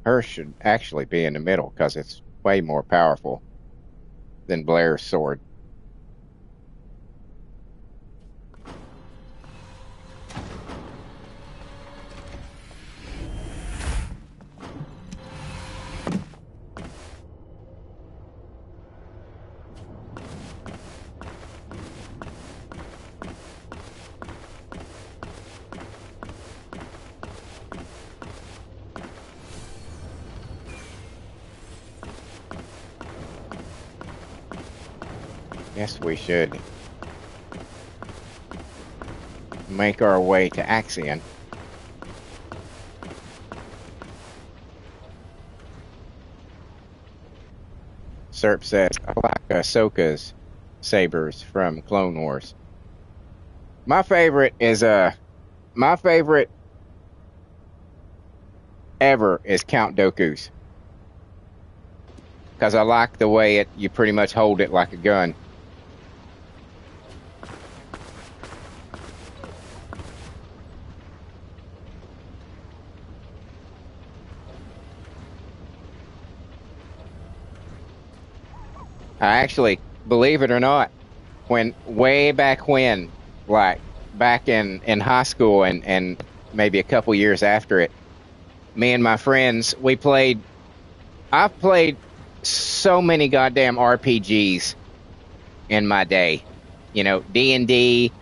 Hers should actually be in the middle because it's way more powerful than Blair's sword. Yes, we should make our way to Axion. Serp says, I like Ahsoka's sabers from Clone Wars. My favorite is my favorite ever is Count Dooku's, because I like the way you pretty much hold it like a gun. I actually, believe it or not, way back when, like back in high school and maybe a couple years after it, me and my friends, I've played so many goddamn RPGs in my day. You know, D&D,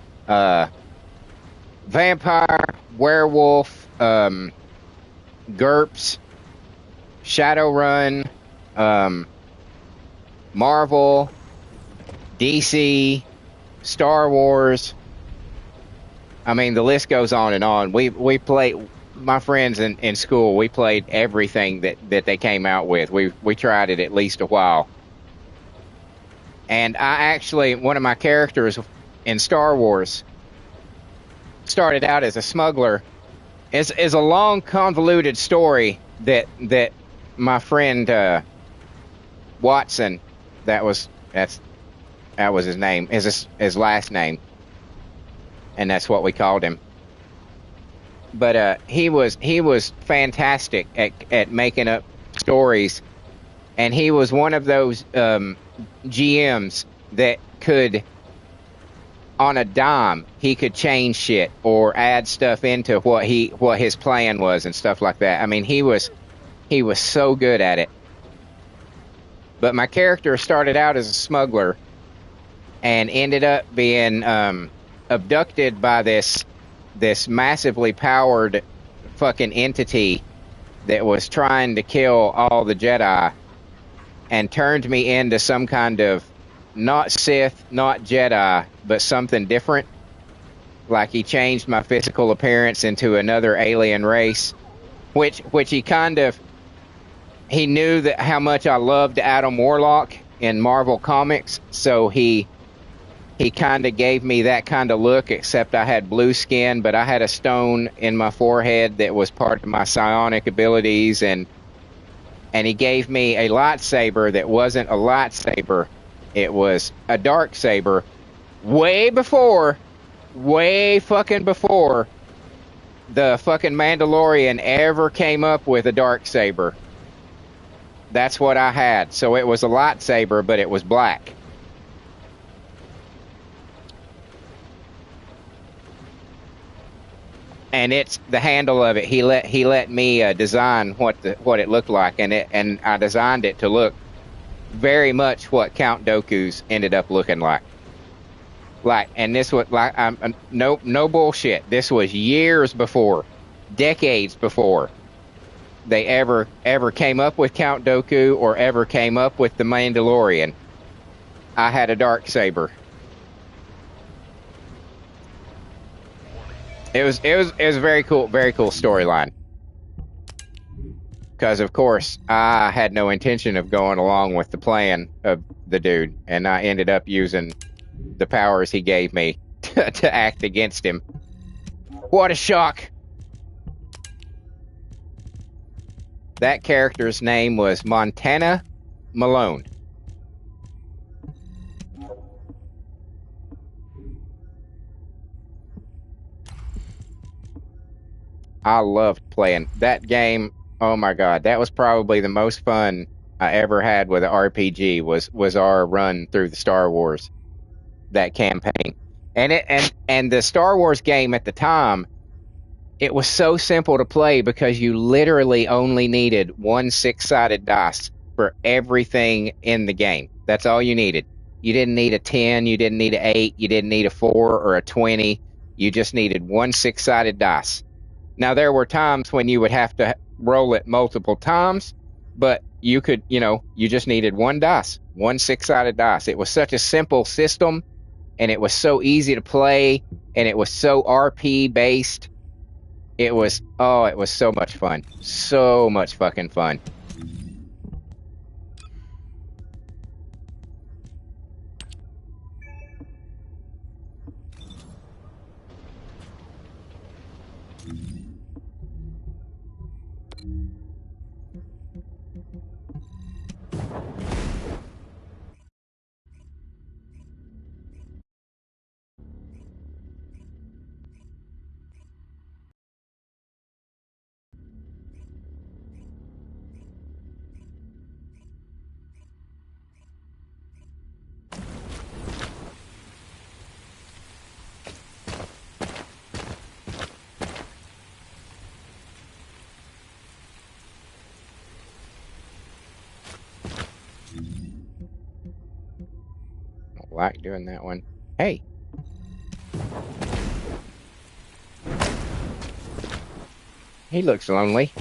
Vampire, Werewolf, GURPS, Shadowrun, Marvel, DC, Star Wars. I mean, the list goes on and on. We played, my friends in school, we played everything that they came out with. We tried it at least a while. And I actually, one of my characters in Star Wars started out as a smuggler. Is a long, convoluted story that my friend Watson, that was his name, is his last name, and that's what we called him. But he was fantastic at making up stories, and he was one of those GMs that could, on a dime, he could change shit or add stuff into what his plan was and stuff like that. I mean, he was so good at it. But my character started out as a smuggler and ended up being abducted by this massively powered fucking entity that was trying to kill all the Jedi, and turned me into some kind of, not Sith, not Jedi, but something different. Like, he changed my physical appearance into another alien race, which he knew that how much I loved Adam Warlock in Marvel Comics, so he kind of gave me that kind of look, except I had blue skin, but I had a stone in my forehead that was part of my psionic abilities, and he gave me a lightsaber that wasn't a lightsaber. It was a dark saber, way fucking before the fucking Mandalorian ever came up with a dark saber. That's what I had. So it was a lightsaber, but it was black. and it's the handle of it. He let me design what it looked like, and I designed it to look very much what Count Dooku's ended up looking like. Like, and this was like, no bullshit. This was years before, decades before they ever came up with Count Dooku or ever came up with the Mandalorian. I had a darksaber. It was a very cool storyline. Because of course I had no intention of going along with the plan of the dude, and I ended up using the powers he gave me to act against him. What a shock! That character's name was Montana Malone. I loved playing that game. Oh my god, that was probably the most fun I ever had with an RPG. Was our run through the Star Wars, that campaign, and the Star Wars game at the time. It was so simple to play because you literally only needed one 6-sided dice for everything in the game. That's all you needed. You didn't need a 10, you didn't need an 8, you didn't need a 4 or a 20. You just needed one 6-sided dice. Now, there were times when you would have to roll it multiple times, but you could, you just needed one dice, one 6-sided dice. It was such a simple system, and it was so easy to play, and it was so RP based. It was so much fun. So much fucking fun. Like doing that one. Hey. He looks lonely.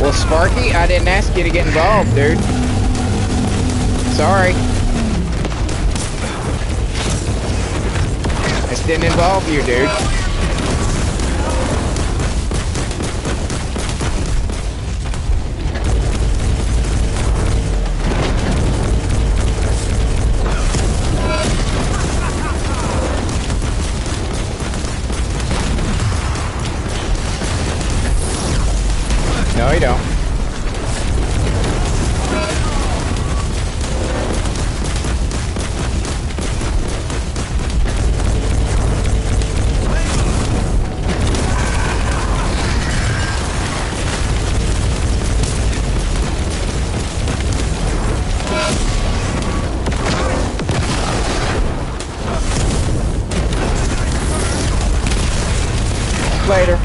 Well, Sparky, I didn't ask you to get involved, dude. Sorry. This didn't involve you, dude. No, you don't. Later.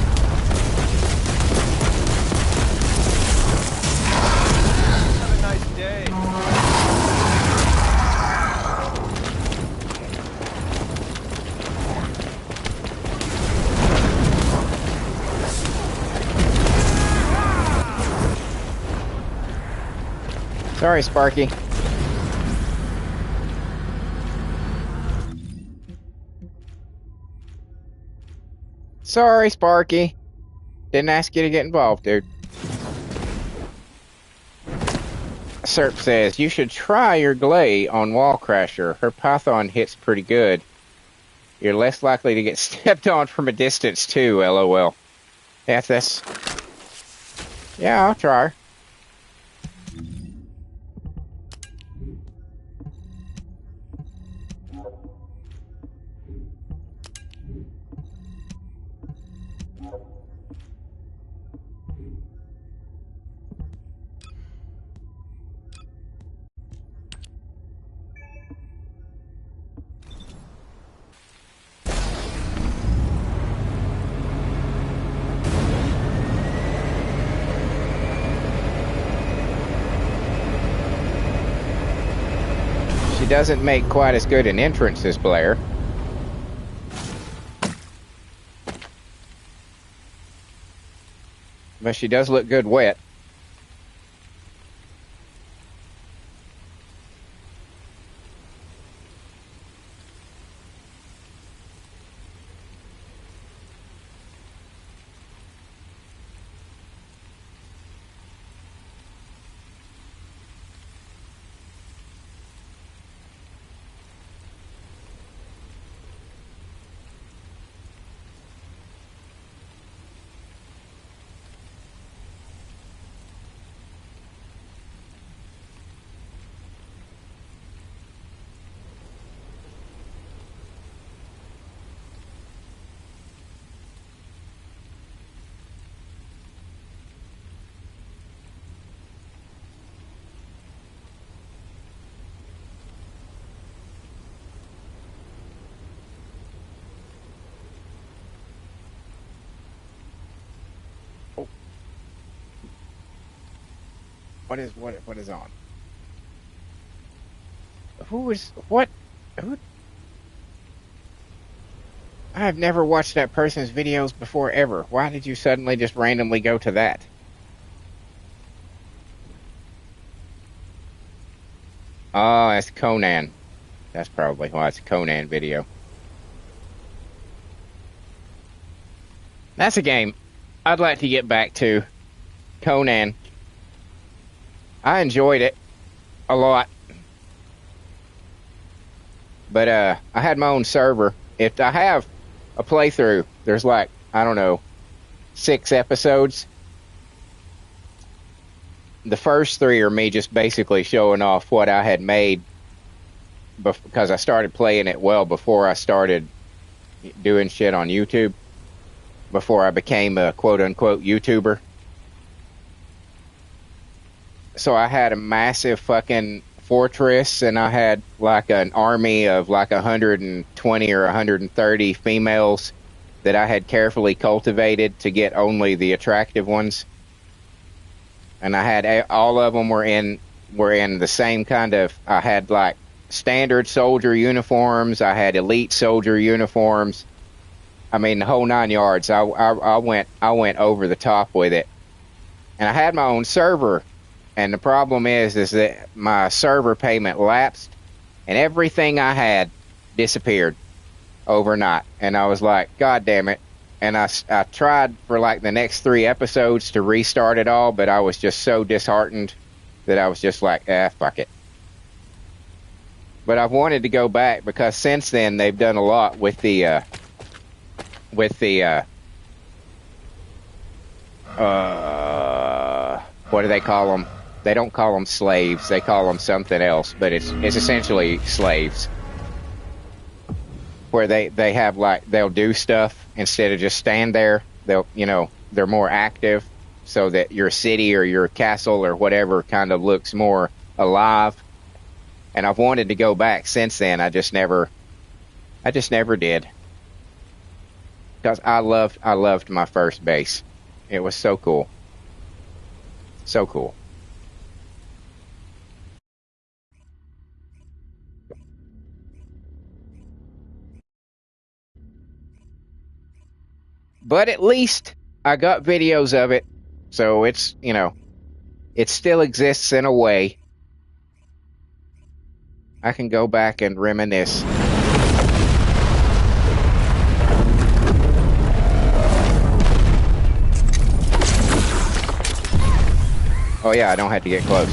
Have a nice day. Sorry, Sparky. Sorry, Sparky. Didn't ask you to get involved, dude. Serp says, you should try your Glay on Wall Crasher. Her Python hits pretty good. You're less likely to get stepped on from a distance, too, LOL. That's... Yeah, I'll try her. She doesn't make quite as good an entrance as Blair. But she does look good wet. What is on? Who? I've never watched that person's videos before ever. Why did you suddenly just randomly go to that? Oh, that's Conan. That's probably why it's a Conan video. That's a game I'd like to get back to. Conan. I enjoyed it a lot. But I had my own server. If I have a playthrough, there's like, I don't know, 6 episodes. The first 3 are me just basically showing off what I had made because I started playing it well before I started doing shit on YouTube, before I became a quote-unquote YouTuber. So I had a massive fucking fortress, and I had like an army of like 120 or 130 females that I had carefully cultivated to get only the attractive ones. And I had all of them were in the same kind of, I had like standard soldier uniforms, I had elite soldier uniforms. I mean, the whole 9 yards. I went over the top with it. And I had my own server And the problem is that my server payment lapsed, and everything I had disappeared overnight. And I was like, God damn it. And I tried for like the next 3 episodes to restart it all, but I was just so disheartened that I was just like, fuck it. But I've wanted to go back because since then they've done a lot with the what do they call them? They don't call them slaves. They call them something else, but it's essentially slaves. Where they have like, they'll do stuff instead of just stand there. They'll, they're more active so that your city or your castle or whatever kind of looks more alive. And I've wanted to go back since then. I just never did. Because I loved my first base. It was so cool. So cool. But at least I got videos of it. So it's, it still exists in a way. I can go back and reminisce. Oh yeah, I don't have to get close.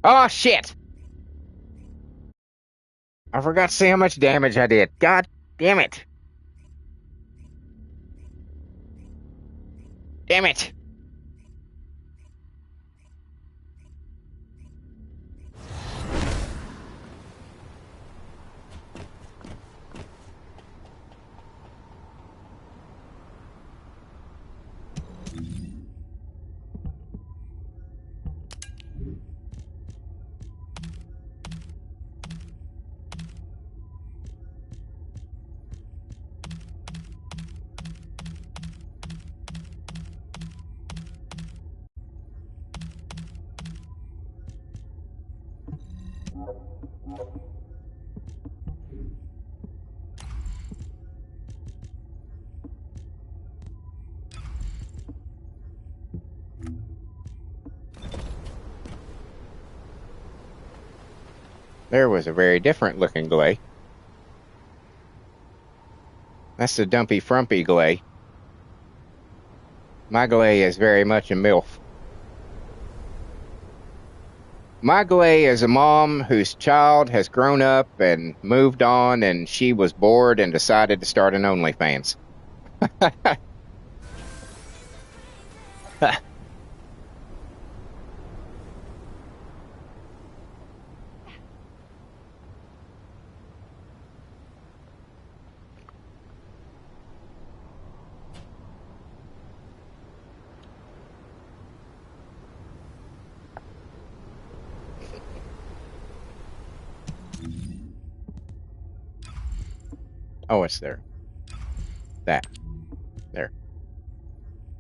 Oh, shit! I forgot to see how much damage I did. God damn it. Damn it. There was a very different looking Glay. That's the dumpy frumpy Glay. My Glay is very much a MILF. My Glay is a mom whose child has grown up and moved on, and she was bored and decided to start an OnlyFans. Oh, it's there. That. There.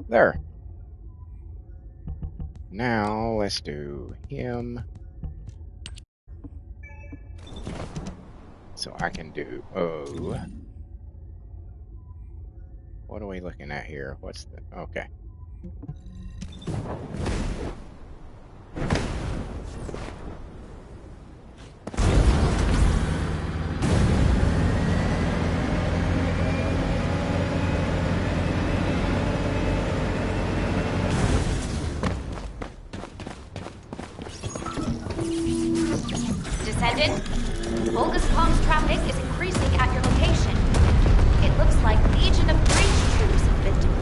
There. Now, let's do him. So I can do, oh. What are we looking at here? What's the, okay. Descendant, Volga's comms traffic is increasing at your location. It looks like Legion of Breach troops have been deployed.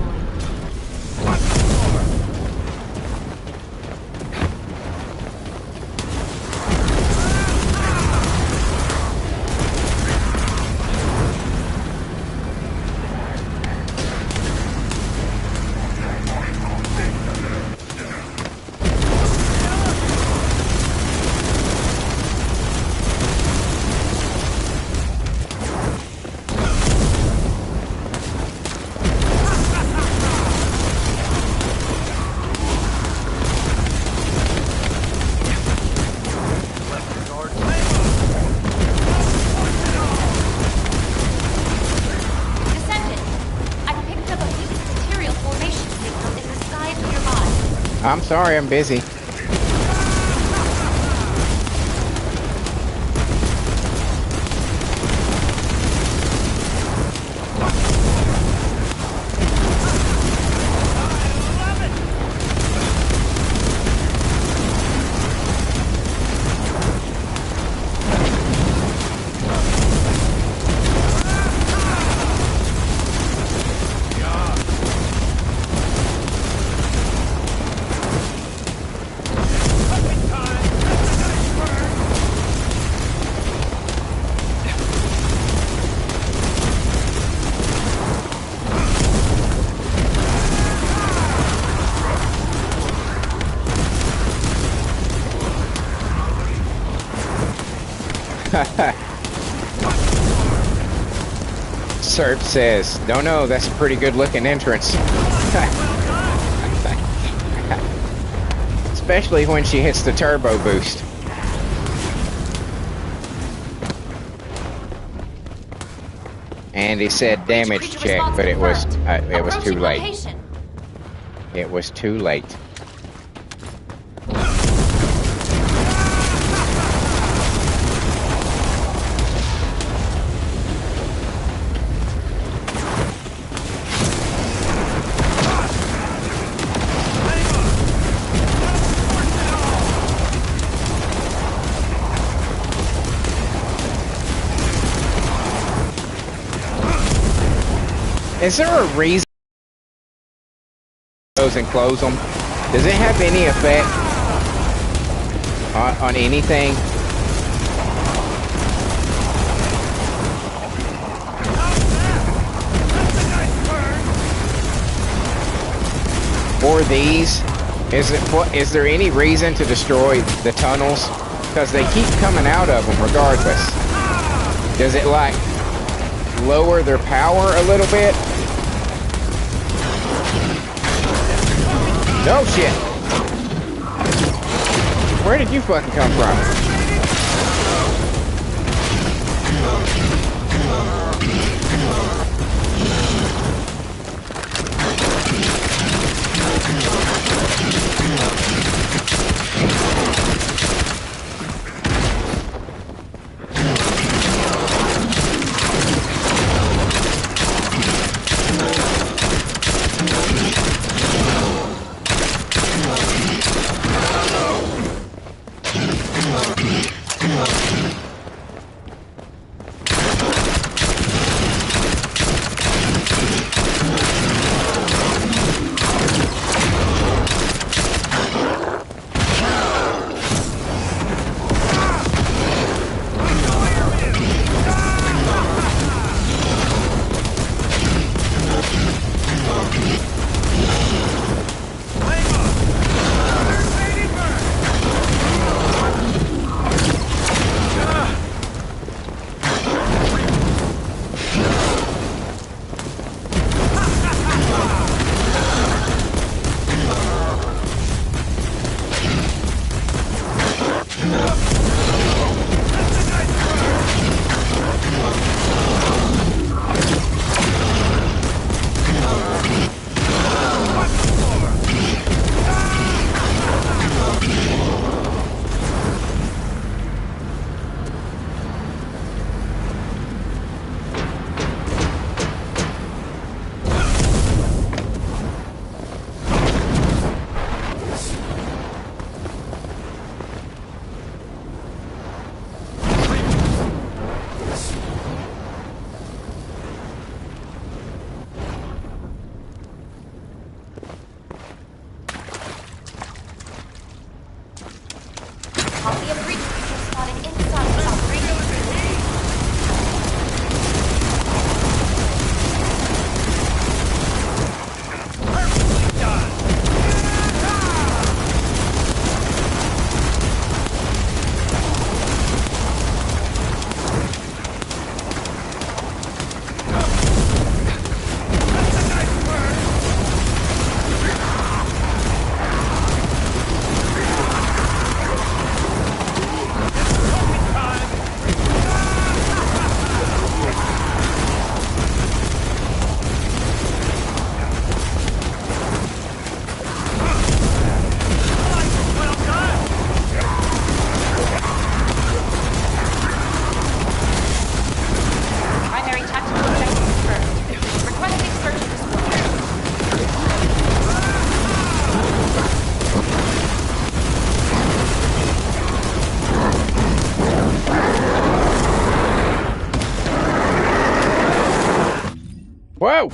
I'm sorry, I'm busy. Serp says, don't know, that's a pretty good looking entrance. Especially when she hits the turbo boost. And he said damage check, but it was too late. It was too late. Is there a reason and close them? Does it have any effect on anything? Or these? Is there any reason to destroy the tunnels? Because they keep coming out of them regardless. Does it like lower their power a little bit? No shit. Where did you fucking come from? No!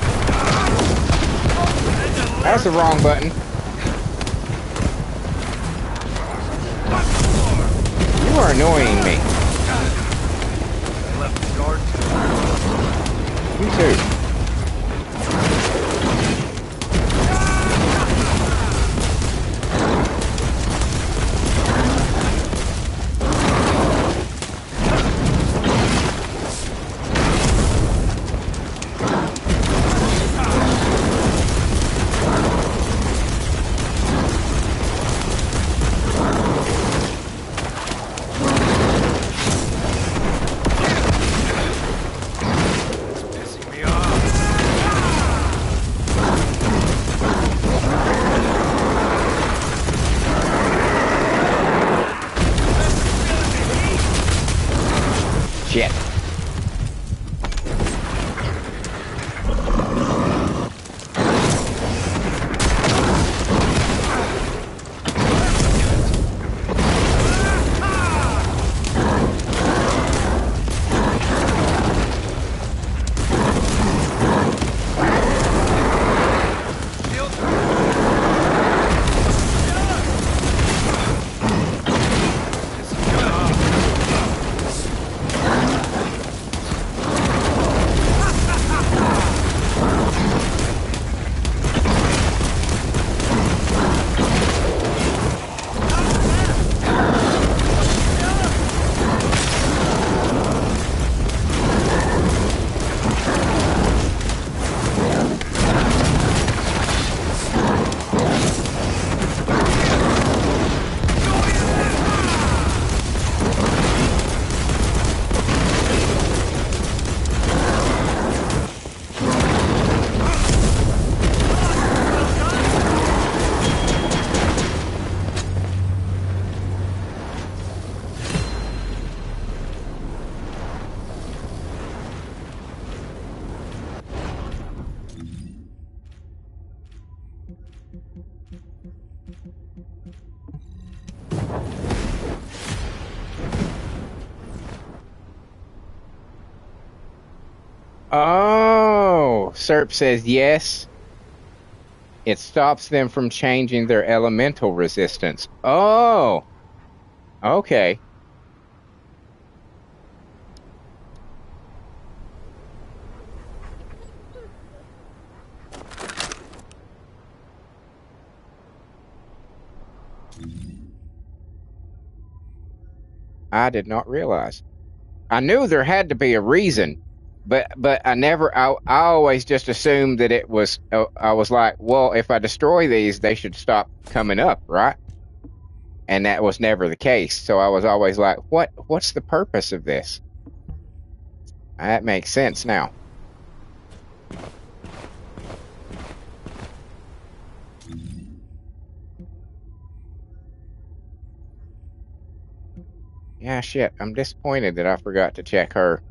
That's the wrong button. You are annoying me. Left the guard. You too. Pissing me off. Shit. Oh, Serp says yes. It stops them from changing their elemental resistance. Oh, okay. I did not realize. I knew there had to be a reason, but I always just assumed that it was. I was like, well, if I destroy these, they should stop coming up, right? And that was never the case. So I was always like, what's the purpose of this? That makes sense now. Yeah, shit. I'm disappointed that I forgot to check her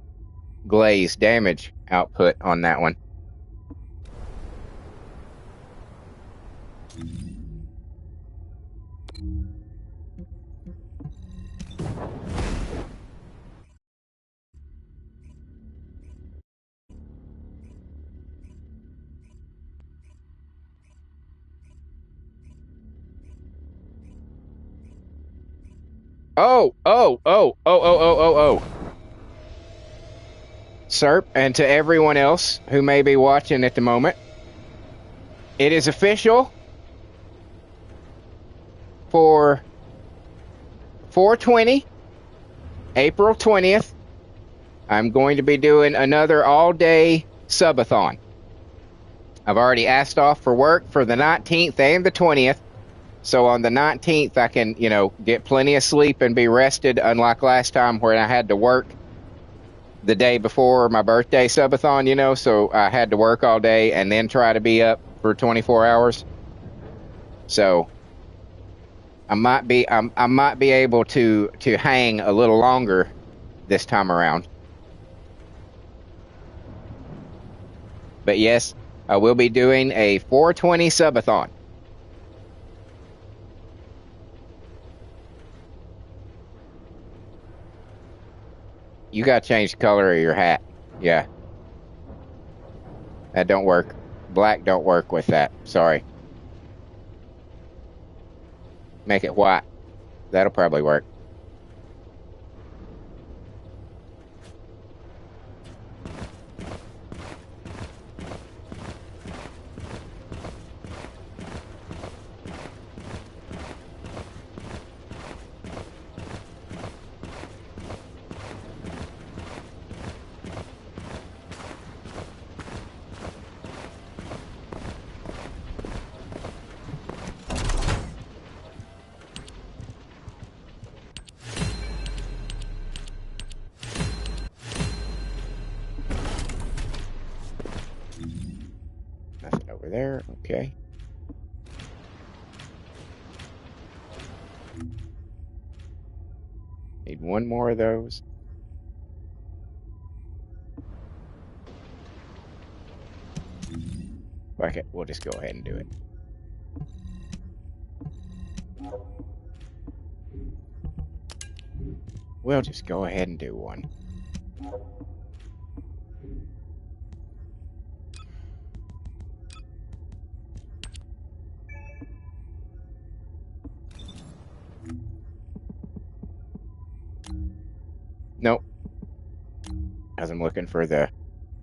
glaze damage output on that one. Oh. Serp, and to everyone else who may be watching at the moment, it is official for 420, April 20th. I'm going to be doing another all-day subathon. I've already asked off for work for the 19th and the 20th. So on the 19th, I can, get plenty of sleep and be rested, unlike last time where I had to work the day before my birthday subathon, so I had to work all day and then try to be up for 24 hours. So I might be able to hang a little longer this time around. But yes, I will be doing a 420 subathon. You got to change the color of your hat. Yeah. That don't work. Black don't work with that. Sorry. Make it white. That'll probably work. Nothing over there. Okay. Need one more of those. Fuck it. We'll just go ahead and do it. We'll just go ahead and do one. Nope. As I'm looking for the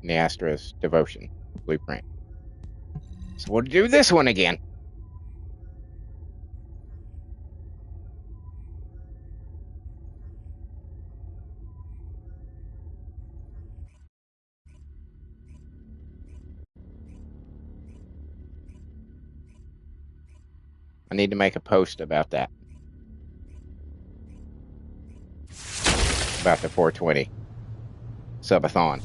Neastra's Devotion blueprint. So we'll do this one again. I need to make a post about that. About the 420 subathon.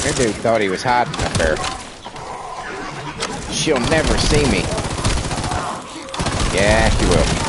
That dude thought he was hiding up there. She'll never see me. Yeah, she will.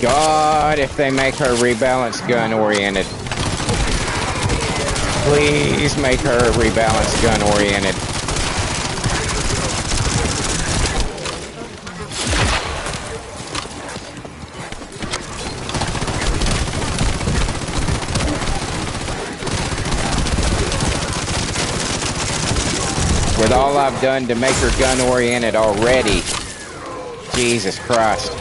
God, if they make her rebalance gun oriented. Please make her rebalance gun oriented. With all I've done to make her gun oriented already. Jesus Christ.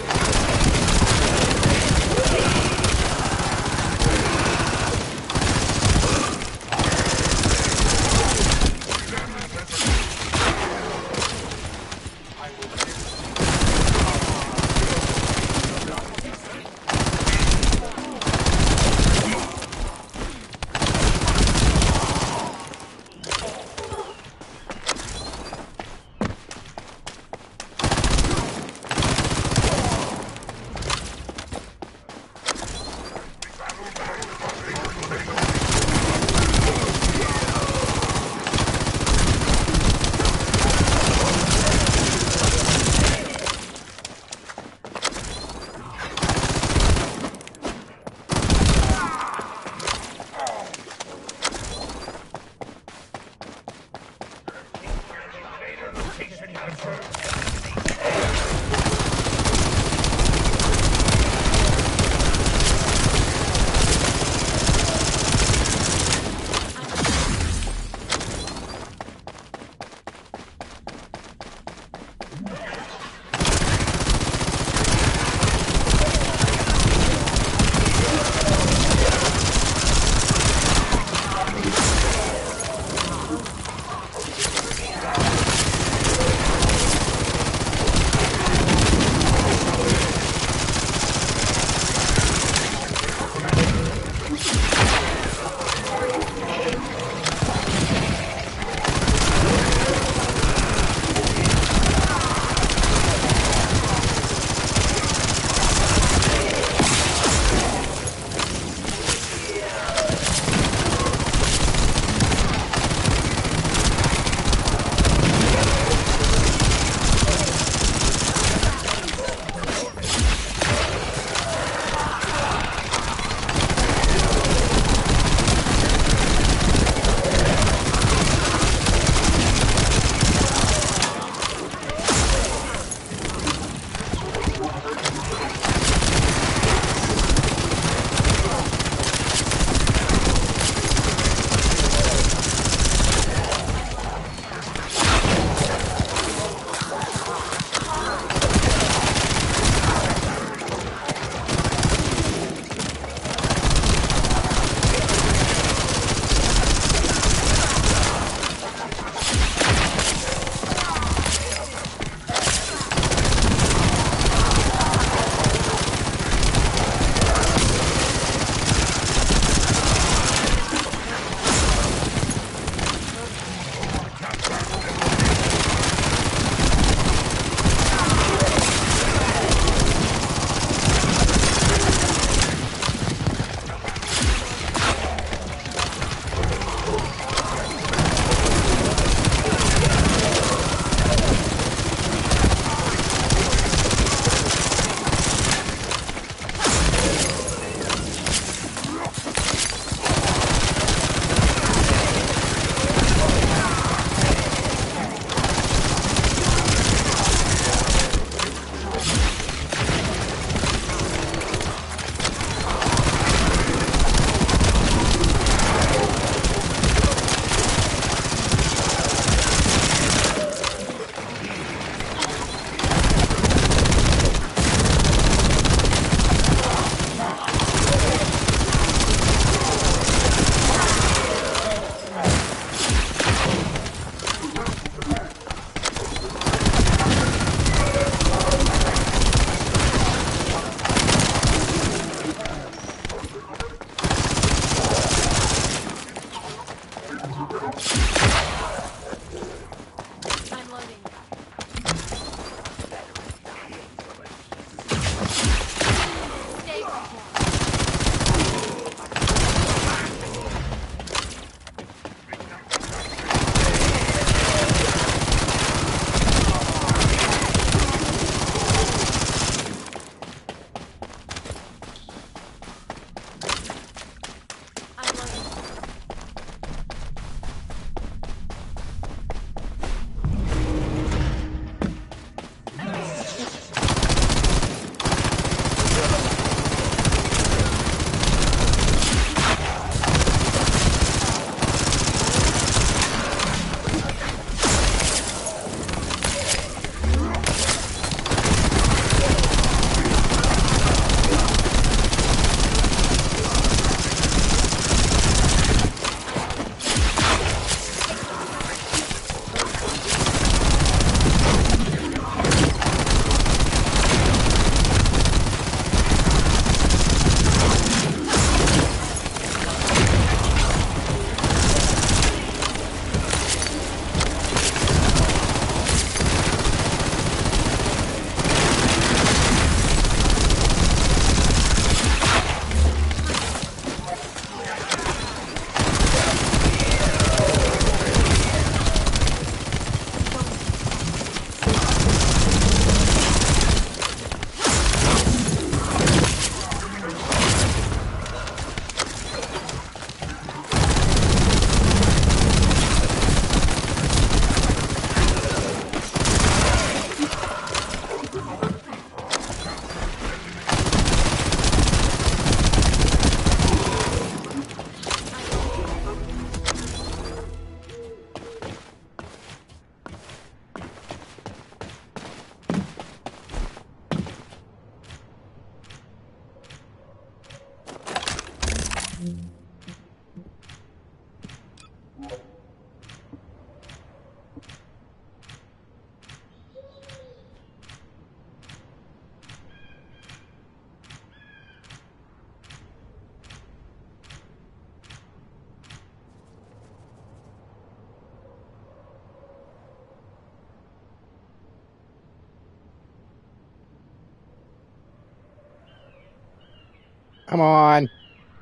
Come on.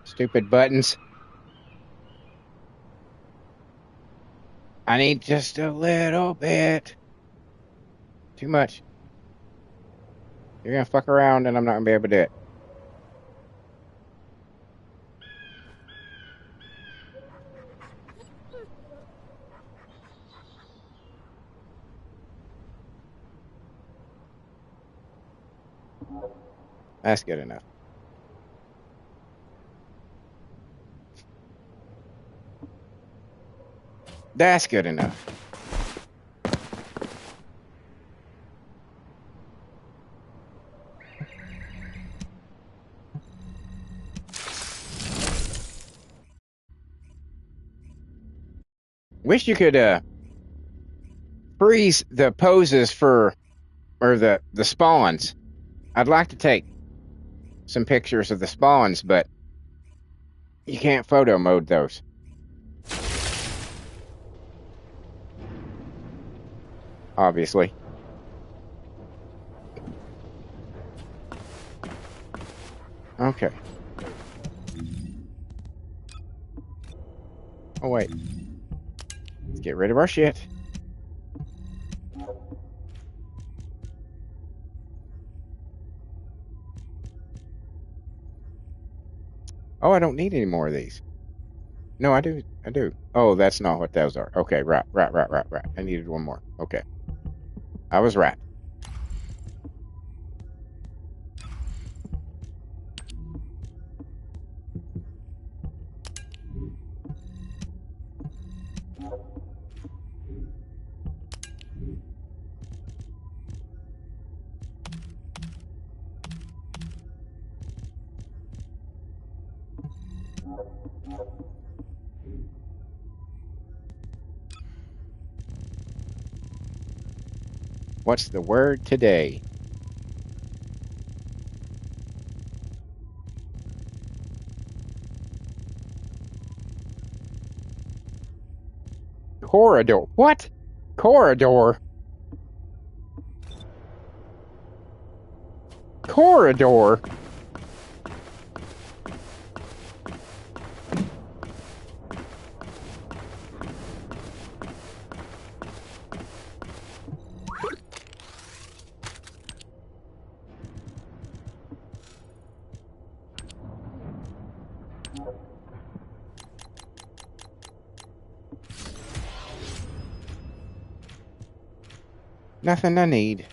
Stupid buttons. I need just a little bit. Too much. You're gonna fuck around and I'm not gonna be able to do it. That's good enough. That's good enough. Wish you could freeze the poses for or the spawns. I'd like to take some pictures of the spawns, but you can't photo mode those. Obviously. Okay. Oh, wait. Let's get rid of our shit. Oh, I don't need any more of these. No, I do. I do. Oh, that's not what those are. Okay, right. I needed one more. Okay. I was right. What's the word today? Corridor. What? Corridor. Corridor. Nothing I need.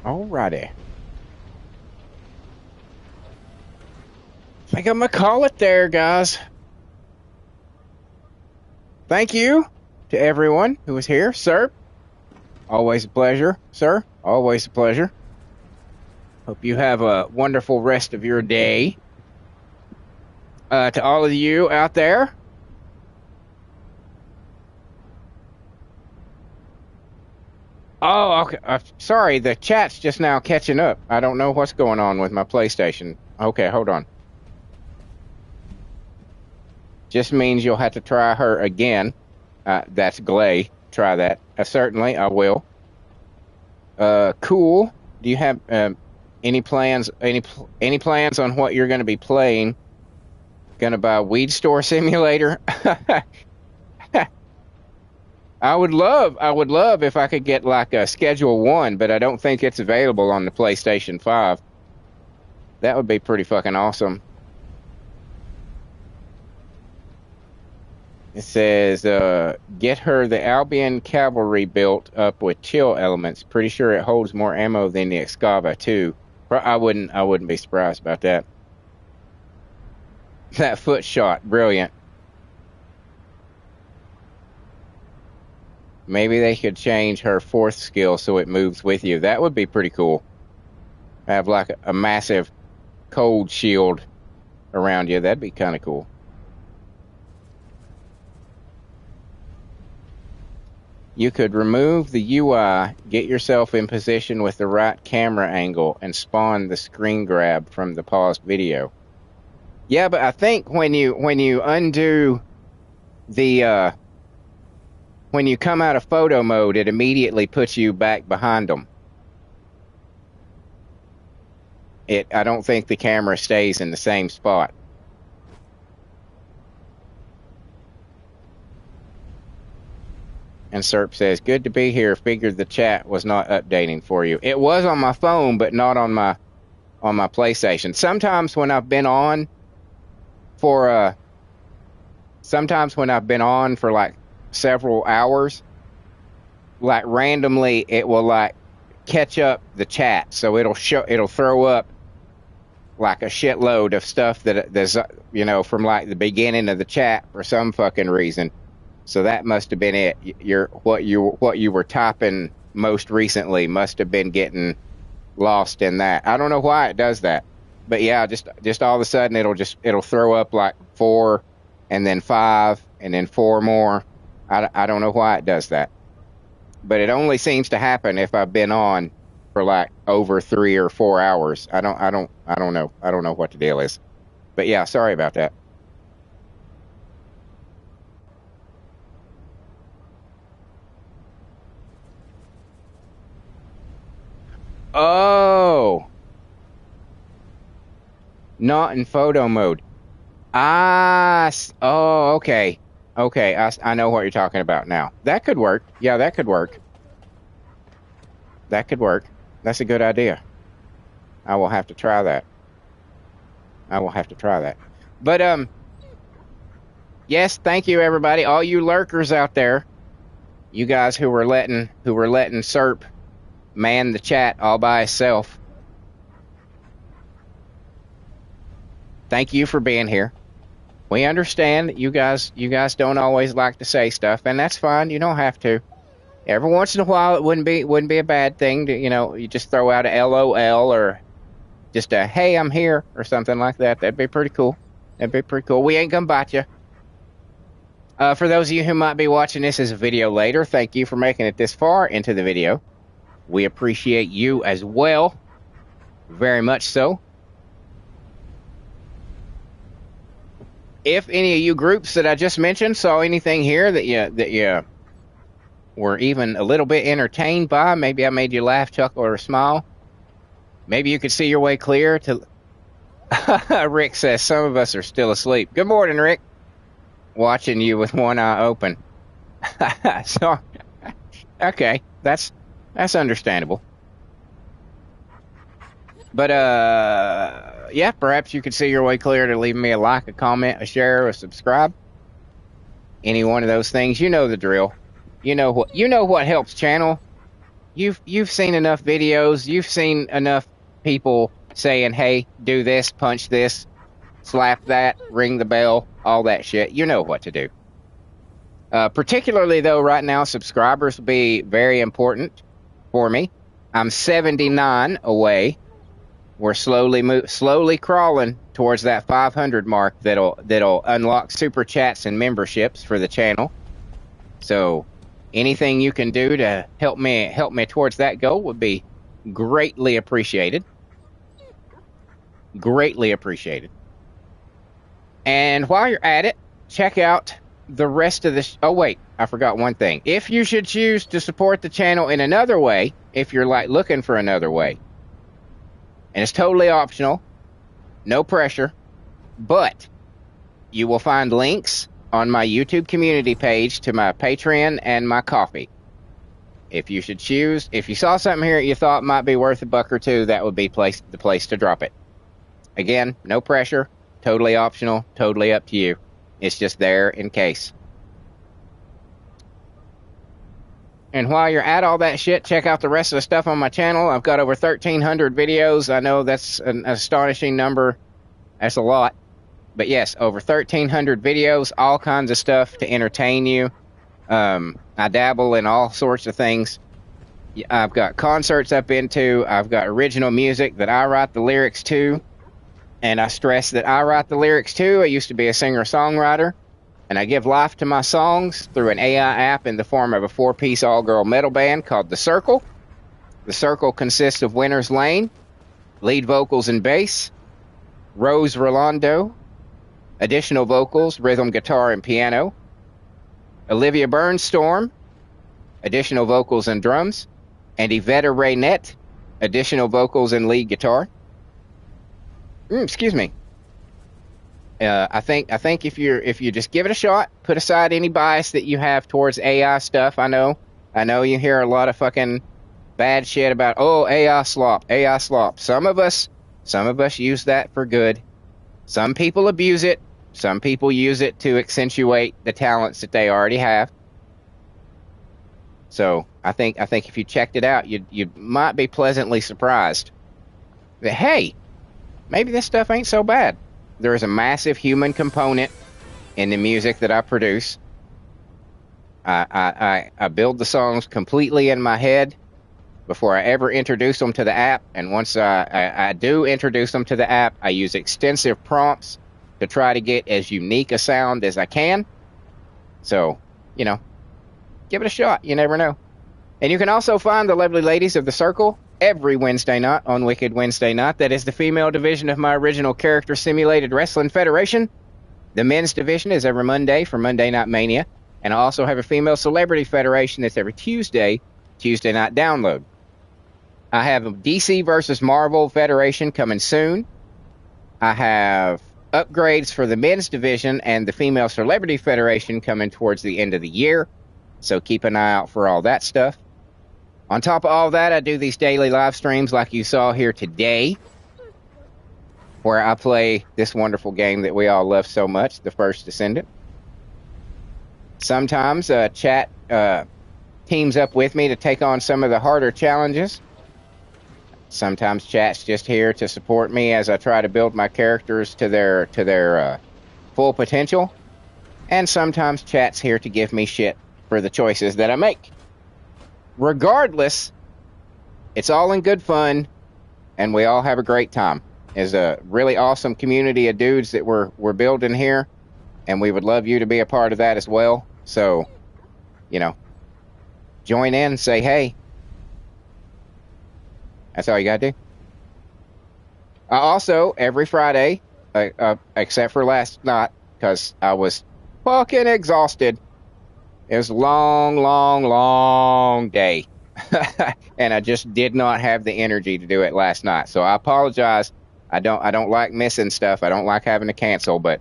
Alrighty. I think I'm gonna call it there, guys. Thank you to everyone who was here, sir. Always a pleasure, sir. Always a pleasure. Hope you have a wonderful rest of your day. To all of you out there, oh, okay. Sorry, the chat's just now catching up. I don't know what's going on with my PlayStation. Okay, hold on. Just means you'll have to try her again. That's Glay. Try that. Certainly, I will. Cool. Do you have any plans? Any plans on what you're going to be playing? Gonna buy a weed store simulator? I would love if I could get like a Schedule 1, but I don't think it's available on the PlayStation 5. That would be pretty fucking awesome. It says, get her the Albion Cavalry built up with chill elements. Pretty sure it holds more ammo than the Excava too. I wouldn't be surprised about that. That foot shot, brilliant. Maybe they could change her fourth skill so it moves with you. That would be pretty cool. Have like a massive cold shield around you. That'd be kind of cool. You could remove the UI, get yourself in position with the right camera angle, and spawn the screen grab from the paused video. Yeah, but I think when you undo the when you come out of photo mode, it immediately puts you back behind them. I don't think the camera stays in the same spot. And Serp says, good to be here. Figured the chat was not updating for you. It was on my phone, but not on my PlayStation. Sometimes when I've been on for like several hours, like randomly it will like catch up the chat. So it'll throw up like a shitload of stuff that's from like the beginning of the chat for some fucking reason. So that must have been it. What you were typing most recently must have been getting lost in that. I don't know why it does that, but yeah, just all of a sudden it'll throw up like 4, and then 5, and then 4 more. I don't know why it does that, but it only seems to happen if I've been on for like over 3 or 4 hours. I don't know. I don't know what the deal is, but yeah, sorry about that. Oh, not in photo mode. Oh, okay. Okay, I know what you're talking about now. That could work. Yeah, that could work. That could work. That's a good idea. I will have to try that. But, yes, thank you, everybody. All you lurkers out there. You guys who were letting Serp man the chat all by himself. Thank you for being here. We understand that you guys don't always like to say stuff, and that's fine. You don't have to. Every once in a while, it wouldn't be a bad thing to, you just throw out a LOL or just a hey, I'm here or something like that. That'd be pretty cool. We ain't gonna bite you. For those of you who might be watching this as a video later, thank you for making it this far into the video. We appreciate you as well, very much so. If any of you groups that I just mentioned saw anything here that you were even a little bit entertained by, maybe I made you laugh, chuckle, or smile, maybe you could see your way clear to... Rick says, some of us are still asleep. Good morning, Rick. Watching you with one eye open. So, okay, that's understandable. But, yeah, perhaps you could see your way clear to leave me a like, a comment, a share, or a subscribe. Any one of those things. You know the drill. You know what helps channel. You've seen enough videos. You've seen enough people saying, hey, do this, punch this, slap that, ring the bell, all that shit. You know what to do. Particularly, though, right now, subscribers will be very important for me. I'm 79 away. We're slowly crawling towards that 500 mark that'll unlock super chats and memberships for the channel. So anything you can do to help me towards that goal would be greatly appreciated. Greatly appreciated. And while you're at it, check out the rest of this. Oh wait, I forgot one thing. If you should choose to support the channel in another way, if you're like looking for another way, and it's totally optional, no pressure, but you will find links on my YouTube community page to my Patreon and my Ko-fi. If you should choose, if you saw something here you thought might be worth $1 or $2, that would be the place to drop it. Again, no pressure, totally optional, totally up to you. It's just there in case. And while you're at all that shit, check out the rest of the stuff on my channel. I've got over 1,300 videos. I know that's an astonishing number. That's a lot. But yes, over 1,300 videos, all kinds of stuff to entertain you. I dabble in all sorts of things. I've got concerts I've been to. I've got original music that I write the lyrics to. And I stress that I write the lyrics to. I used to be a singer-songwriter. And I give life to my songs through an AI app in the form of a 4-piece all-girl metal band called The Circle. The Circle consists of Winter's Lane, lead vocals and bass, Rose Rolando, additional vocals, rhythm, guitar, and piano, Olivia Burnstorm, additional vocals and drums, and Yvette Raynette, additional vocals and lead guitar. Excuse me. I think if you just give it a shot, put aside any bias that you have towards AI stuff. I know you hear a lot of fucking bad shit about, oh, AI slop. Some of us use that for good. Some people abuse it. Some people use it to accentuate the talents that they already have. So I think if you checked it out, you might be pleasantly surprised that, hey, maybe this stuff ain't so bad. There is a massive human component in the music that I produce. I build the songs completely in my head before I ever introduce them to the app. And once I do introduce them to the app, I use extensive prompts to try to get as unique a sound as I can. So, give it a shot. You never know. And you can also find the lovely ladies of The Circle every Wednesday night on Wicked Wednesday Night. That is the female division of my original character simulated wrestling federation. The men's division is every Monday for Monday Night Mania. And I also have a female celebrity federation that's every Tuesday night download. I have a DC versus Marvel federation coming soon. I have upgrades for the men's division and the female celebrity federation coming towards the end of the year. So keep an eye out for all that stuff. On top of all that, I do these daily live streams like you saw here today, where I play this wonderful game that we all love so much, the First Descendant. Sometimes chat teams up with me to take on some of the harder challenges. Sometimes chat's just here to support me as I try to build my characters to their full potential. And sometimes chat's here to give me shit for the choices that I make. Regardless, it's all in good fun, and we all have a great time. There's a really awesome community of dudes that we're building here, and we would love you to be a part of that as well. So, join in and say hey. That's all you gotta do. I also, every Friday, except for last night, because I was fucking exhausted. It was a long day. And I just did not have the energy to do it last night. So I apologize. I don't like missing stuff. I don't like having to cancel. But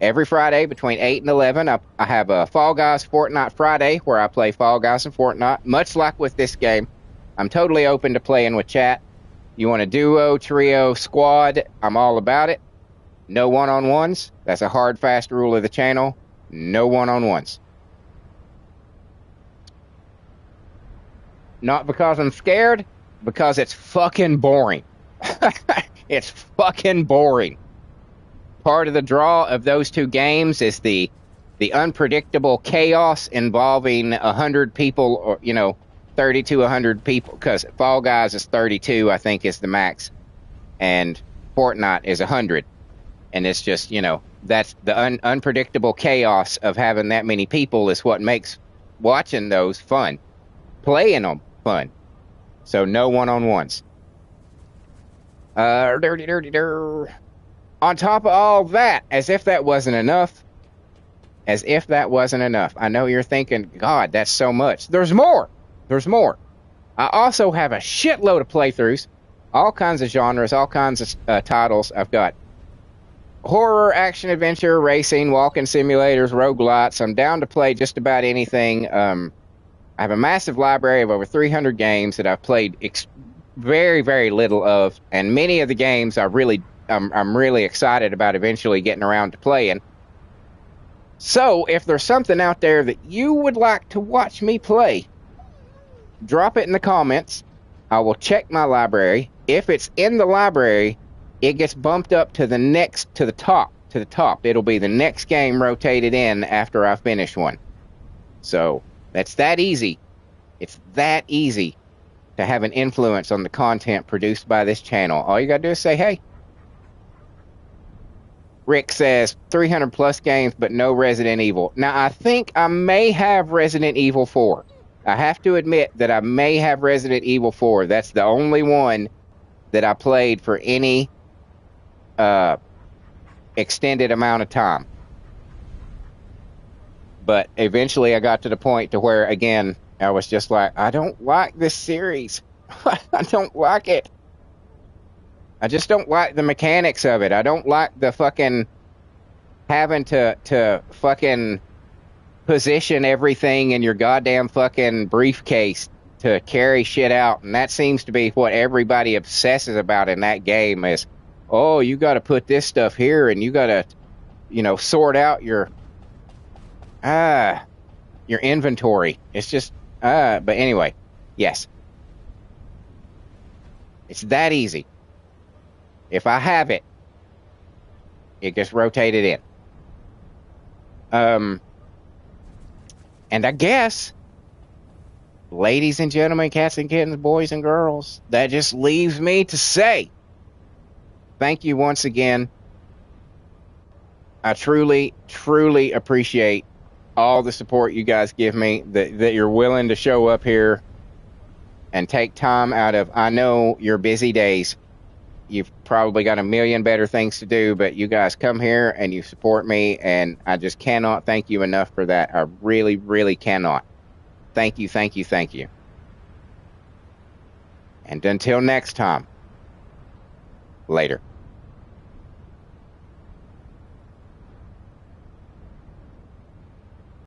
every Friday between 8 and 11, I have a Fall Guys Fortnite Friday where I play Fall Guys and Fortnite. Much like with this game, I'm totally open to playing with chat. You want a duo, trio, squad, I'm all about it. No one-on-ones. That's a hard, fast rule of the channel. No one-on-ones. Not because I'm scared, because it's fucking boring. It's fucking boring. Part of the draw of those two games is the unpredictable chaos involving 100 people, or 30 to 100 people, because Fall Guys is 32, I think, is the max, and Fortnite is 100. And it's just, that's the unpredictable chaos of having that many people is what makes watching those fun. Playing them fun. So no one-on-ones. On top of all that, as if that wasn't enough, I know you're thinking, God, that's so much. There's more. I also have a shitload of playthroughs, all kinds of genres, all kinds of titles. I've got horror, action, adventure, racing, walking simulators, roguelites. I'm down to play just about anything. I have a massive library of over 300 games that I've played very, very little of, and many of the games I'm really excited about eventually getting around to playing. So, if there's something out there that you would like to watch me play, drop it in the comments. I will check my library. If it's in the library, it gets bumped up to the top. It'll be the next game rotated in after I finish one. So, that's that easy. It's that easy to have an influence on the content produced by this channel. All you gotta do is say, hey. Rick says 300 plus games, but no Resident Evil. Now, I think I may have Resident Evil 4. I have to admit that I may have Resident Evil 4. That's the only one that I played for any extended amount of time. But eventually I got to the point to where, again, I was just like, I don't like this series. I don't like it. I just don't like the mechanics of it. I don't like the fucking having to fucking position everything in your goddamn fucking briefcase to carry shit out. And that seems to be what everybody obsesses about in that game is, oh, you got to put this stuff here and you got to, you know, sort out your inventory. It's just, but anyway, yes. It's that easy. If I have it, it gets rotated in. And I guess, ladies and gentlemen, cats and kittens, boys and girls, that just leaves me to say, thank you once again. I truly, truly appreciate all the support you guys give me, that you're willing to show up here and take time out of, I know, your busy days. You've probably got a million better things to do, but you guys come here and you support me, and I just cannot thank you enough for that. I really, really cannot. Thank you, thank you, thank you. And until next time, later.